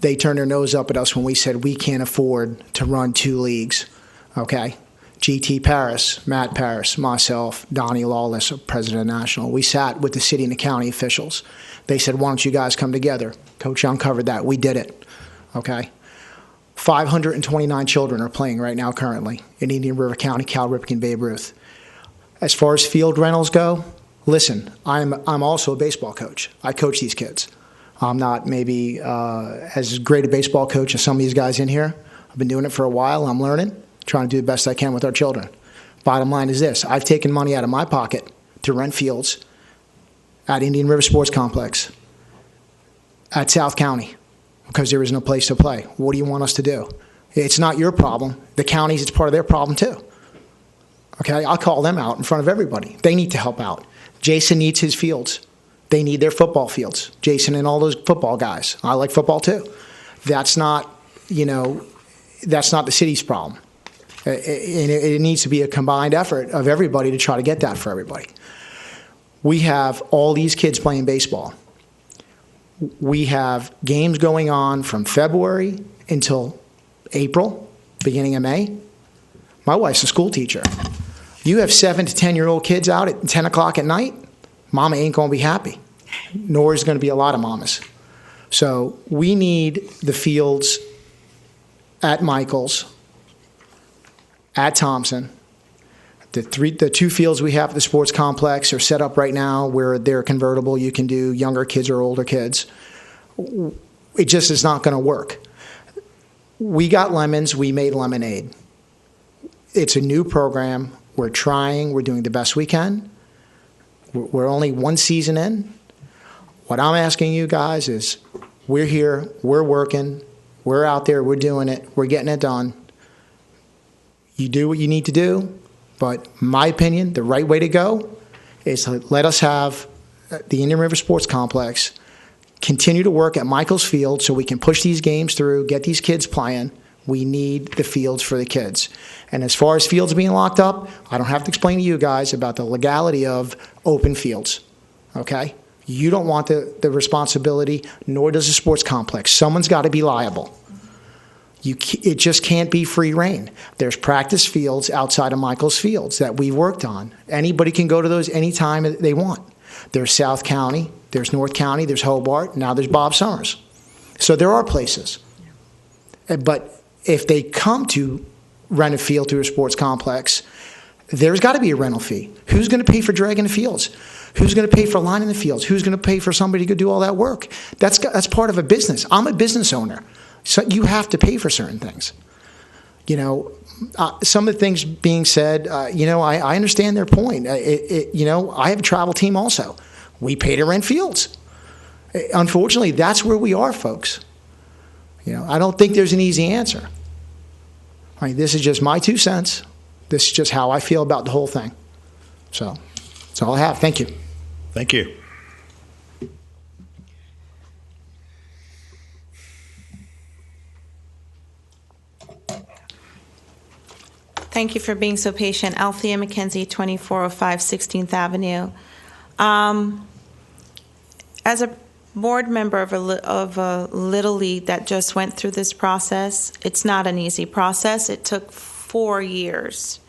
They turned their nose up at us when we said we can't afford to run 2 leagues, okay? GT Paris, Matt Paris, myself, Donnie Lawless, president of National. We sat with the city and the county officials. They said, why don't you guys come together? Coach Young covered that. We did it, okay? 529 children are playing right now currently in Indian River County, Cal Ripken, Babe Ruth. As far as field rentals go, listen, I'm also a baseball coach. I coach these kids. I'm not maybe as great a baseball coach as some of these guys in here. I've been doing it for a while. I'm learning. Trying to do the best I can with our children. Bottom line is this. I've taken money out of my pocket to rent fields at Indian River Sports Complex, at South County, because there is no place to play. What do you want us to do? It's not your problem. The counties, it's part of their problem too. Okay, I'll call them out in front of everybody. They need to help out. Jason needs his fields. They need their football fields. Jason and all those football guys. I like football too. That's not, that's not the city's problem. It needs to be a combined effort of everybody to try to get that for everybody. We have all these kids playing baseball. We have games going on from February until April, beginning of May. My wife's a school teacher. You have 7 to 10-year-old kids out at 10 o'clock at night, mama ain't going to be happy, nor is going to be a lot of mamas. So we need the fields at Michael's, at Thompson. The 2 fields we have at the sports complex are set up right now where they're convertible. You can do younger kids or older kids. It just is not going to work. We got lemons. We made lemonade. It's a new program. We're trying. We're doing the best we can. We're only 1 season in. What I'm asking you guys is we're here. We're working. We're out there. We're doing it. We're getting it done. You do what you need to do, but my opinion, the right way to go is to let us have the Indian River Sports Complex continue to work at Michael's Field so we can push these games through, get these kids playing. We need the fields for the kids. And as far as fields being locked up, I don't have to explain to you guys about the legality of open fields, okay? You don't want the responsibility, nor does a sports complex. Someone's got to be liable. It just can't be free reign. There's practice fields outside of Michael's Fields that we've worked on. Anybody can go to those anytime they want. There's South County, there's North County, there's Hobart, now there's Bob Summers. So there are places. But if they come to rent a field through a sports complex, there's got to be a rental fee. Who's going to pay for dragging the fields? Who's going to pay for lining the fields? Who's going to pay for somebody to do all that work? That's part of a business. I'm a business owner. So you have to pay for certain things. Some of the things being said, I understand their point. I have a travel team also. We pay to rent fields. Unfortunately, that's where we are, folks. I don't think there's an easy answer. This is just my 2 cents. This is just how I feel about the whole thing. So that's all I have. Thank you. Thank you. Thank you for being so patient. Althea McKenzie, 2405 16th Avenue. As a board member of a Little League that just went through this process, it's not an easy process. It took 4 years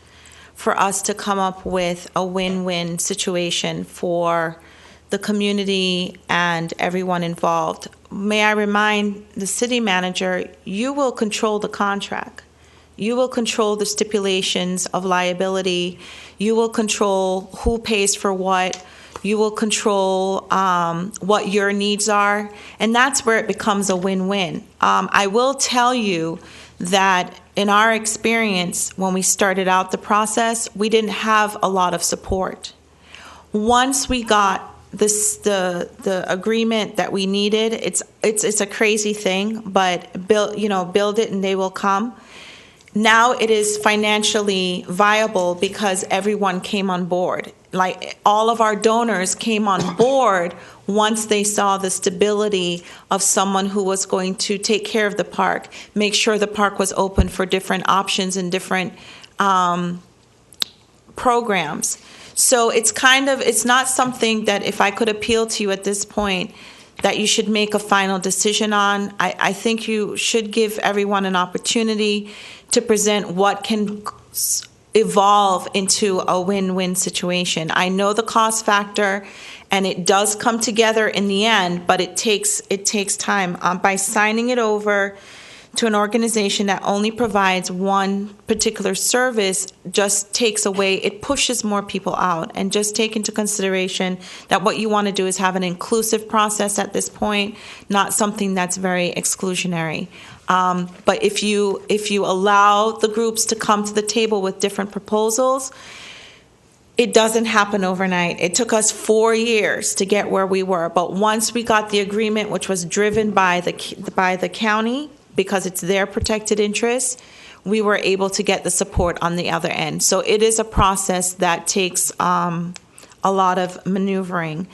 for us to come up with a win-win situation for the community and everyone involved. May I remind the city manager, you will control the contract. You will control the stipulations of liability. You will control who pays for what. You will control what your needs are. And that's where it becomes a win-win. I will tell you that in our experience, when we started out the process, we didn't have a lot of support. Once we got the agreement that we needed, it's a crazy thing, but build it and they will come. Now it is financially viable because everyone came on board. Like all of our donors came on board once they saw the stability of someone who was going to take care of the park, make sure the park was open for different options and different programs. So it's not something that if I could appeal to you at this point that you should make a final decision on. I think you should give everyone an opportunity to present what can evolve into a win-win situation. I know the cost factor, and it does come together in the end, but it takes time. By signing it over to an organization that only provides one particular service just takes away, it pushes more people out. And just take into consideration that what you want to do is have an inclusive process at this point, not something that's very exclusionary. But if you allow the groups to come to the table with different proposals, it doesn't happen overnight. It took us 4 years to get where we were. But once we got the agreement, which was driven by the county, because it's their protected interest, we were able to get the support on the other end. So it is a process that takes a lot of maneuvering.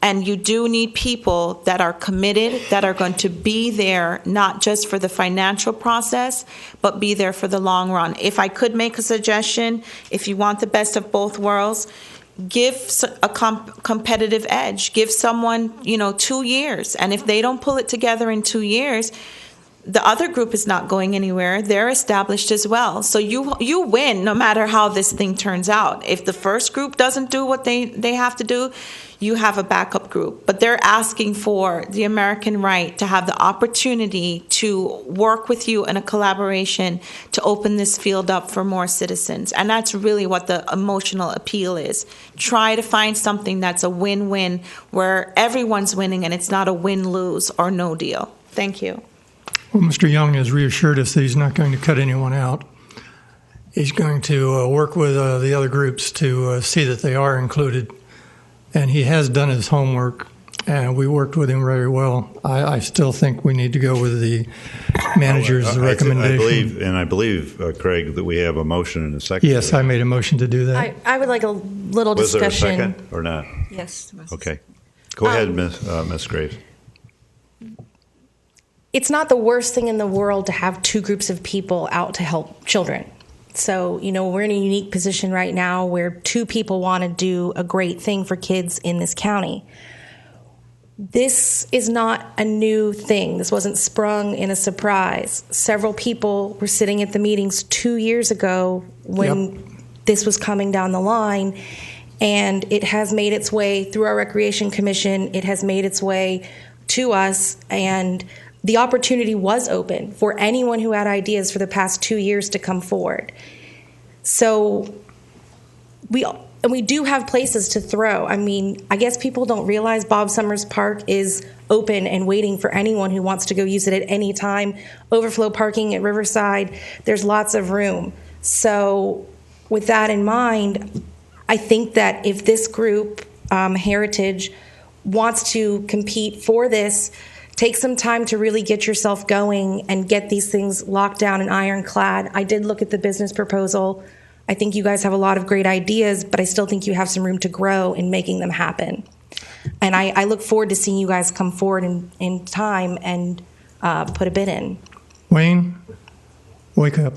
And you do need people that are committed, that are going to be there, not just for the financial process, but be there for the long run. If I could make a suggestion, if you want the best of both worlds, give a competitive edge. Give someone, 2 years. And if they don't pull it together in 2 years, the other group is not going anywhere. They're established as well. So you win no matter how this thing turns out. If the first group doesn't do what they have to do, you have a backup group. But they're asking for the American right to have the opportunity to work with you in a collaboration to open this field up for more citizens. And that's really what the emotional appeal is. Try to find something that's a win-win where everyone's winning and it's not a win-lose or no deal. Thank you. Well, Mr. Young has reassured us that he's not going to cut anyone out. He's going to work with the other groups to see that they are included. And he has done his homework, and we worked with him very well. I still think we need to go with the manager's recommendation. I believe, Craig, that we have a motion and a second. Yes, I made a motion to do that. I would like a little discussion. Was there a second or not? Yes. Okay. Go ahead, Ms. Graves. it's not the worst thing in the world to have two groups of people out to help children. So, we're in a unique position right now where two people want to do a great thing for kids in this county. This is not a new thing. This wasn't sprung in a surprise. Several people were sitting at the meetings 2 years ago when this was coming down the line, and it has made its way through our Recreation Commission. It has made its way to us, and the opportunity was open for anyone who had ideas for the past 2 years to come forward. So we do have places to throw. I mean, I guess people don't realize Bob Summers Park is open and waiting for anyone who wants to go use it at any time. Overflow parking at Riverside, there's lots of room. So with that in mind, I think that if this group, Heritage, wants to compete for this, take some time to really get yourself going and get these things locked down and ironclad. I did look at the business proposal. I think you guys have a lot of great ideas, but I still think you have some room to grow in making them happen. And I look forward to seeing you guys come forward in time and put a bid in. Wayne, wake up.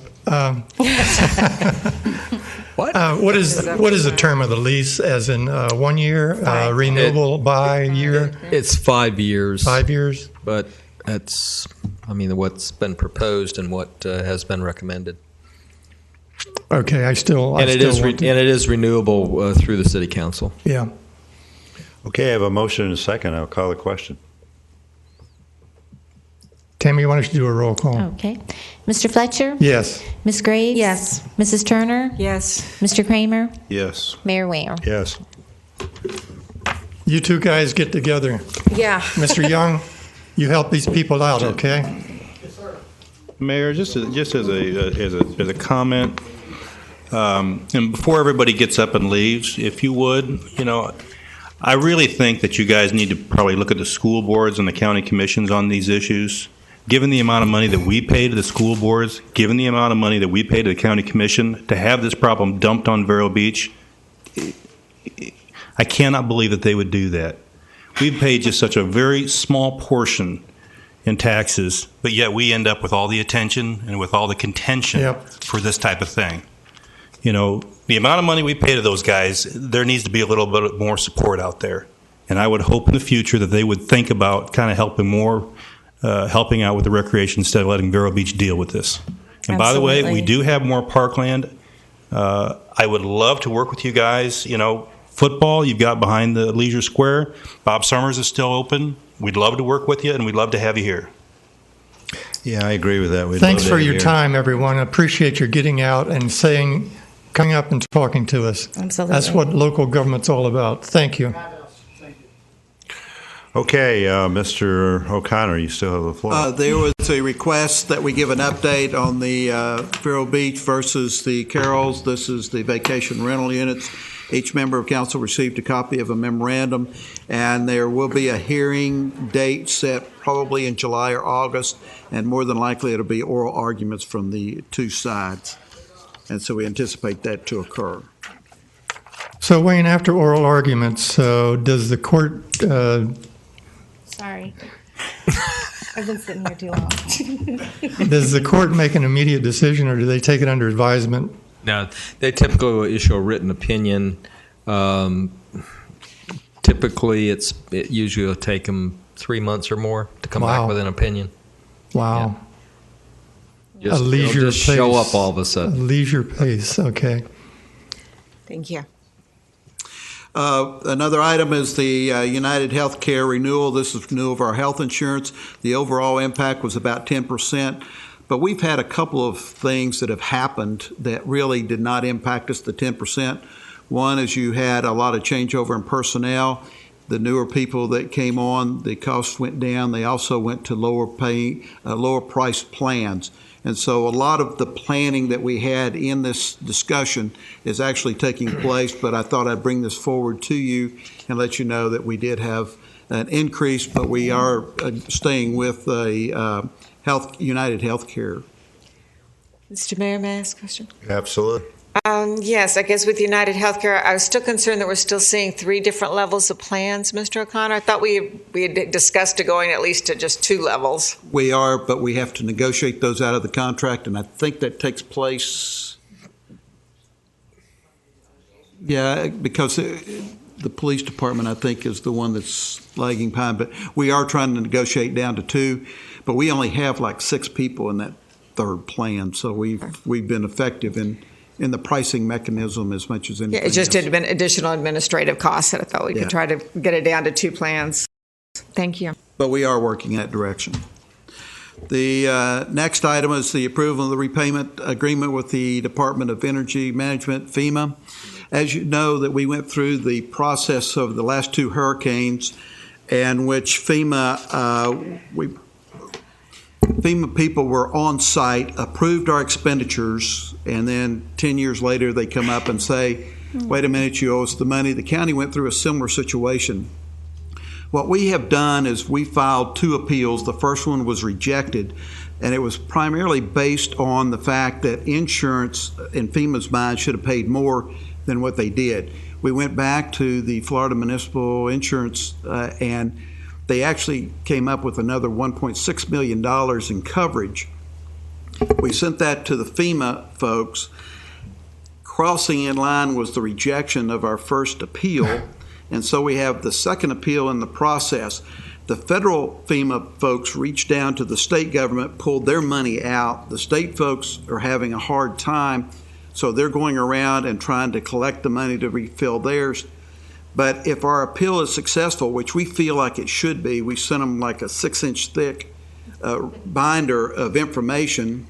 What is the term of the lease? As in 1 year, renewable by year? It's 5 years. 5 years, but that's, what's been proposed and what has been recommended. Okay, and it is renewable through the city council. Yeah. Okay, I have a motion and a second. I'll call the question. Tammy, why don't you do a roll call? Okay. Mr. Fletcher? Yes. Ms. Graves? Yes. Mrs. Turner? Yes. Mr. Kramer? Yes. Mayor Ware? Yes. You two guys get together. Yeah. Mr. Young, you help these people out, okay? Mayor, just as a comment, and before everybody gets up and leaves, if you would, I really think that you guys need to probably look at the school boards and the county commissions on these issues. Given the amount of money that we pay to the school boards, given the amount of money that we pay to the county commission, to have this problem dumped on Vero Beach, I cannot believe that they would do that. We've paid just such a very small portion in taxes, but yet we end up with all the attention and with all the contention for this type of thing. The amount of money we pay to those guys, there needs to be a little bit more support out there. And I would hope in the future that they would think about kind of helping out with the recreation instead of letting Vero Beach deal with this. And by the way, we do have more parkland. I would love to work with you guys. Football, you've got behind the Leisure Square. Bob Summers is still open. We'd love to work with you, and we'd love to have you here. Yeah, I agree with that. Thanks for your time, everyone. I appreciate your getting out and coming up and talking to us. Absolutely. That's what local government's all about. Thank you. Okay, Mr. O'Connor, you still have the floor. There was a request that we give an update on the Vero Beach versus the Carrolls. This is the vacation rental units. Each member of council received a copy of a memorandum, and there will be a hearing date set probably in July or August, and more than likely it'll be oral arguments from the two sides. And so we anticipate that to occur. So, Wayne, after oral arguments, does the court... Sorry. I've been sitting here too long. Does the court make an immediate decision, or do they take it under advisement? No, they typically will issue a written opinion. Typically, it usually will take them 3 months or more to come back with an opinion. Wow. Yeah. A leisure just pace. show up all of a sudden. A leisure pace, okay. Thank you. Another item is the United Healthcare renewal. This is renewal of our health insurance. The overall impact was about 10%. But we've had a couple of things that have happened that really did not impact us the 10%. One is you had a lot of changeover in personnel. The newer people that came on, the costs went down. They also went to lower priced plans. And so a lot of the planning that we had in this discussion is actually taking place, but I thought I'd bring this forward to you and let you know that we did have an increase, but we are staying with United Healthcare. Mr. Mayor, may I ask a question? Absolutely. Yes, I guess with United Healthcare, I was still concerned that we're still seeing 3 different levels of plans, Mr. O'Connor. I thought we had discussed going at least to just 2 levels. We are, but we have to negotiate those out of the contract, and I think that takes place. Yeah, because the police department, I think, is the one that's lagging behind. But we are trying to negotiate down to 2, but we only have like 6 people in that 3rd plan, so we've been effective in the pricing mechanism as much as anything. Yeah, it just else. had been additional administrative costs that I thought we could try to get it down to 2 plans. Thank you. But we are working in that direction. The next item is the approval of the repayment agreement with the Department of Energy Management, FEMA. As you know, that we went through the process of the last 2 hurricanes, in which FEMA people were on site, approved our expenditures, and then 10 years later they come up and say, wait a minute, you owe us the money. The county went through a similar situation. What we have done is we filed 2 appeals. The first one was rejected, and it was primarily based on the fact that insurance, in FEMA's mind, should have paid more than what they did. We went back to the Florida Municipal Insurance, and they actually came up with another $1.6 million in coverage. We sent that to the FEMA folks. Crossing in line was the rejection of our first appeal, and so we have the second appeal in the process. The federal FEMA folks reached down to the state government, pulled their money out. The state folks are having a hard time, so they're going around and trying to collect the money to refill theirs. But if our appeal is successful, which we feel like it should be, we sent them like a 6-inch thick binder of information.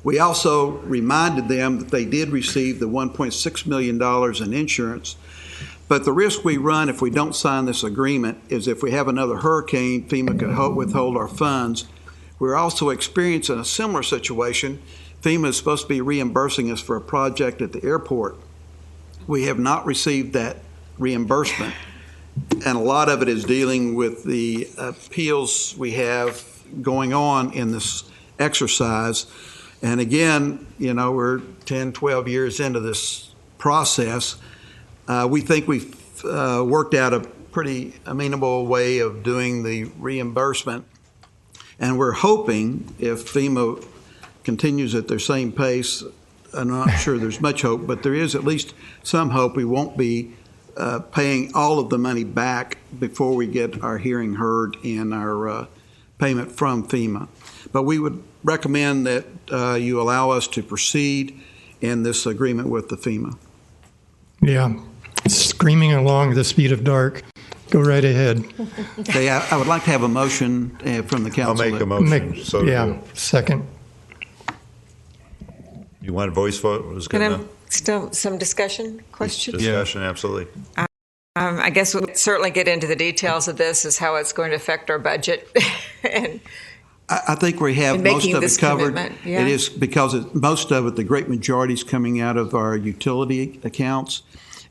We also reminded them that they did receive the $1.6 million in insurance. But the risk we run if we don't sign this agreement is if we have another hurricane, FEMA could withhold our funds. We're also experiencing a similar situation. FEMA is supposed to be reimbursing us for a project at the airport. We have not received that reimbursement, and a lot of it is dealing with the appeals we have going on in this exercise. And again, you know, we're 10, 12 years into this process. We think we've worked out a pretty amenable way of doing the reimbursement, and we're hoping if FEMA continues at their same pace, I'm not sure there's much hope, but there is at least some hope we won't be paying all of the money back before we get our hearing heard and our payment from FEMA. But we would recommend that you allow us to proceed in this agreement with the FEMA. Yeah, screaming along the speed of dark. Go right ahead. Okay, I would like to have a motion from the council. I'll make a motion. Second. You want a voice vote? Was good enough? Still some discussion, questions? Discussion, absolutely. I guess we'll certainly get into the details of this, is how it's going to affect our budget. And I think we have most of it covered. Yeah. It is because most of it, the great majority is coming out of our utility accounts.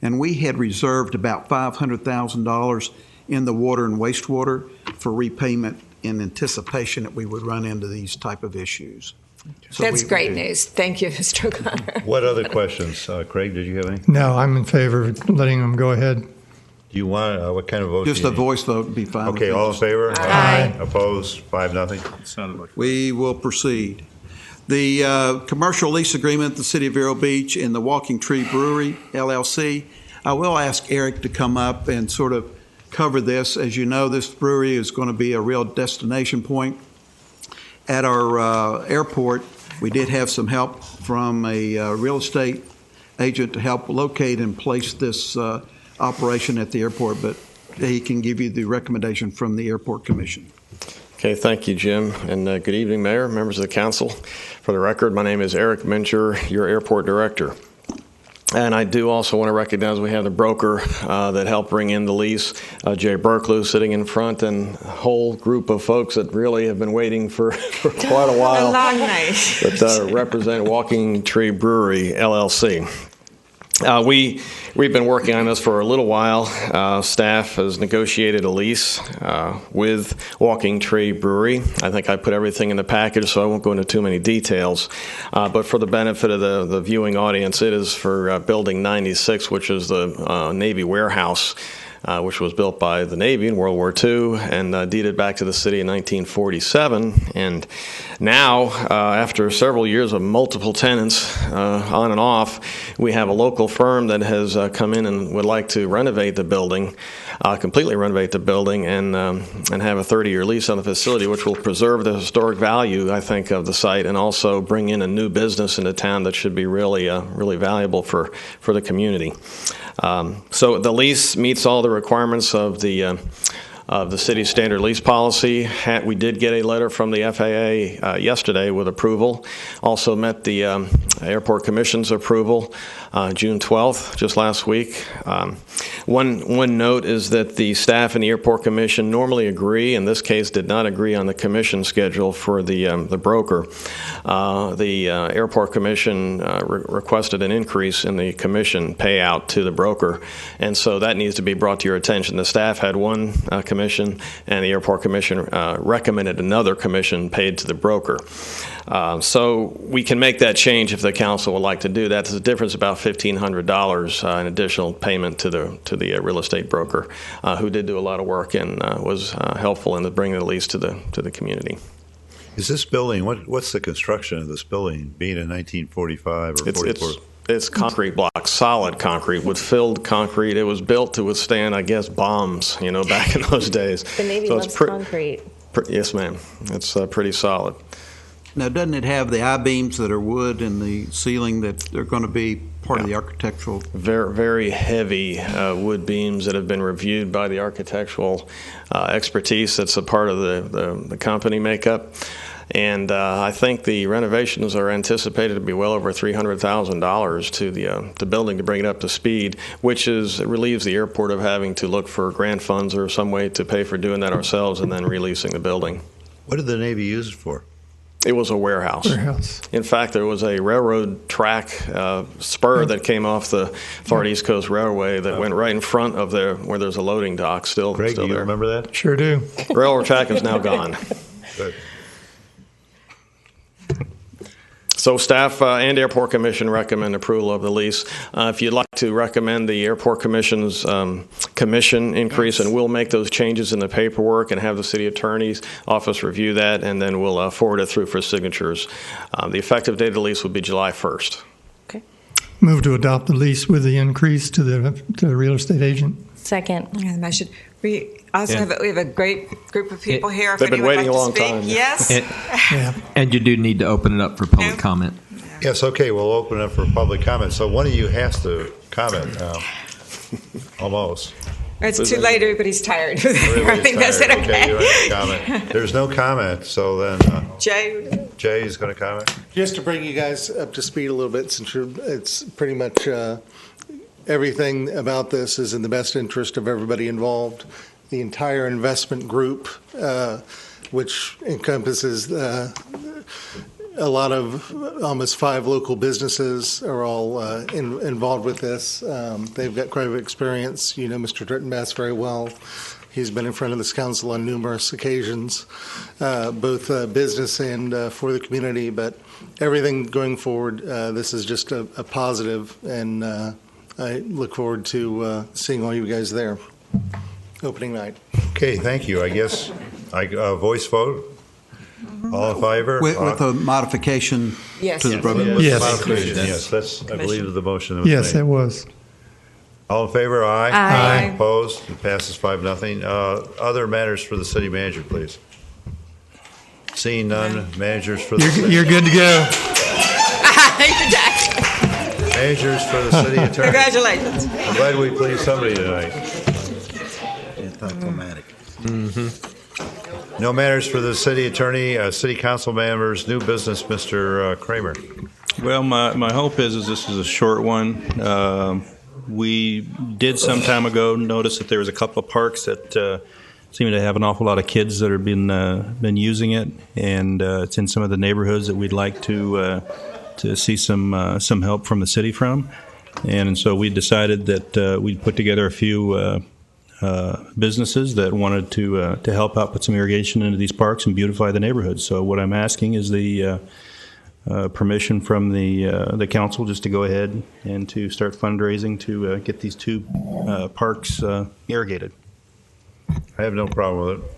And we had reserved about $500,000 in the water and wastewater for repayment in anticipation that we would run into these type of issues. So that's great news. Thank you, Mr. O'Connor. What other questions? Craig, did you have any? No, I'm in favor of letting them go ahead. Do you want, what kind of vote? Just a voice vote would be fine. Okay, all in favor? Aye. Opposed? 5-0. We will proceed. The commercial lease agreement, the City of Vero Beach and the Walking Tree Brewery, LLC. I will ask Eric to come up and sort of cover this. As you know, this brewery is going to be a real destination point. At our airport, we did have some help from a real estate agent to help locate and place this operation at the airport, but he can give you the recommendation from the Airport Commission. Okay, thank you, Jim, and good evening, Mayor, members of the council. For the record, my name is Eric Mincher, your airport director. And I do also want to recognize we have the broker that helped bring in the lease, Jay Berklew, sitting in front, and a whole group of folks that really have been waiting for quite a while. A long night. That represent Walking Tree Brewery, LLC. We've been working on this for a little while. Staff has negotiated a lease with Walking Tree Brewery. I think I put everything in the package, so I won't go into too many details. But for the benefit of the viewing audience, it is for Building 96, which is the Navy warehouse, which was built by the Navy in World War II and deeded back to the city in 1947. And now, after several years of multiple tenants on and off, we have a local firm that has come in and would like to renovate the building, completely renovate the building, and have a 30-year lease on the facility, which will preserve the historic value, I think, of the site, and also bring in a new business into town that should be really valuable for the community. So the lease meets all the requirements of the city's standard lease policy. We did get a letter from the FAA yesterday with approval. Also met the Airport Commission's approval June 12th, just last week. One note is that the staff and the Airport Commission normally agree, in this case did not agree on the commission schedule for the broker. The Airport Commission requested an increase in the commission payout to the broker, and so that needs to be brought to your attention. The staff had one commission, and the Airport Commission recommended another commission paid to the broker. So we can make that change if the council would like to do that. There's a difference about $1,500 in additional payment to the real estate broker, who did do a lot of work and was helpful in bringing the lease to the community. Is this building, what's the construction of this building, being in 1945 or 44? It's concrete blocks, solid concrete with filled concrete. It was built to withstand, I guess, bombs, back in those days. The Navy loves concrete. Yes, ma'am. It's pretty solid. Now, doesn't it have the I-beams that are wood in the ceiling that are going to be part of the architectural? Very, very heavy wood beams that have been reviewed by the architectural expertise that's a part of the company makeup. And I think the renovations are anticipated to be well over $300,000 to the building to bring it up to speed, which relieves the airport of having to look for grant funds or some way to pay for doing that ourselves and then releasing the building. What did the Navy use it for? It was a warehouse. In fact, there was a railroad track spur that came off the Far East Coast Railway that went right in front of where there's a loading dock still Greg, do you there. Remember that? Sure do. Railroad track is now gone. Good. So staff and Airport Commission recommend approval of the lease. If you'd like to recommend the Airport Commission's commission increase, and we'll make those changes in the paperwork and have the city attorney's office review that, and then we'll forward it through for signatures. The effective date of the lease would be July 1st. Move to adopt the lease with the increase to the real estate agent. Second. Yeah, the motion. We also have a great group of people here. They've been waiting a long time. Yes. And you do need to open it up for public comment. Yes, okay, we'll open it up for public comment. So one of you has to comment now. Almost. It's too late. Everybody's tired. Everybody's I think that's it. tired. Okay. You have to comment. There's no comment, so then Jay is going to comment. Just to bring you guys up to speed a little bit, since it's pretty much everything about this is in the best interest of everybody involved. The entire investment group, which encompasses a lot of almost 5 local businesses, are all involved with this. They've got quite a bit of experience. You know Mr. Trittenbass very well. He's been in front of this council on numerous occasions, both business and for the community. But everything going forward, this is just a positive, and I look forward to seeing all you guys there opening night. Okay, thank you. I guess voice vote. All in favor? With a modification Yes. to the brother? Yes. Modification, yes. That's, I believe, the motion that was Yes, made. it was. All in favor? Aye. Aye. Opposed? It passes 5-0. Other matters for the city manager, please. Seeing none, managers for the city. You're good to go. Managers for the city attorney. Congratulations. I'm glad we pleased somebody tonight. Anticlimactic. No matters for the city attorney, city council members, new business, Mr. Kramer. Well, my hope is this is a short one. We did some time ago notice that there was a couple of parks that seem to have an awful lot of kids that have been using it, and it's in some of the neighborhoods that we'd like to see some help from the city from. And so we decided that we'd put together a few businesses that wanted to help out put some irrigation into these parks and beautify the neighborhood. So what I'm asking is the permission from the council just to go ahead and to start fundraising to get these two parks irrigated. I have no problem with it.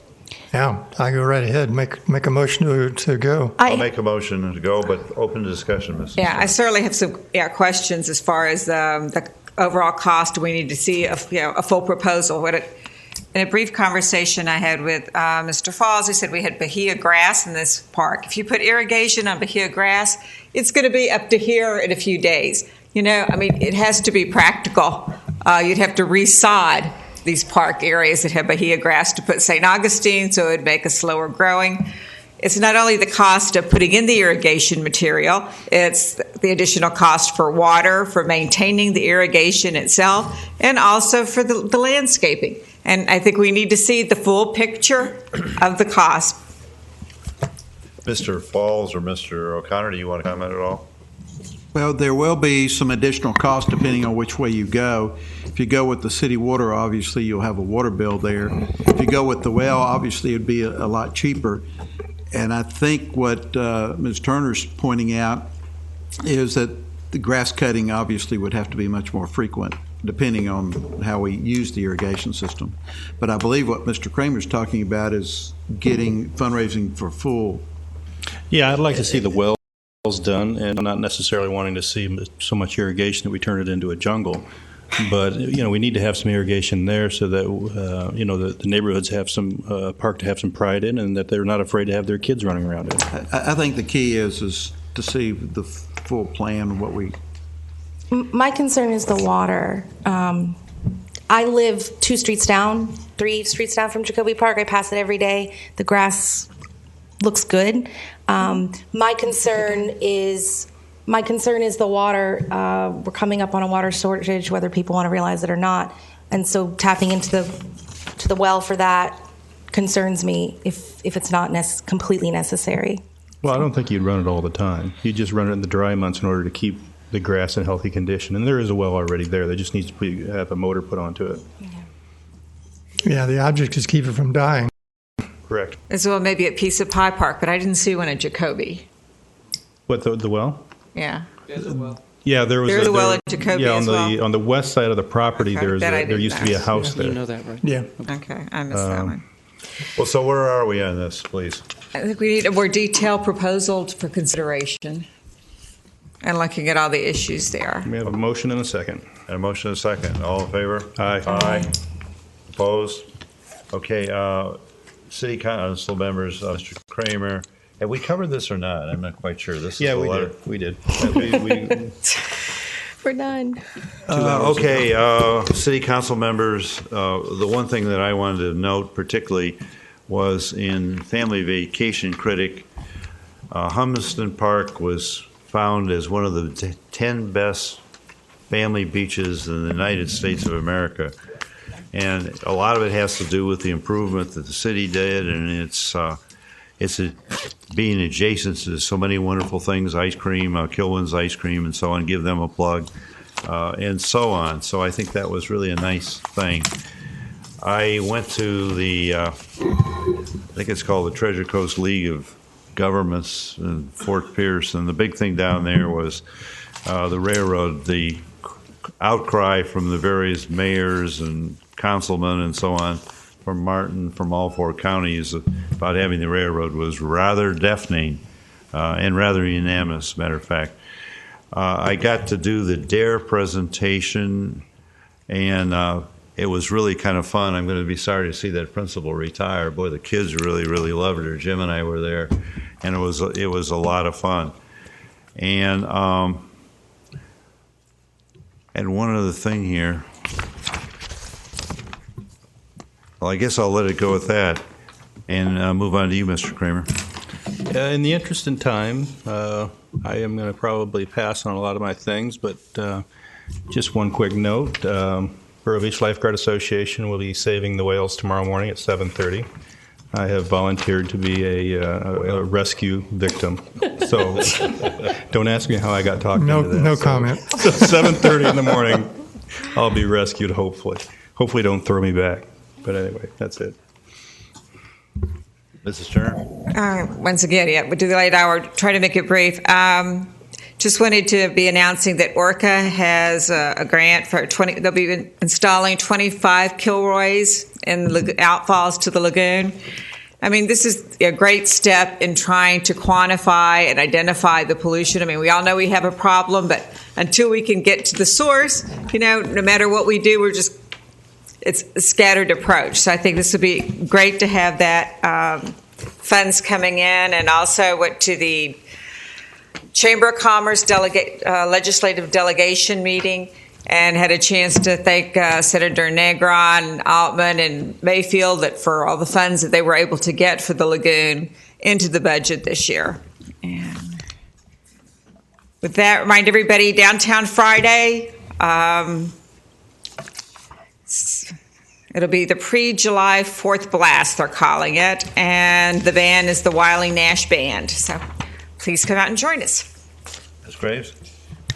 Yeah, I go right ahead. Make a motion to go. I'll make a motion to go, but open discussion, Mrs. Yeah, I certainly have some questions as far as the overall cost. We need to see a full proposal. In a brief conversation I had with Mr. Falls, he said we had Bahia grass in this park. If you put irrigation on Bahia grass, it's going to be up to here in a few days. It has to be practical. You'd have to resod these park areas that have Bahia grass to put St. Augustine, so it would make a slower growing. It's not only the cost of putting in the irrigation material, it's the additional cost for water, for maintaining the irrigation itself, and also for the landscaping. And I think we need to see the full picture of the cost. Mr. Falls or Mr. O'Connor, do you want to comment at all? Well, there will be some additional cost depending on which way you go. If you go with the city water, obviously you'll have a water bill there. If you go with the well, obviously it'd be a lot cheaper. And I think what Ms. Turner's pointing out is that the grass cutting obviously would have to be much more frequent depending on how we use the irrigation system. But I believe what Mr. Kramer's talking about is getting fundraising for full. Yeah, I'd like to see the wells done, and not necessarily wanting to see so much irrigation that we turn it into a jungle. But we need to have some irrigation there so that the neighborhoods have some park to have some pride in, and that they're not afraid to have their kids running around it. I think the key is to see the full plan. My concern is the water. I live 2 streets down, 3 streets down from Jacoby Park. I pass it every day. The grass looks good. My concern is the water. We're coming up on a water shortage, whether people want to realize it or not. And so tapping into the well for that concerns me if it's not completely necessary. Well, I don't think you'd run it all the time. You'd just run it in the dry months in order to keep the grass in healthy condition. And there is a well already there. That just needs to have a motor put onto it. Yeah, the object is keep it from dying. Correct. As well, maybe at Piece of Pie Park, but I didn't see one at Jacoby. What, the well? Yeah. There's a well. Yeah, there's a well at Jacoby as well. On the west side of the property, Okay, there used to be a house there. You know that, right? Yeah. Okay, I missed that one. Well, so where are we on this, please? I think we need a more detailed proposal for consideration and looking at all the issues there. We have a motion and a second. And a motion and a second. All in favor? Aye. Aye. Opposed? Okay, city council members, Mr. Kramer. Have we covered this or not? I'm not quite sure. This is Yeah, the we letter. did. We did. We're done. Okay, city council members, the one thing that I wanted to note particularly was in Family Vacation Critic, Hummiston Park was found as one of the 10 best family beaches in the United States of America. And a lot of it has to do with the improvement that the city did, and it's being adjacent to so many wonderful things, ice cream, Kilwin's Ice Cream, and so on, give them a plug, and so on. So I think that was really a nice thing. I went to I think it's called the Treasure Coast League of Governments in Fort Pierce, and the big thing down there was the railroad, the outcry from the various mayors and councilmen and so on from Martin, from all 4 counties about having the railroad was rather deafening and rather unanimous, matter of fact. I got to do the DARE presentation, and it was really kind of fun. I'm going to be sorry to see that principal retire. Boy, the kids really, really loved her. Jim and I were there, and it was a lot of fun. And one other thing here. Well, I guess I'll let it go with that and move on to you, Mr. Kramer. In the interest in time, I am going to probably pass on a lot of my things, but just one quick note. Vero Beach Lifeguard Association will be saving the whales tomorrow morning at 7:30. I have volunteered to be a rescue victim. So don't ask me how I got talked into that. No So, comment. 7:30 in the morning, I'll be rescued, hopefully. Hopefully don't throw me back. But anyway, that's it. Mrs. Turner? Once again, yeah, we'll do the late hour. Try to make it brief. Just wanted to be announcing that Orca has a grant for 20. They'll be installing 25 Kilroys in outfalls to the lagoon. I mean, this is a great step in trying to quantify and identify the pollution. I mean, we all know we have a problem, but until we can get to the source, no matter what we do, it's a scattered approach. So I think this would be great to have that funds coming in, and also went to the Chamber of Commerce legislative delegation meeting and had a chance to thank Senator Negron, Altman, and Mayfield for all the funds that they were able to get for the lagoon into the budget this year. And with that, remind everybody, Downtown Friday, it'll be the pre-July 4th blast, they're calling it, and the band is the Wiley Nash Band. So please come out and join us. Ms. Graves?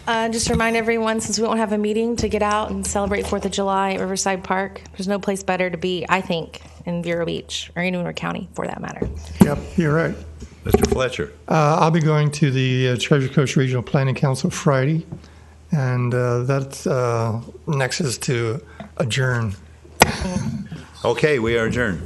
Just remind everyone, since we won't have a meeting, to get out and celebrate 4th of July at Riverside Park. There's no place better to be, I think, in Vero Beach or anywhere county, for that matter. Yep, you're right. Mr. Fletcher? I'll be going to the Treasure Coast Regional Planning Council Friday, and that's next is to adjourn. Okay, we are adjourned.